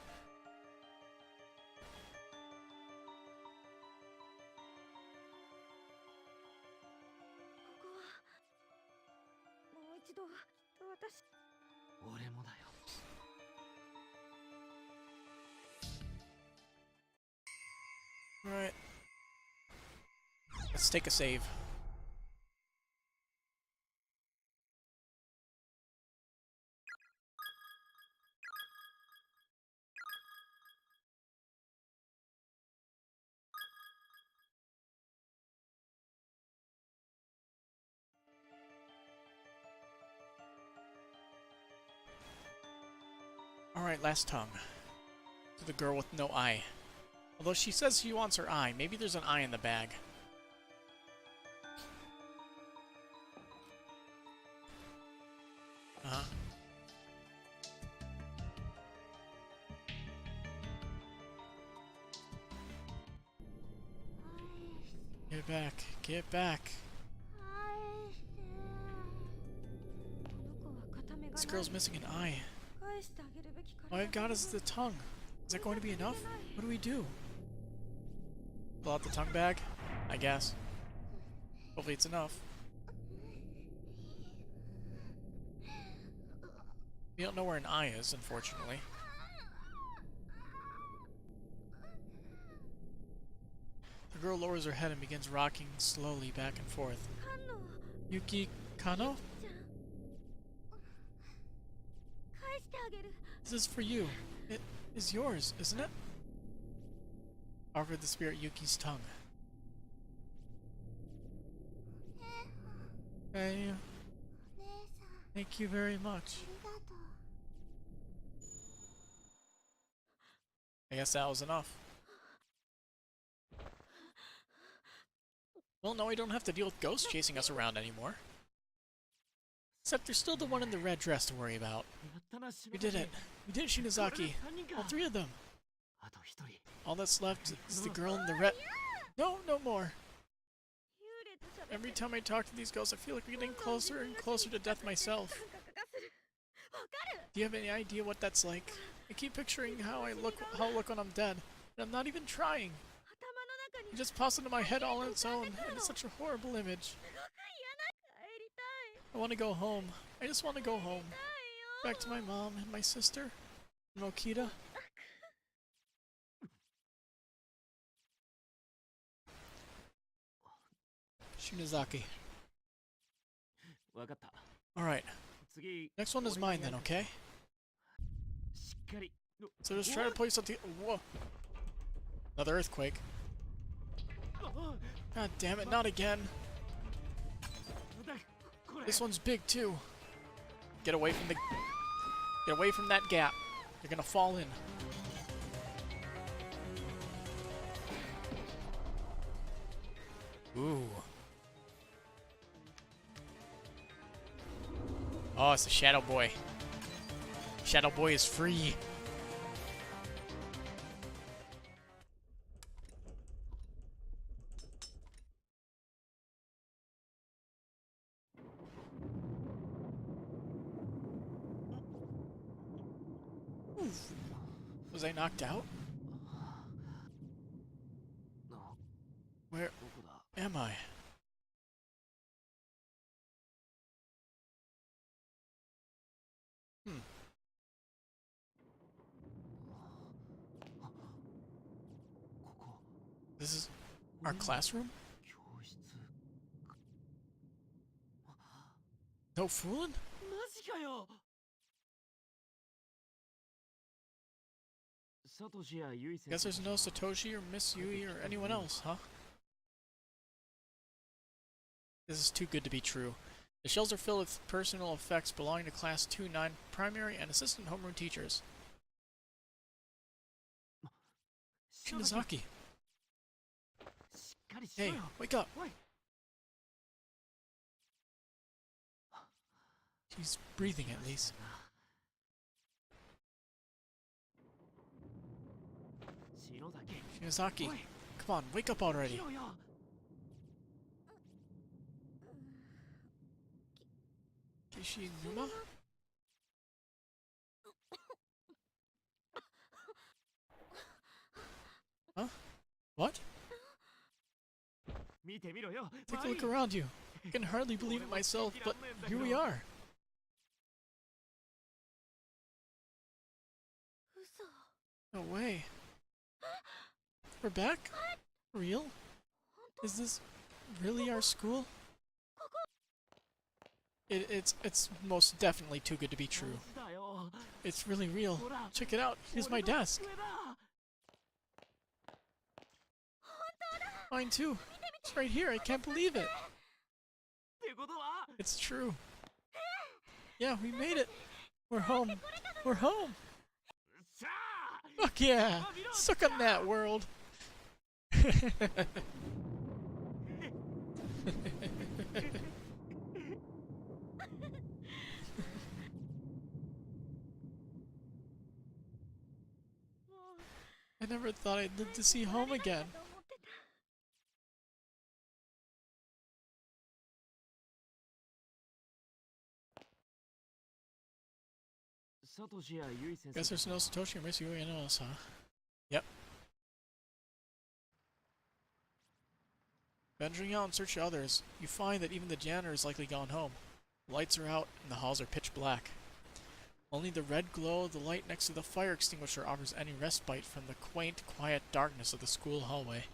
度私俺もだよ。 Alright. Let's take a save. Alright, last tongue. To the girl with no eye. Although she says she wants her eye. Maybe there's an eye in the bag. Uh-huh. Get back. Get back. This girl's missing an eye. All I've got is the tongue. Is that going to be enough? What do we do? Pull out the tongue bag? I guess. Hopefully it's enough. We don't know where an eye is, unfortunately. The girl lowers her head and begins rocking slowly back and forth. Yuki Kano? This is for you. It is yours, isn't it? Offered the spirit Yuki's tongue. Hey, thank you very much. I guess that was enough. Well, now we don't have to deal with ghosts chasing us around anymore. Except there's still the one in the red dress to worry about. We did it. We did it, Shinozaki. All three of them. All that's left is the girl in the red... No, no more. Every time I talk to these ghosts, I feel like I'm getting closer and closer to death myself. Do you have any idea what that's like? I keep picturing how I look when I'm dead, and I'm not even trying. It just pops into my head all on its own, and it's such a horrible image. I want to go home. I just want to go home. Back to my mom and my sister, and Okita. Shinozaki. Alright. Next one is mine then, okay? So just try to place something. Whoa. Another earthquake. God damn it, not again. This one's big too. Get away from that gap. You're gonna fall in. Ooh. Oh, it's the Shadow Boy. Shadow Boy is free. Was I knocked out? Where am I? This is our classroom? No fooling? Guess there's no Satoshi or Miss Yui or anyone else, huh? This is too good to be true. The shells are filled with personal effects belonging to Class 2-9 primary and assistant homeroom teachers. Shinozaki! Hey, wake up! She's breathing at least. Shinozaki, come on, wake up already! Kishinuma? Huh? What? Take a look around you. I can hardly believe it myself, but here we are. No way. We're back? Real? Is this really our school? It's most definitely too good to be true. It's really real. Check it out. Here's my desk. Mine too. It's right here. I can't believe it. It's true. Yeah, we made it. We're home. We're home. Fuck yeah. Suck on that, world. I never thought I'd live to see home again. Guess there's no Satoshi or Miss Yui and else, huh? Yep. Venturing out in search of others, you find that even the janitor is likely gone home. Lights are out and the halls are pitch black. Only the red glow of the light next to the fire extinguisher offers any respite from the quaint, quiet darkness of the school hallway.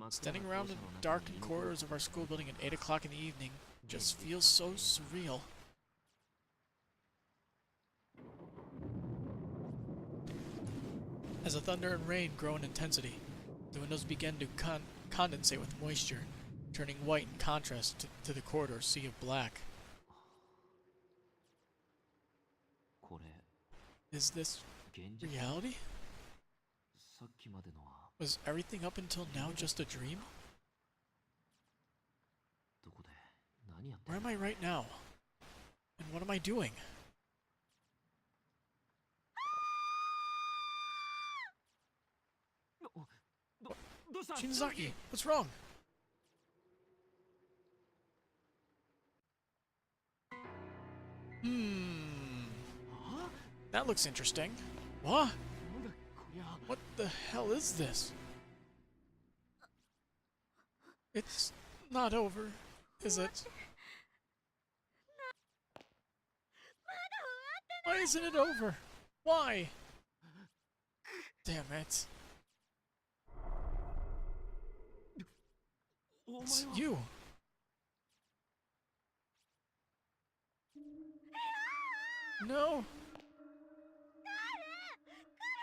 Standing around the darkened corridors of our school building at 8 o'clock in the evening just feels so surreal. As the thunder and rain grow in intensity, the windows begin to condensate with moisture, turning white in contrast to the corridor's sea of black. Is this reality? Was everything up until now just a dream? Where am I right now? And what am I doing? Shinzaki, what's wrong? That looks interesting. What? What the hell is this? It's not over, is it? Why isn't it over? Why? Damn it. It's you. No.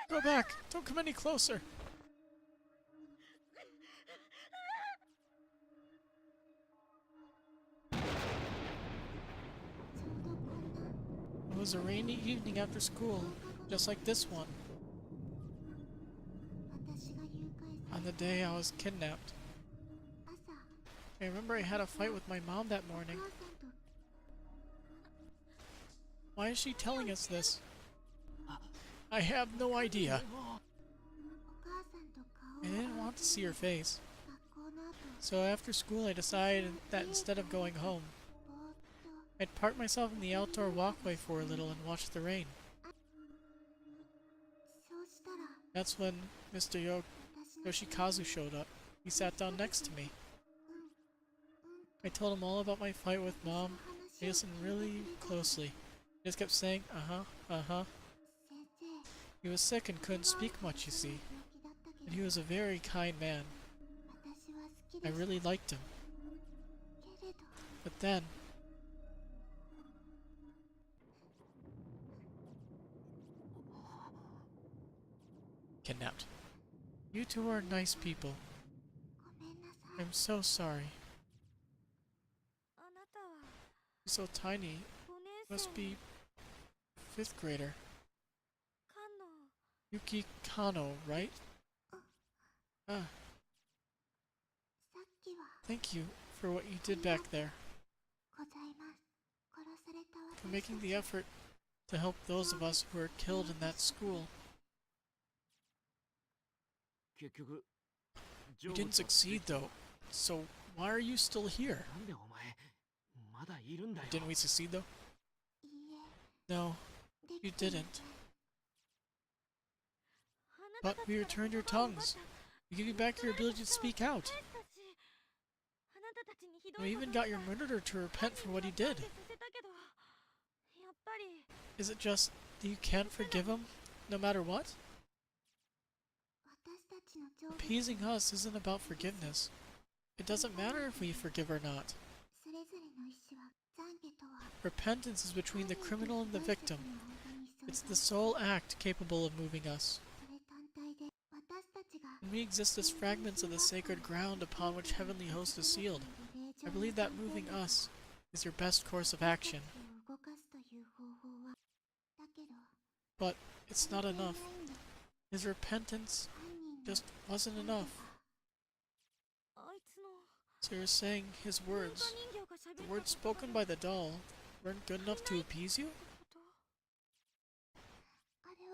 Go back. Don't come any closer. It was a rainy evening after school, just like this one. On the day I was kidnapped. I remember I had a fight with my mom that morning. Why is she telling us this? I have no idea. I didn't want to see her face. So after school I decided that instead of going home, I'd park myself in the outdoor walkway for a little and watch the rain. That's when Mr. Yoshikazu showed up. He sat down next to me. I told him all about my fight with Mom. He listened really closely. He just kept saying, uh-huh. He was sick and couldn't speak much, you see. And he was a very kind man. I really liked him. But then... kidnapped. You two are nice people. I'm so sorry. You're so tiny. Must be 5th grader. Yuki Kano, right? Ah. Thank you for what you did back there. For making the effort to help those of us who were killed in that school. You didn't succeed though, so why are you still here? Didn't we succeed though? No, you didn't. But we returned your tongues. We give you back your ability to speak out. We even got your murderer to repent for what he did. Is it just that you can't forgive him, no matter what? Appeasing us isn't about forgiveness. It doesn't matter if we forgive or not. Repentance is between the criminal and the victim. It's the sole act capable of moving us. And we exist as fragments of the sacred ground upon which heavenly host is sealed. I believe that moving us is your best course of action. But it's not enough. His repentance just wasn't enough. So you're saying his words, the words spoken by the doll, weren't good enough to appease you?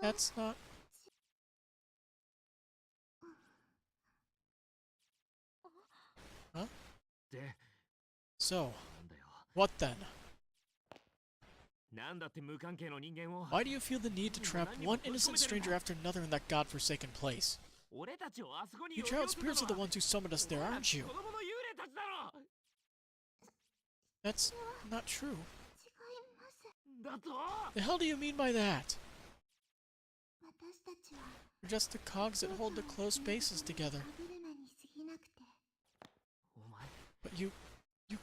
That's not... Huh? で、 So, なんだよ。 what then? なんだって無関係の人間を Why do you feel the need to trap one innocent stranger after another in that godforsaken place? 俺たちをあそこに You 呼び寄 child せた spirits are の the は ones who summoned us there, お前ら aren't you? 子供の幽霊たちだろ That's not true. だと The hell do you mean by that? We're just the cogs that hold the closed spaces together. お前 But you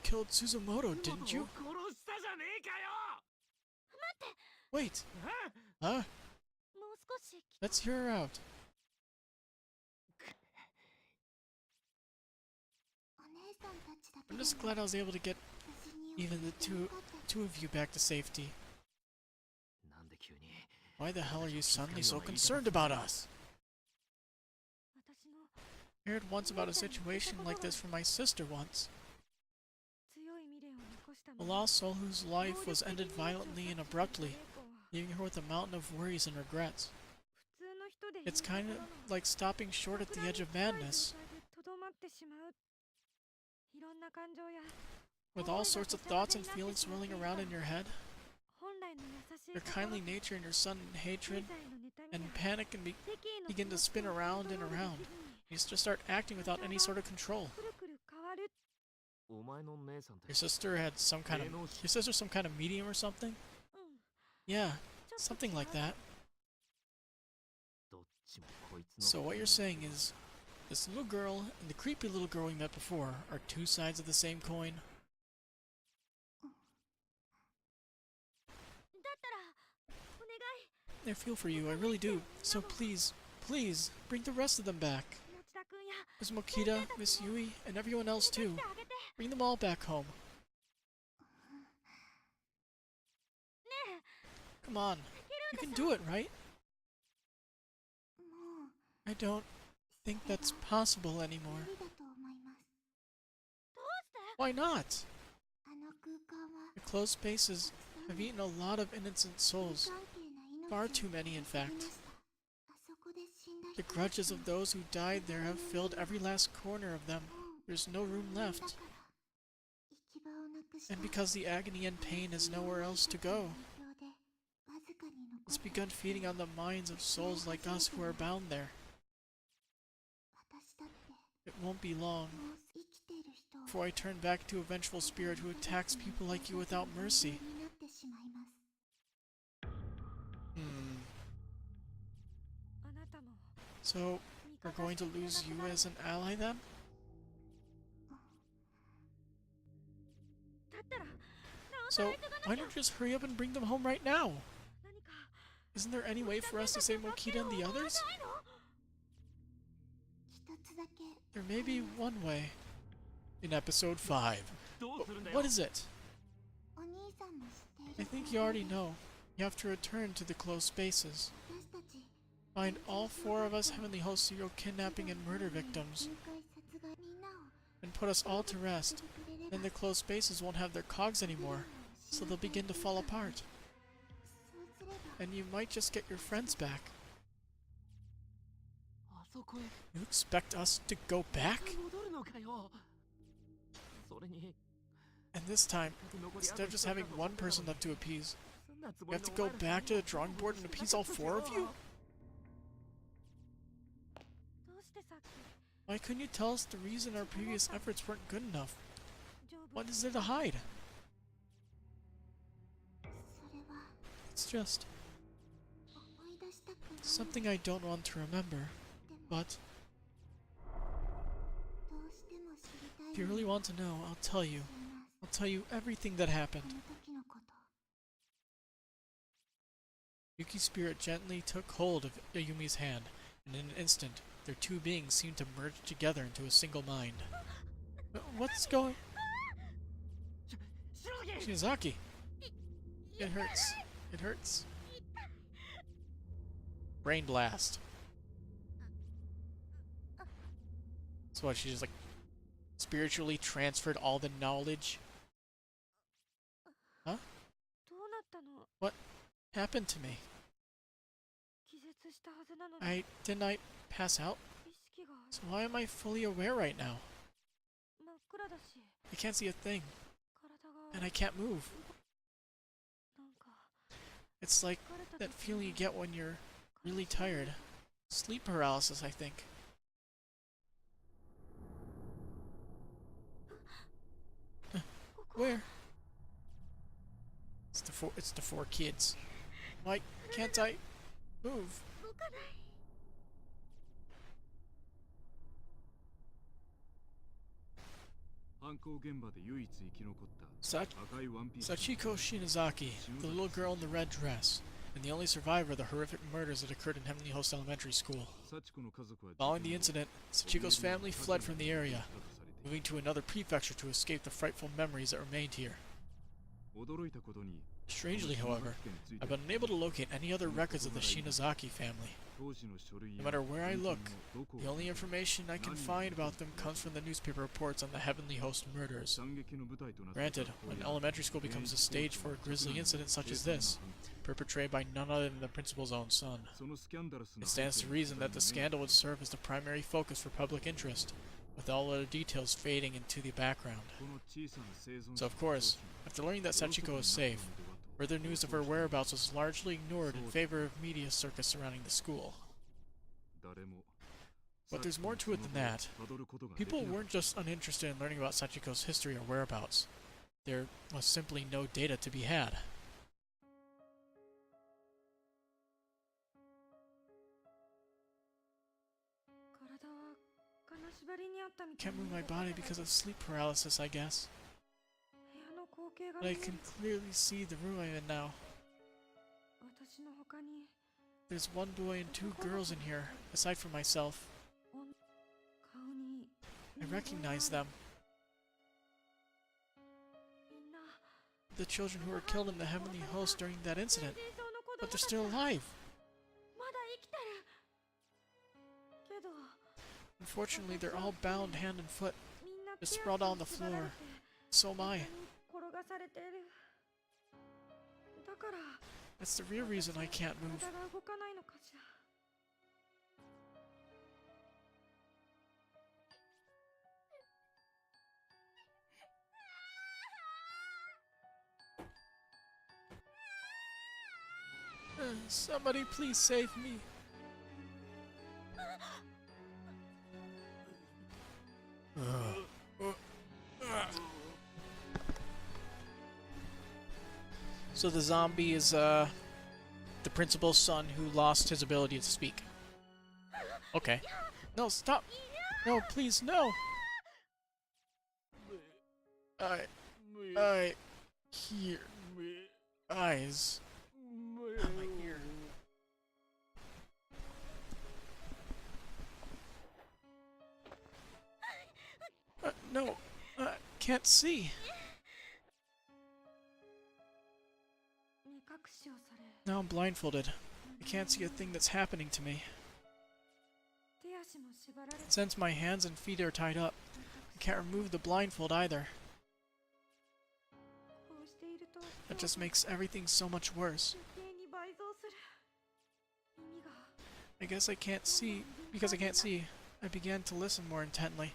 killed Suzumoto, didn't you? 殺したじゃねえかよ Wait, あ huh? もう少し Let's hear her out. I'm just glad I was able to get even the two of you back to safety. なんで急に Why the hell are you suddenly so concerned about us? 私の I heard once about a situation like this from my sister once. 強い未練を残した A lost soul whose life was ended violently and abruptly, leaving her with a mountain of worries and regrets. It's kind of like stopping short at the edge of madness. With all sorts of thoughts and feelings swirling around in your head, your kindly nature and your sudden hatred and panic can begin to spin around and around. You just start acting without any sort of control. お前の姉さんって Your sister's some kind of medium or something? Yeah, something like that. どっちもこいつの So what you're saying is, this little girl and the creepy little girl we met before are two sides of the same coin? だったらお願い I feel for you, I really do. So please, please, bring the rest of them back. 持田君や Miss Mokita, Miss Yui, and everyone else 出て too. きてあげて Bring them all back home. ね Come on, you can do it, right? I don't think that's possible anymore. えどうして Why not? The closed spaces have eaten a lot of innocent souls. Far too many, in fact. The grudges of those who died there have filled every last corner of them. There's no room left. And because the agony and pain has nowhere else to go, it's begun feeding on the minds of souls like us who are bound there. It won't be long before I turn back to a vengeful spirit who attacks people like you without mercy. So, we're going to lose you as an ally then? だったら So, why don't you just hurry up and bring them home right now? 何か Isn't there any way for us to save Mokita and the others? ないの There may be one way. In episode 5. どうするんだよ What is it? I think you already know. You have to return to the closed spaces. Find all 4 of us Heavenly Host serial kidnapping and murder victims. And put us all to rest. Then the closed spaces won't have their cogs anymore, so they'll begin to fall apart. And you might just get your friends back. あそこへ You expect us to go back? 戻るのかよそれに And this time, 残り instead of just having one person left to appease, そんなつ we もり have to の go お前ら back to the drawing board and appease all 4 of you? どうしてさっき Why couldn't you tell us the reason our previous efforts weren't good enough? 丈夫 What is there to hide? It's just something I don't want to remember, but If you really want to know, I'll tell you. I'll tell you everything that happened. Yuki's spirit gently took hold of Ayumi's hand, and in an instant, their two beings seemed to merge together into a single mind. What's going... Shinozaki! It hurts. It hurts. Brain blast. So what, she just like spiritually transferred all the knowledge? Huh? What happened to me? Didn't I pass out? So why am I fully aware right now? I can't see a thing. And I can't move. It's like that feeling you get when you're really tired. Sleep paralysis, I think. Where? It's the four kids. Why can't I move? Sachiko Shinozaki, the little girl in the red dress, and the only survivor of the horrific murders that occurred in Heavenly Host Elementary School. Following the incident, Sachiko's family fled from the area, moving to another prefecture to escape the frightful memories that remained here. Strangely, however, I've been unable to locate any other records of the Shinozaki family. No matter where I look, the only information I can find about them comes from the newspaper reports on the Heavenly Host murders. Granted, when elementary school becomes a stage for a grisly incident such as this, perpetrated by none other than the principal's own son, it stands to reason that the scandal would serve as the primary focus for public interest, with all other details fading into the background. So of course, after learning that Sachiko is safe, further news of her whereabouts was largely ignored in favor of media circus surrounding the school. But there's more to it than that. People weren't just uninterested in learning about Sachiko's history or whereabouts. There was simply no data to be had. Can't move my body because of sleep paralysis, I guess. But I can clearly see the room I'm in now. There's one boy and two girls in here, aside from myself. I recognize them. The children who were killed in the Heavenly Host during that incident. But they're still alive! Unfortunately, they're all bound hand and foot. They're sprawled out on the floor. So am I. That's the real reason I can't move. Somebody please save me. So the zombie is the principal's son who lost his ability to speak. Okay. No, stop! No, please, no! I hear eyes. My ear. No, can't see. Now I'm blindfolded. I can't see a thing that's happening to me. Since my hands and feet are tied up, I can't remove the blindfold either. That just makes everything so much worse. I guess I can't see. Because I can't see, I began to listen more intently.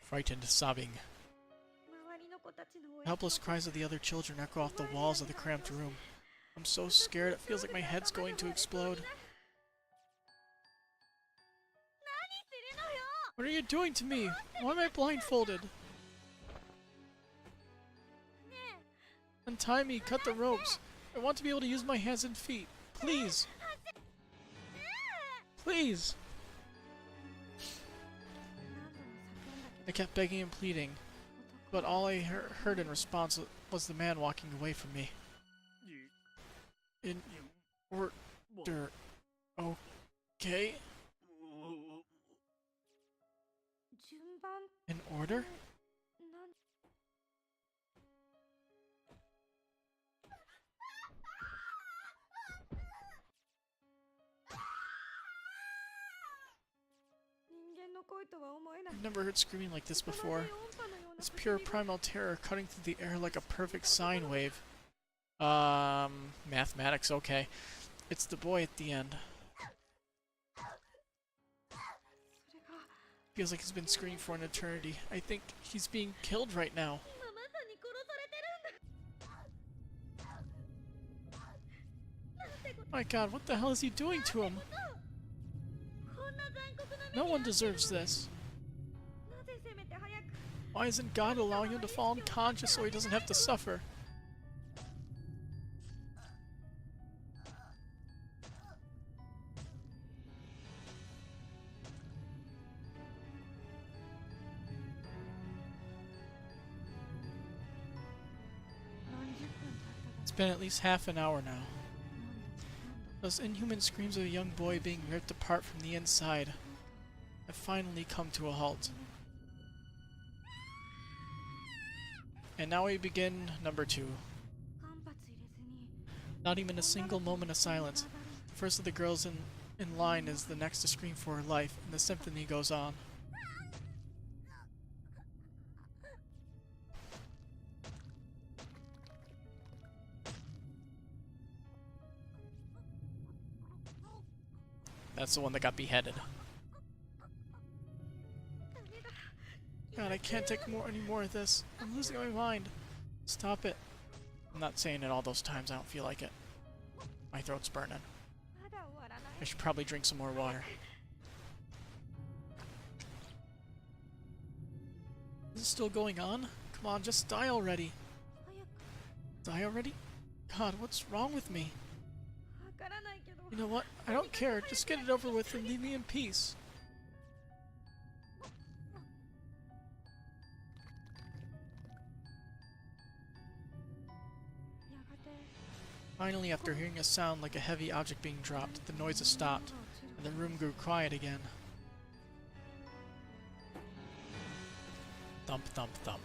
Frightened, sobbing. Helpless cries of the other children echo off the walls of the cramped room. I'm so scared it feels like my head's going to explode. What are you doing to me? Why am I blindfolded? Untie me, cut the ropes. I want to be able to use my hands and feet. Please. I kept begging and pleading, but all I heard in response was the man walking away from me. In order. Okay. 順番 In order? なん 人間の声とは思えない I've never heard screaming like this 凄まじい before. 音波のような It's 叫び pure が primal terror cutting through the air like a perfect sine wave. Mathematics, okay. It's the boy at the end. それが Feels like he's been screaming for an eternity. I think he's being killed right now. 今まさに殺されてるんだなんてこと My god, what the hell is he doing to him? こんな残酷な目 No に one 遭ってる deserves this. なぜせめて早く Why isn't God allowing him to fall unconscious so he doesn't have to suffer? It's been at least half an hour now. Those inhuman screams of a young boy being ripped apart from the inside have finally come to a halt. And now we begin number 2. 間髪入れずに Not even a single moment of silence. The first of the girls in line is the next to scream for her life, and the symphony goes on. That's the one that got beheaded. God, I can't take any more of this. I'm losing my mind. Stop it. I'm not saying it all those times. I don't feel like it. My throat's burning. まだ終わらない I should probably drink some more water. Is it still going on? Come on, just die already. 早く Die already? God, what's wrong with me? わからないけど You know what? I don't care. Just get it over with and leave me in peace. Finally, after hearing a sound like a heavy object being dropped, the noises stopped, and the room grew quiet again. Thump, thump, thump.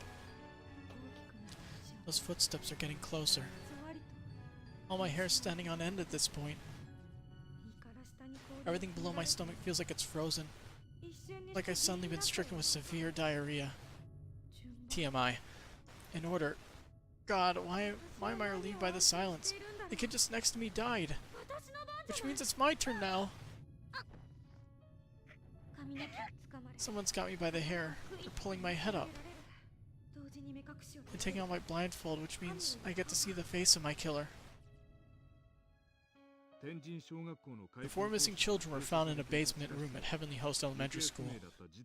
Those footsteps are getting closer. All my hair's standing on end at this point. Everything below my stomach feels like it's frozen. Like I've suddenly been stricken with severe diarrhea. TMI. In order. God, why am I relieved by the silence? The kid just next to me died. Which means it's my turn now. Someone's got me by the hair. They're pulling my head up. They're taking out my blindfold, which means I get to see the face of my killer. The 4 missing children were found in a basement room at Heavenly Host Elementary School,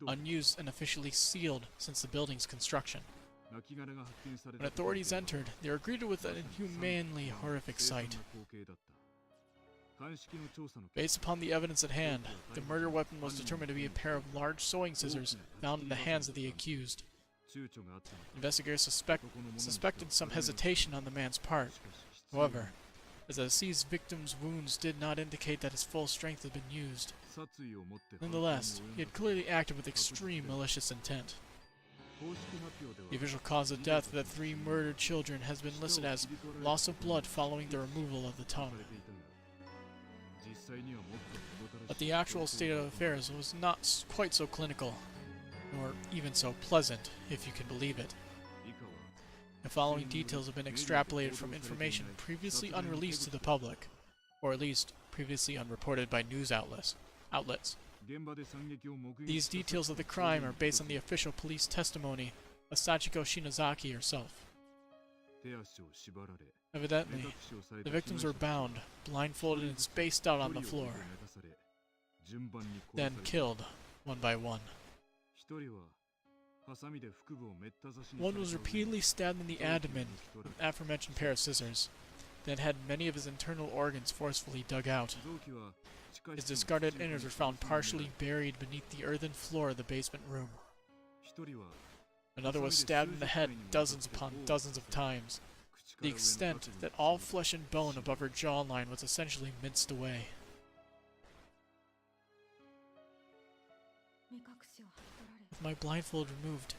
unused and officially sealed since the building's construction. When authorities entered, they were greeted with an inhumanely horrific sight. Based upon the evidence at hand, the murder weapon was determined to be a pair of large sewing scissors found in the hands of the accused. Investigators suspected some hesitation on the man's part. However, as the deceased victim's wounds did not indicate that his full strength had been used. Nonetheless, he had clearly acted with extreme malicious intent. The official cause of death of the 3 murdered children has been listed as loss of blood following the removal of the tongue. But the actual state of affairs was not quite so clinical, nor even so pleasant, if you can believe it. The following details have been extrapolated from information previously unreleased to the public, or at least previously unreported by news outlets. These details of the crime are based on the official police testimony of Sachiko Shinozaki herself. Evidently, the victims were bound, blindfolded and spaced out on the floor, then killed one by one. One was repeatedly stabbed in the abdomen with the aforementioned pair of scissors, then had many of his internal organs forcefully dug out. His discarded innards were found partially buried beneath the earthen floor of the basement room. Another was stabbed in the head dozens upon dozens of times, to the extent that all flesh and bone above her jawline was essentially minced away. With my blindfold removed,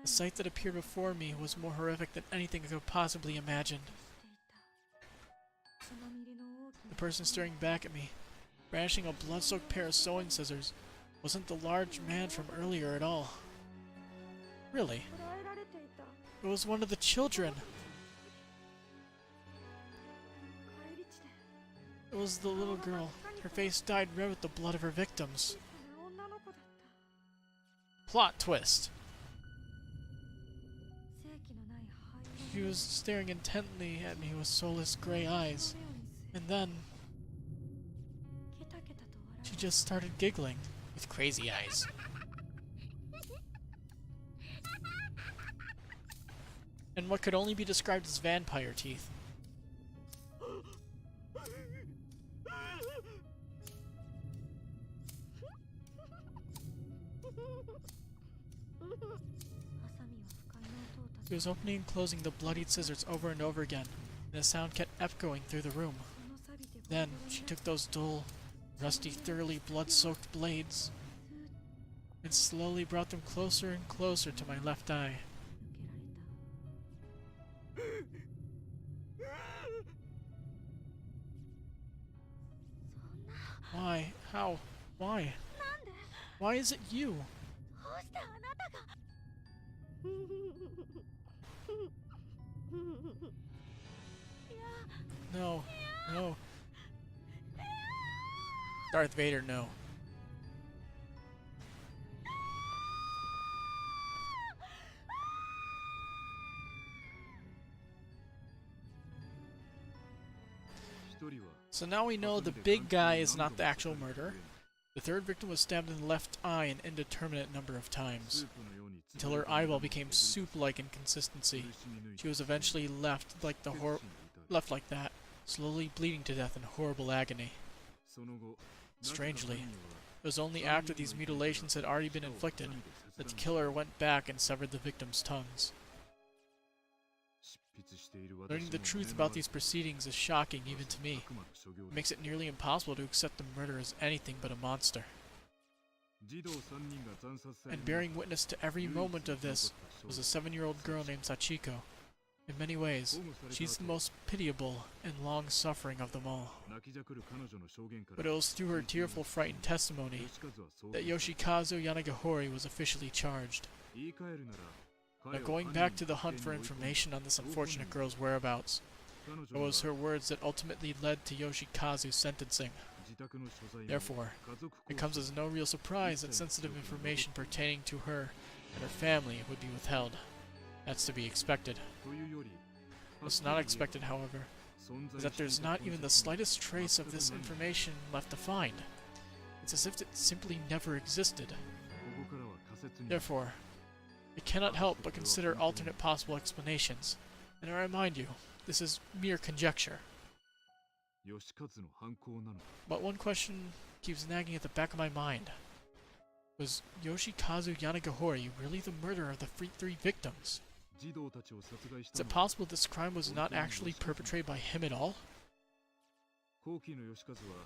the sight that appeared before me was more horrific than anything I could possibly imagine. The person staring back at me, brandishing a blood-soaked pair of sewing scissors, wasn't the large man from earlier at all. Really? It was one of the children! It was the little girl. Her face dyed red with the blood of her victims. Plot twist! She was staring intently at me with soulless gray eyes, and then she just started giggling with crazy eyes. And what could only be described as vampire teeth. She was opening and closing the bloodied scissors over and over again, and the sound kept echoing through the room. Then she took those dull, rusty, thoroughly blood-soaked blades and slowly brought them closer and closer to my left eye. Why? How? Why? Why is it you? No. No. Darth Vader, no. So now we know the big guy is not the actual murderer. The third victim was stabbed in the left eye an indeterminate number of times, until her eyeball became soup-like in consistency. She was eventually left like that, slowly bleeding to death in horrible agony. Strangely, it was only after these mutilations had already been inflicted that the killer went back and severed the victims' tongues. Learning the truth about these proceedings is shocking even to me. It makes it nearly impossible to accept the murderer as anything but a monster. And bearing witness to every moment of this was a 7-year-old girl named Sachiko. In many ways, she's the most pitiable and long-suffering of them all. But it was through her tearful, frightened testimony that Yoshikazu Yanagihori was officially charged. Now going back to the hunt for information on this unfortunate girl's whereabouts, it was her words that ultimately led to Yoshikazu's sentencing. Therefore, it comes as no real surprise that sensitive information pertaining to her and her family would be withheld. That's to be expected. What's not expected, however, is that there's not even the slightest trace of this information left to find. It's as if it simply never existed. Therefore, I cannot help but consider alternate possible explanations, and I remind you, this is mere conjecture. But one question keeps nagging at the back of my mind. Was Yoshikazu Yanagihori really the murderer of the three victims? Is it possible this crime was not actually perpetrated by him at all?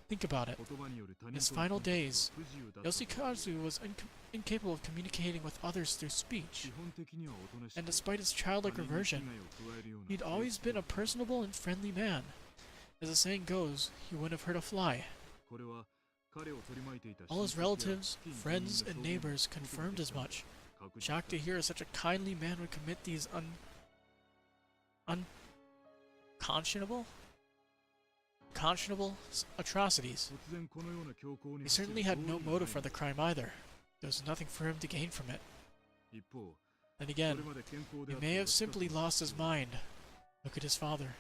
Think about it. In his final days, Yoshikazu was incapable of communicating with others through speech, and despite his childlike aversion, he'd always been a personable and friendly man. As the saying goes, he wouldn't have hurt a fly. All his relatives, friends, and neighbors confirmed as much, shocked to hear such a kindly man would commit these unconscionable atrocities. He certainly had no motive for the crime either. There was nothing for him to gain from it. Then again, he may have simply lost his mind. Look at his father.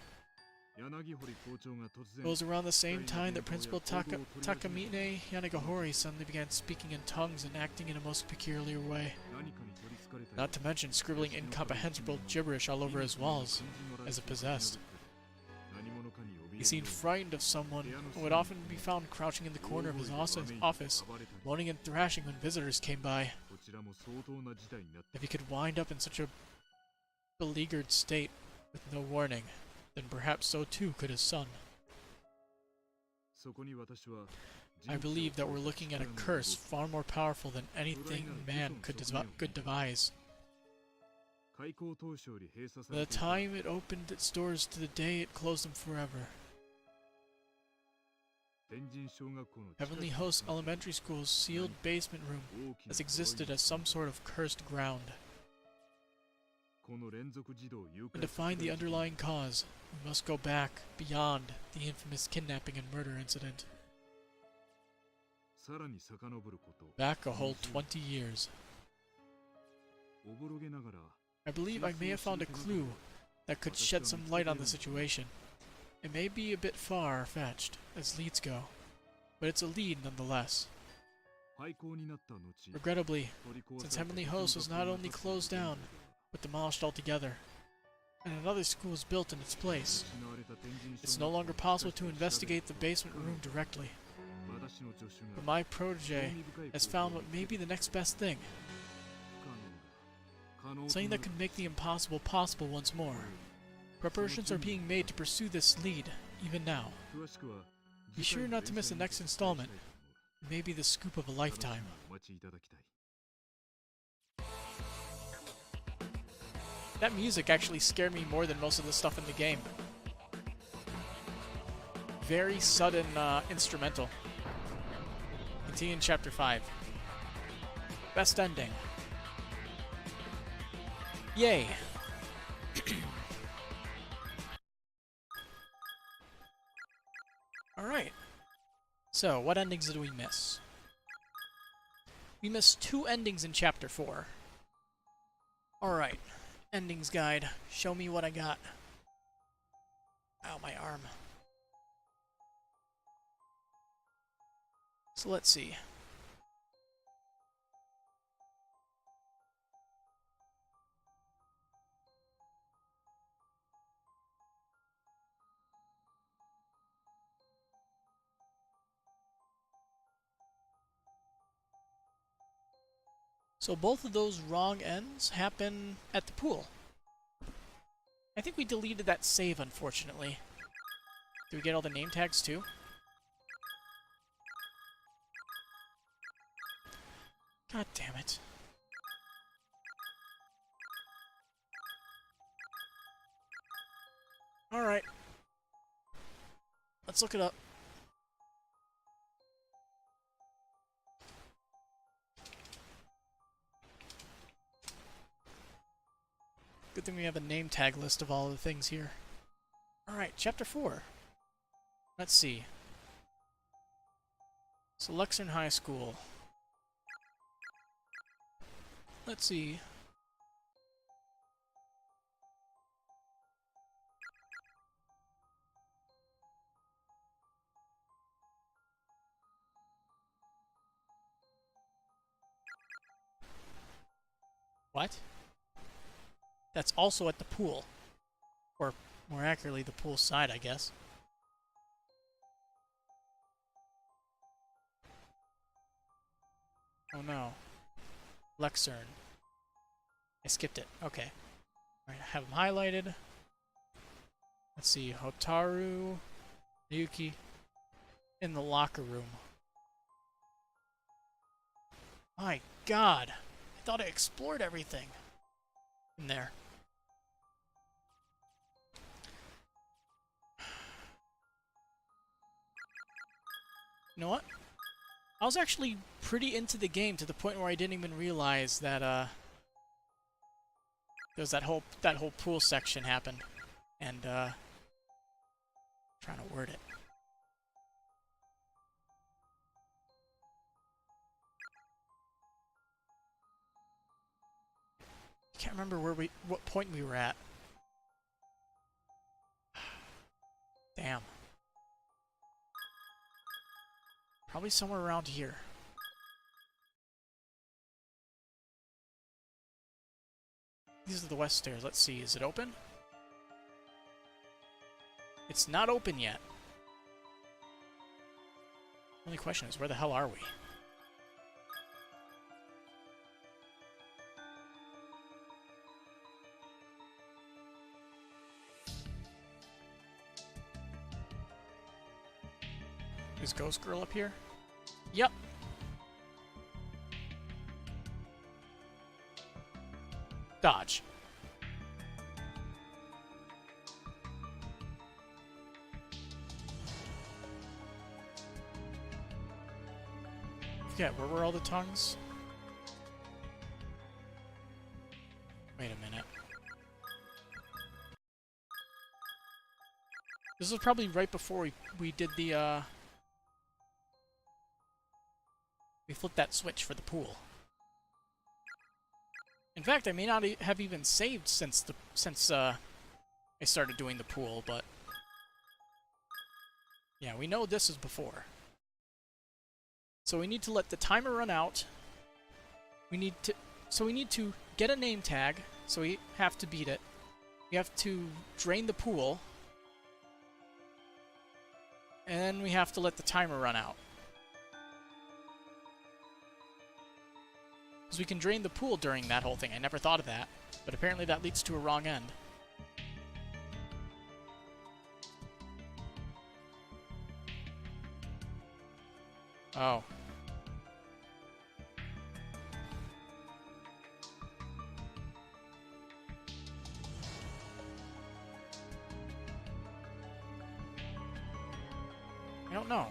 It was around the same time that Principal Takamine Yanagihori suddenly began speaking in tongues and acting in a most peculiar way. Not to mention scribbling incomprehensible gibberish all over his walls, as if possessed. He seemed frightened of someone and would often be found crouching in the corner of his office, moaning and thrashing when visitors came by. If he could wind up in such a beleaguered state with no warning, then perhaps so too could his son. I believe that we're looking at a curse far more powerful than anything man could devise. From the time it opened its doors to the day it closed them forever. Heavenly Host Elementary School's sealed basement room has existed as some sort of cursed ground. And to find the underlying cause, we must go back beyond the infamous kidnapping and murder incident. Back a whole 20 years. I believe I may have found a clue that could shed some light on the situation. It may be a bit far-fetched, as leads go, but it's a lead nonetheless. Regrettably, since Heavenly Host was not only closed down, but demolished altogether, and another school was built in its place, it's no longer possible to investigate the basement room directly. But my protege has found what may be the next best thing. Something that can make the impossible possible once more. Preparations are being made to pursue this lead, even now. Be sure not to miss the next installment. It may be the scoop of a lifetime. That music actually scared me more than most of the stuff in the game. Very sudden instrumental. Continue in Chapter 5. Best ending. Yay! Alright. So, what endings did we miss? We missed 2 endings in Chapter 4. Alright. Endings guide. Show me what I got. Ow, my arm. So let's see. So both of those wrong ends happen at the pool. I think we deleted that save, unfortunately. Did we get all the name tags too? God damn it. Alright. Let's look it up. Good thing we have a name tag list of all the things here. Alright, Chapter 4. Let's see. So Luxern High School. Let's see. What? That's also at the pool. Or, more accurately, the pool side, I guess. Oh no. Luxern. I skipped it. Okay. Alright, I have them highlighted. Let's see. Hotaru, Yuki, in the locker room. My god. I thought I explored everything in there. You know what? I was actually pretty into the game to the point where I didn't even realize that there was that whole pool section happened, and trying to word it. Can't remember what point we were at. Damn. Probably somewhere around here. These are the west stairs. Let's see. Is it open? It's not open yet. Only question is, where the hell are we? Is Ghost Girl up here? Yep. Dodge. Forget, where were all the tongues? Wait a minute. This was probably right before we did the, we flipped that switch for the pool. In fact, I may not have even saved since I started doing the pool, but yeah, we know this is before. So we need to let the timer run out. We need to get a name tag, so we have to beat it. We have to drain the pool. And then we have to let the timer run out. Because we can drain the pool during that whole thing. I never thought of that. But apparently that leads to a wrong end. Oh. I don't know.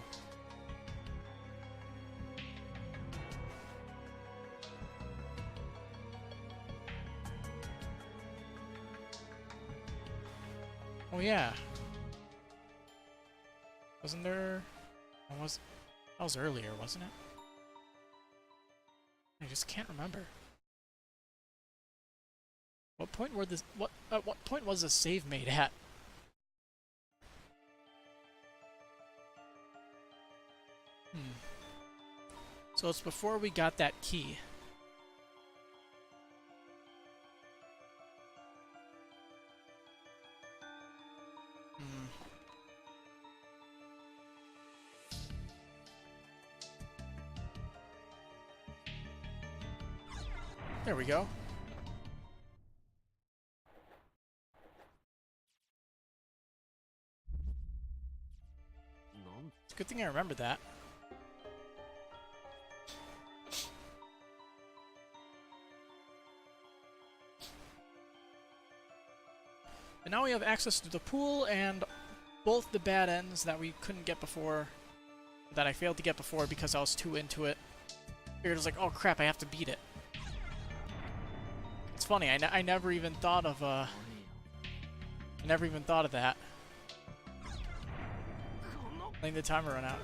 Oh yeah. Wasn't there... That was earlier, wasn't it? I just can't remember. What point were this... At what point was this save made at? So it's before we got that key. There we go. It's a good thing I remembered that. And now we have access to the pool and both the bad ends that we couldn't get before, that I failed to get before because I was too into it. Figured it was like, oh crap, I have to beat it. It's funny, I never even thought of, I never even thought of that. Letting the timer run out.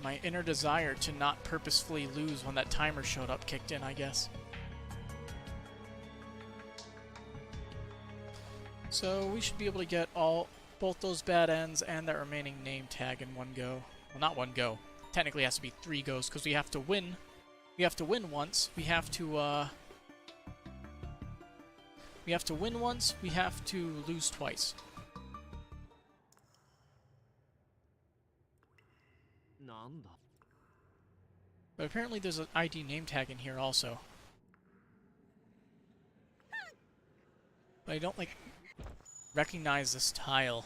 My inner desire to not purposefully lose when that timer showed up kicked in, I guess. So we should be able to get both those bad ends and that remaining name tag in one go. Well, not one go. Technically it has to be 3 goes because we have to win. We have to win once. We have to win once. We have to lose twice. But apparently there's an ID name tag in here also. But I don't, like, recognize this tile.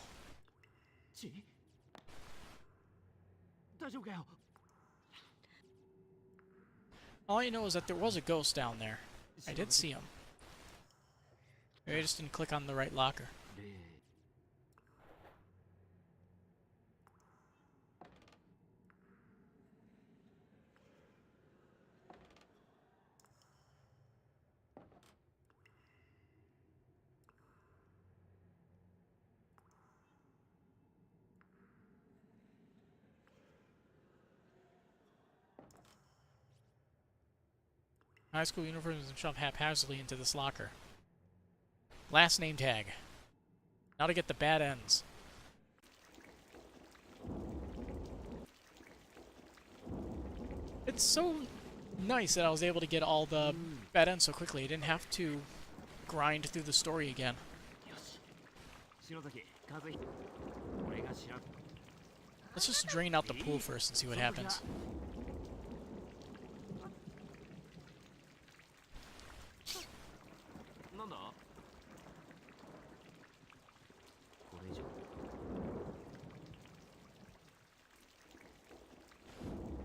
All I know is that there was a ghost down there. I did see him. Maybe I just didn't click on the right locker. High school uniforms and shove haphazardly into this locker. Last name tag. Now to get the bad ends. It's so nice that I was able to get all the bad ends so quickly. I didn't have to grind through the story again. Let's just drain out the pool first and see what happens.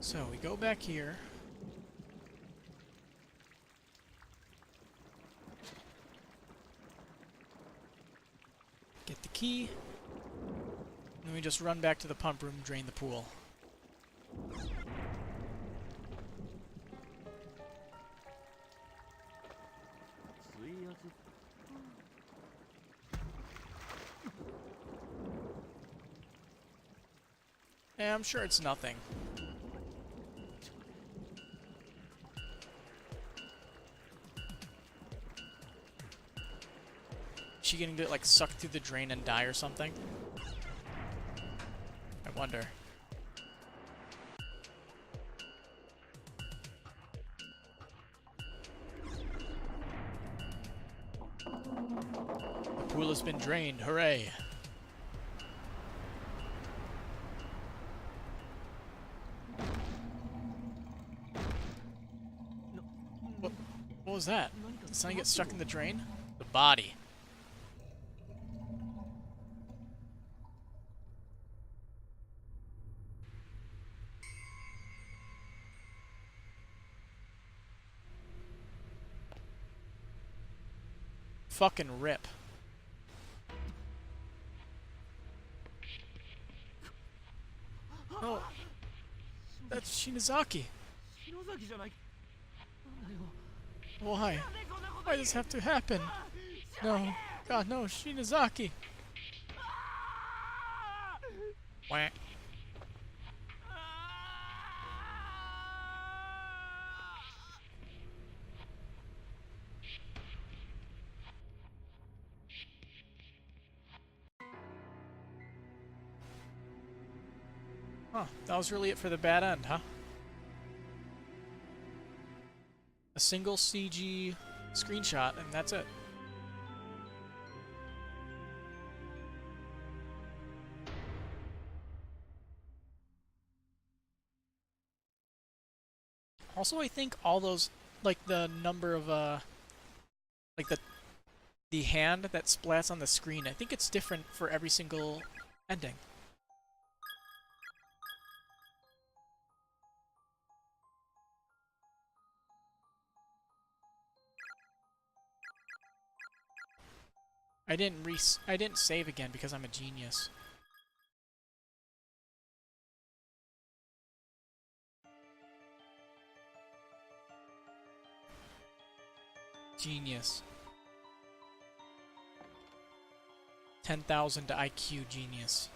So we go back here. Get the key. And then we just run back to the pump room, drain the pool. Yeah, I'm sure it's nothing. Is she gonna get like sucked through the drain and die or something? I wonder. The pool has been drained, hooray! What was that? Did something get stuck in the drain? The body. Fucking rip. No. That's Shinozaki. Why? Why does this have to happen? No. God, no. Shinozaki. Wah. Huh. That was really it for the bad end, huh? A single CG screenshot, and that's it. Also, I think all those, like the number of, like the hand that splats on the screen, I think it's different for every single ending. I didn't save again because I'm a genius. Genius. 10,000 IQ genius.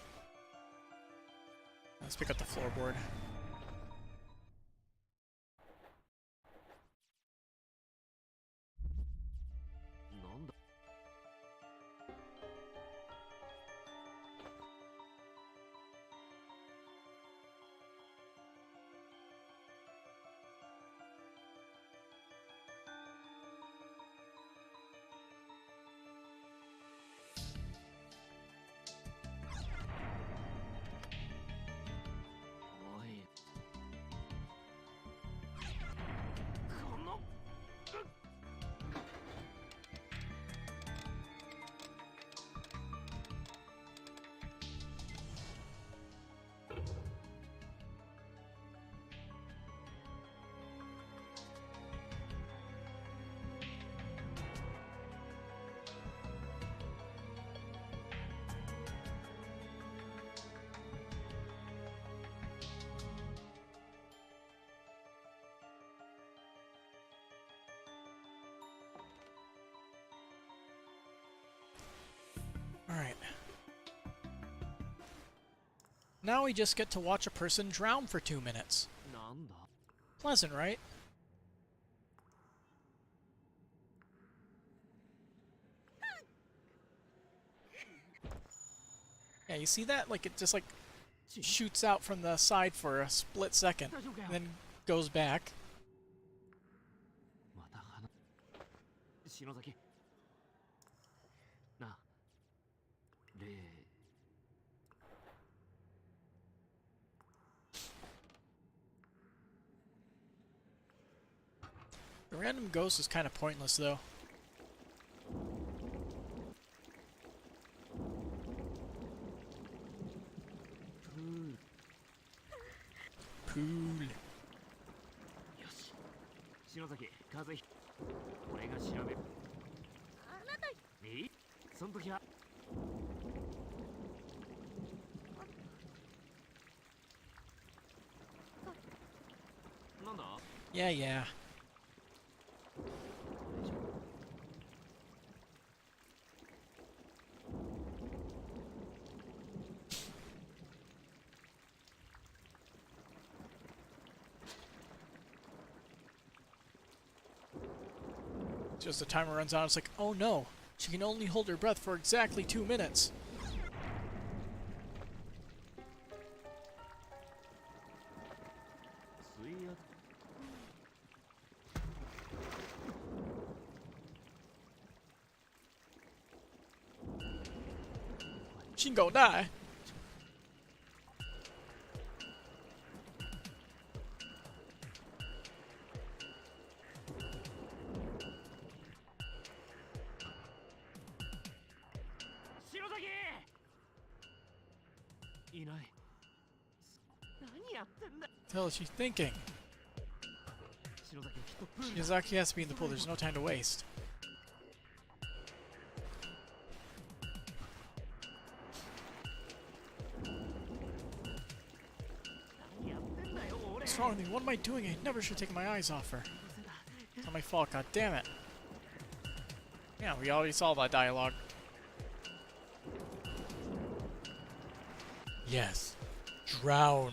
Let's pick up the floorboard. Alright. Now we just get to watch a person drown for 2 minutes. Pleasant, right? Yeah, you see that? Like, it just, like, shoots out from the side for a split second, and then goes back. The random ghost is kind of pointless, though. Cool. よし篠崎風邪俺が調べるあなたそん時はなんだ Yeah, yeah. Just the timer runs out, it's like, oh no, she can only hold her breath for exactly 2 minutes. 水圧 She can go die. 篠崎いない何やってんだ What the hell is she thinking? 篠崎きっとプール Miyazaki has to be in the pool, there's no time to waste. 何やってんだよ俺 What's wrong with me? What am I doing? I never should have taken my eyes off her. It's not my fault, god damn it. Yeah, we already saw that dialogue. Yes. Drown.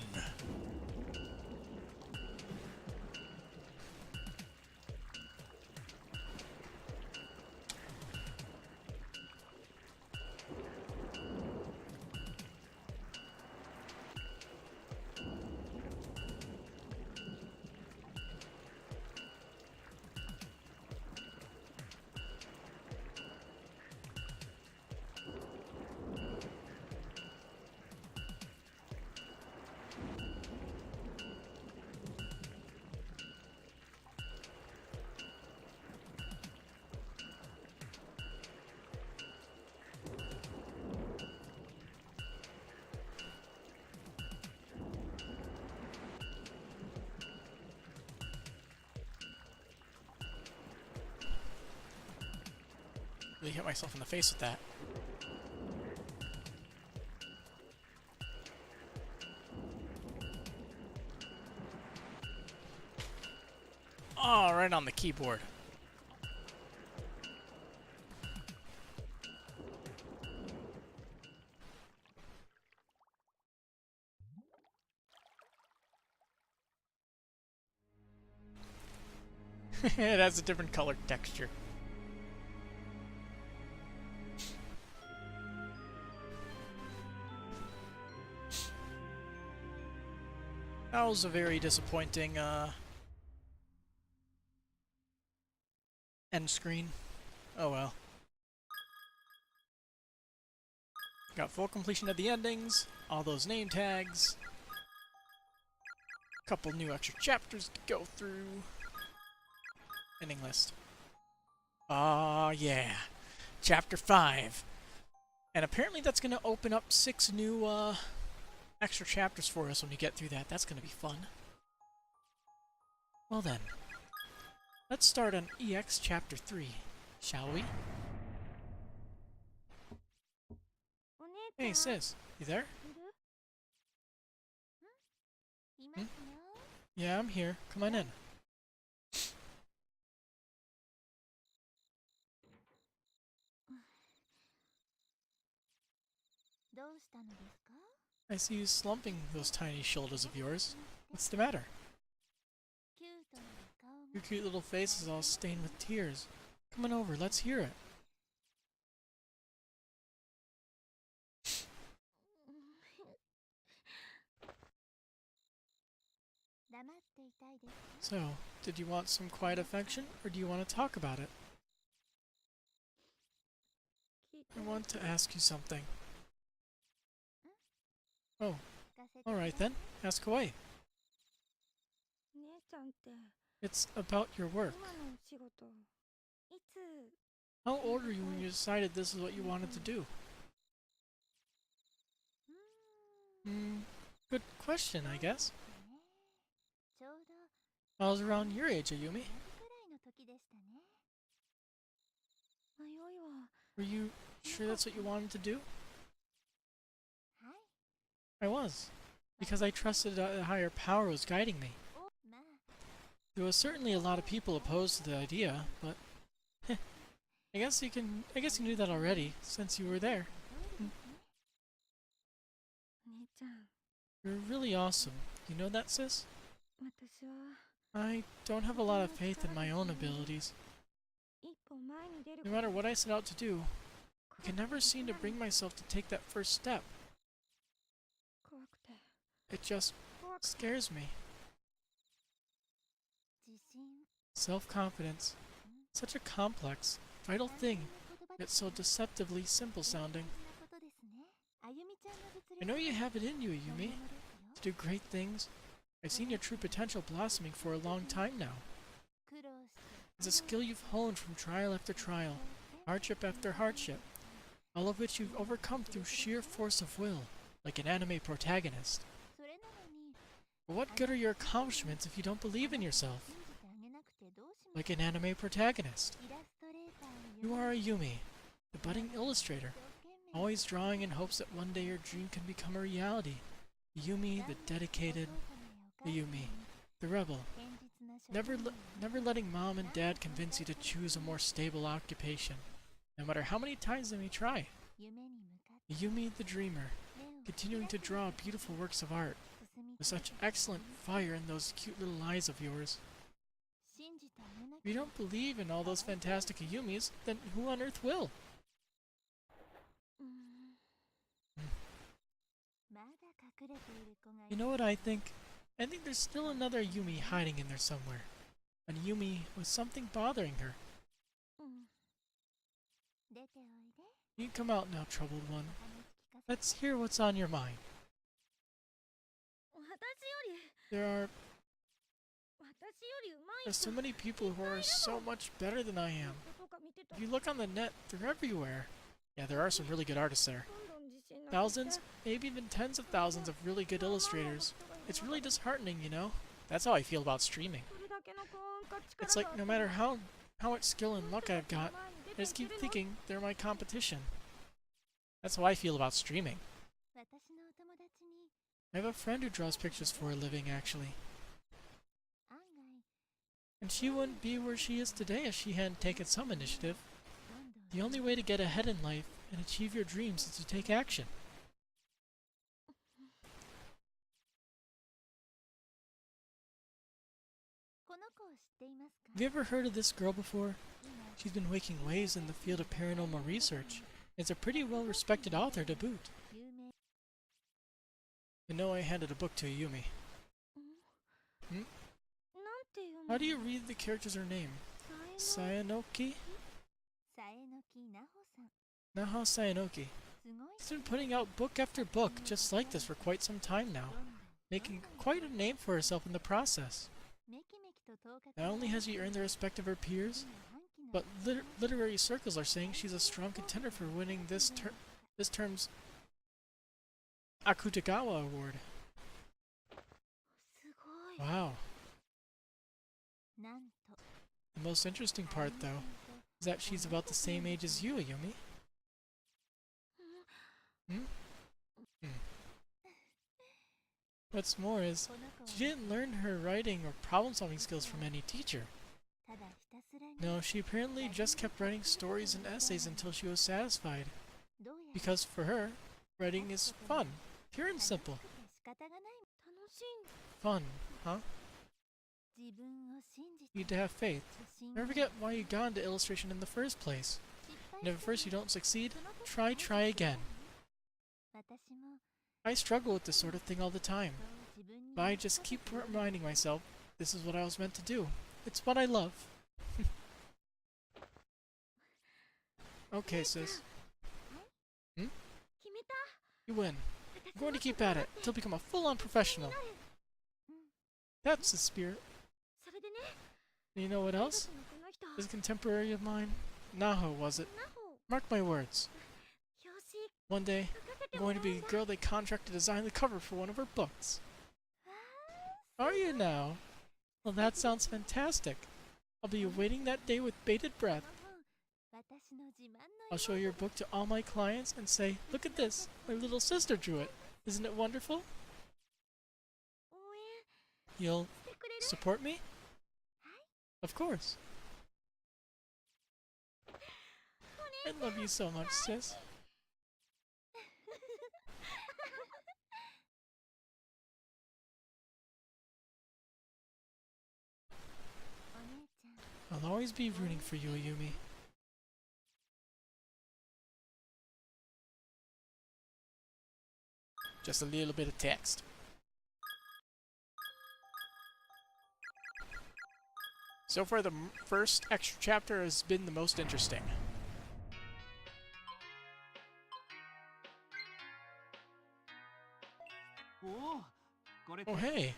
Really hit myself in the face with that. Oh, right on the keyboard. It has a different color texture. That was a very disappointing end screen. Oh well. Got full completion of the endings, all those name tags, couple new extra chapters to go through. Ending list. Yeah. Chapter 5. And apparently that's going to open up 6 new extra chapters for us when we get through that. That's going to be fun. Well then, let's start on EX Chapter 3, shall we? Hey sis, you there? Hmm? Yeah, I'm here. Come on in. I see you slumping those tiny shoulders of yours. What's the matter? Your cute little face is all stained with tears. Come on over, let's hear it. So, did you want some quiet affection, or do you want to talk about it? I want to ask you something. Oh, alright then, ask away. It's about your work. How old were you when you decided this is what you wanted to do? Good question, I guess. I was around your age, Ayumi. くらいの時でしたね。迷いは。 Were you sure that's what you wanted to do? はい。 I was. Because I trusted a higher power was guiding me. お、まあ、 There was certainly a lot of people opposed to the idea, but I guess you knew that already, since you were there. そうですね。姉ちゃん、 You're really awesome. You know that, sis? 私は I don't have a lot of faith in my own abilities. 一歩前に出る No matter what I set out to do, I can never seem to bring myself to take that first step. 怖くて、 It just 怖くて。 scares me. 自信。 Self-confidence. Such a complex, vital thing, yet so deceptively simple sounding. I know you have it in you, Ayumi, to do great things. I've seen your true potential blossoming for a long time now. It's a skill you've honed from trial after trial, hardship after hardship, all of which you've overcome through sheer force of will, like an anime protagonist. But what good are your accomplishments if you don't believe in yourself? Like an anime protagonist. You are Ayumi, the budding illustrator, always drawing in hopes that one day your dream can become a reality. Ayumi, the dedicated. Ayumi, the rebel. Never letting mom and dad convince you to choose a more stable occupation, no matter how many times they may try. Ayumi, the dreamer, continuing to draw beautiful works of art, with such excellent fire in those cute little eyes of yours. If you don't believe in all those fantastic Ayumis, then who on earth will? You know what I think? I think there's still another Ayumi hiding in there somewhere. An Ayumi with something bothering her. You come out now, troubled one. Let's hear what's on your mind. 私より There's 私よりうまい so many people who are so much better than I am. 人とか見てた If you look on the net, they're everywhere. Yeah, there are some really good artists there. どんどん自信なくて Thousands, maybe even tens of thousands of really good illustrators. It's really disheartening, you know? That's how I feel about streaming. それだけの幸運か力 It's が like no matter how much skill and luck I've got, I just keep thinking they're my competition. That's how I feel about streaming. 私のお友達に I have a friend who draws pictures for a living, actually. 案外 And she wouldn't be where she is today if she hadn't taken some initiative. どんどん The only way to get ahead in life and achieve your dreams is to take action. この子を知っていますか Have you ever heard of this girl before? She's been making waves in the field of paranormal research. It's a pretty well-respected author to boot. 有名 You know I handed a book to Ayumi. なんていう How do you read the character's her name? さえ Sayanoki? のきなほさん Naha Sayanoki. すごい She's been putting out book after book just like this for quite some time now, どんどん making quite a name for herself in the process. めきめきと頭角 Not only has she earned the respect of her peers, 半期の but literary circles are saying she's a strong contender for winning this term's Akutagawa Award. すごい Wow. なんと The most interesting part, though, is that she's about the same age as you, Ayumi. Hmm? What's more is, この子 she は didn't learn her writing or problem-solving skills from any teacher. ただひたすらに No, she apparently just kept writing stories and essays until she was satisfied. どうやら Because for her, writing is fun, pure and simple. 楽しくて仕方がない楽しい Fun, huh? 自分を信じ You て need to have faith. 自信 Never forget why you got into illustration in the first place. 失敗 And if at first you don't succeed, try again. 私も I struggle with this sort of thing all the time, そう自分に but I just keep reminding myself, this is what I was meant to do. It's what I love. Okay, sis. 決めた You win. I'm going to keep at it until I become a full-on professional. That's the spirit. それでね And you know what 中 else? 国のこの人 This contemporary of mine? Naho, was it? なほ Mark my words. 表紙 One day, 書かせて I'm も going ら to う be ん the だ girl they contract to design the cover for one of her books. わ Are you now? Well, that sounds fantastic. I'll be awaiting that day with bated breath. この本、私の自慢の I'll show your book to all my clients and say, look at this, my little sister drew it. Isn't it wonderful? 応援 You'll してくれる support me? Of course. I love you so much, sis. お姉ちゃん I'll always be rooting for you, Yumi. Just a little bit of text. So far, the first extra chapter has been the most interesting. Oh, hey.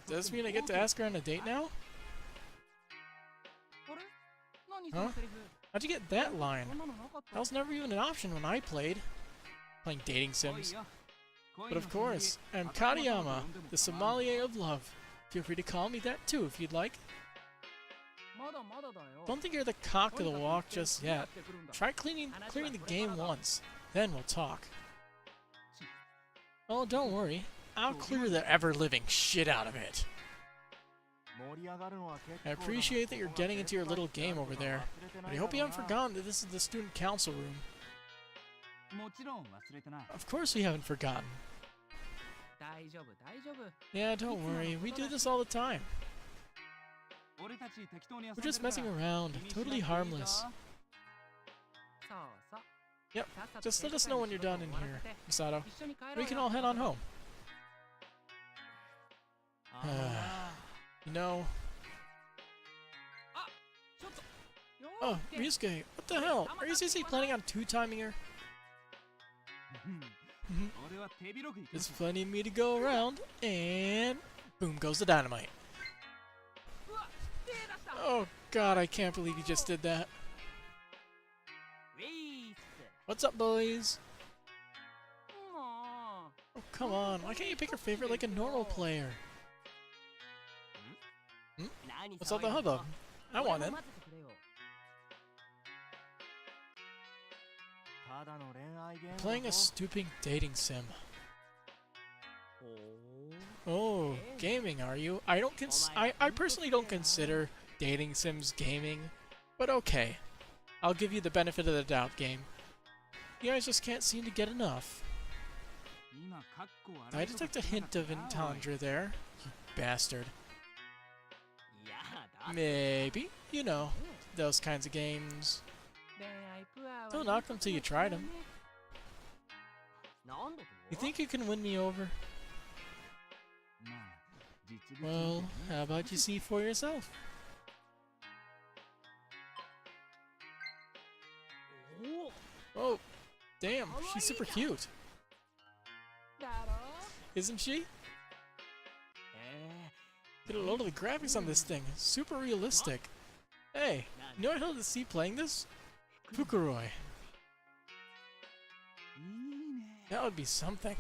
Does this mean I get to ask her on a date now? Huh? How'd you get that line? That was never even an option when I played. Playing dating sims. But of course, I'm Kadayama, the sommelier of love. Feel free to call me that too if you'd like. Don't think you're the cock of the walk just yet. Try clearing the game once, then we'll talk. Oh, don't worry. I'll clear the ever-living shit out of it. I appreciate that you're getting into your little game over there, but I hope you haven't forgotten that this is the student council room. Of course we haven't forgotten. 大丈夫大丈夫 Yeah, don't worry. We do this all the time. We're just messing around. Totally harmless. そうそう Yep. さっさと Just let us know when you're done in 終わ here, らせて Misato. 一緒に帰ろうよ We can all head on home. You know... ちょっとよ Oh, ーけ Ryusuke, what the hell? Are you seriously planning on two-timing her? There's plenty of me to go around, and boom goes the dynamite. うわ手出した Oh god, I can't believe you just did that. ウィース What's up, boys? も Oh, come on. Why can't you pick your favorite like a normal player? う何 What's all the hubbub? I want it. 待っててくれよ Playing a stupid dating sim. ほ Oh, gaming, are you? I personally don't consider dating sims gaming, but okay. I'll give you the benefit of the doubt, game. You guys just can't seem to get enough. I detect a hint of entendre there, you bastard. いやだ Maybe. You know, those kinds of games. 恋愛プアは Don't knock them till you tried them. なんだと You think you can win me over? Well, how about you see for yourself? おお Oh, damn, she's super cute. だろ Isn't she? え Get a load of the graphics on this thing. Super realistic. Hey, you know what I'd to see playing this? Fukuroi. That would be something.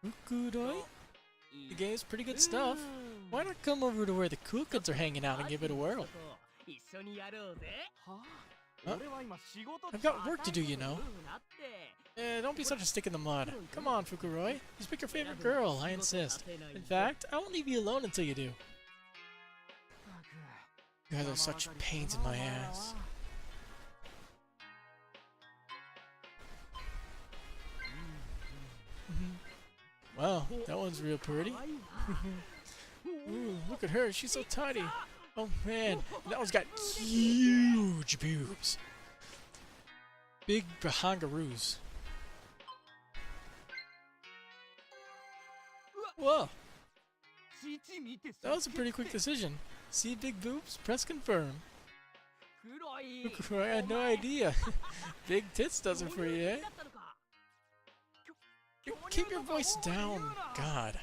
Fukuroi? The game's pretty good stuff. Why not come over to where the cool kids are hanging out and give it a whirl? 一緒にやろうぜ Huh? I've got work to do, you know. Don't be such a stick in the mud. Come on, Fukuroi. Just pick your favorite girl, I insist. In fact, I won't leave you alone until you do. You guys are such pains in my ass. Wow, that one's real pretty. Ooh, look at her, she's so tiny. Oh man, that one's got huge boobs. Big bahangaroos. Whoa, that was a pretty quick decision. See big boobs? Press confirm. I had no idea. Big tits does it for you, eh? Keep your voice down, God.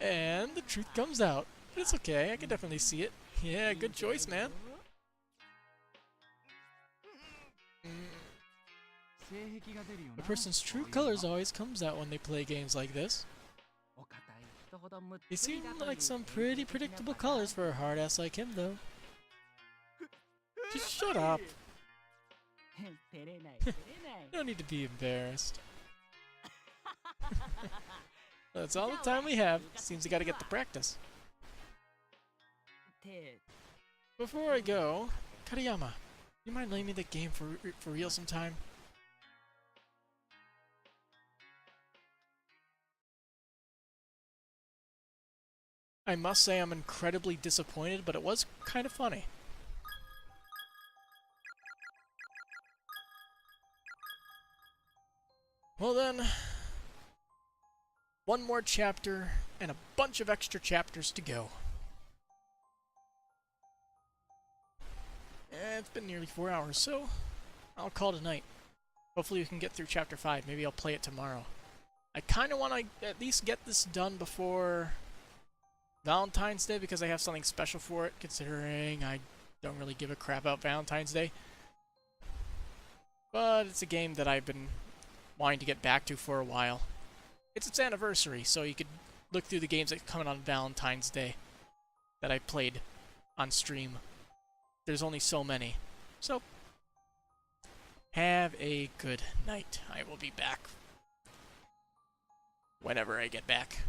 And the truth comes out. But it's okay, I can definitely see it. Yeah, good choice, man. A person's true colors always comes out when they play games like this. They seem like some pretty predictable colors for a hard ass like him, though. Just shut up. No need to be embarrassed. That's all the time we have. Seems we gotta get to practice. Before I go, Kariyama, you mind letting me the game for real sometime? I must say I'm incredibly disappointed, but it was kind of funny. Well then, one more chapter and a bunch of extra chapters to go. It's been nearly 4 hours, so I'll call it a night. Hopefully we can get through chapter 5. Maybe I'll play it tomorrow. I kind of want to at least get this done before Valentine's Day because I have something special for it, considering I don't really give a crap about Valentine's Day. But it's a game that I've been wanting to get back to for a while. It's its anniversary, so you could look through the games that come on Valentine's Day that I played on stream. There's only so many. So, have a good night. I will be back whenever I get back.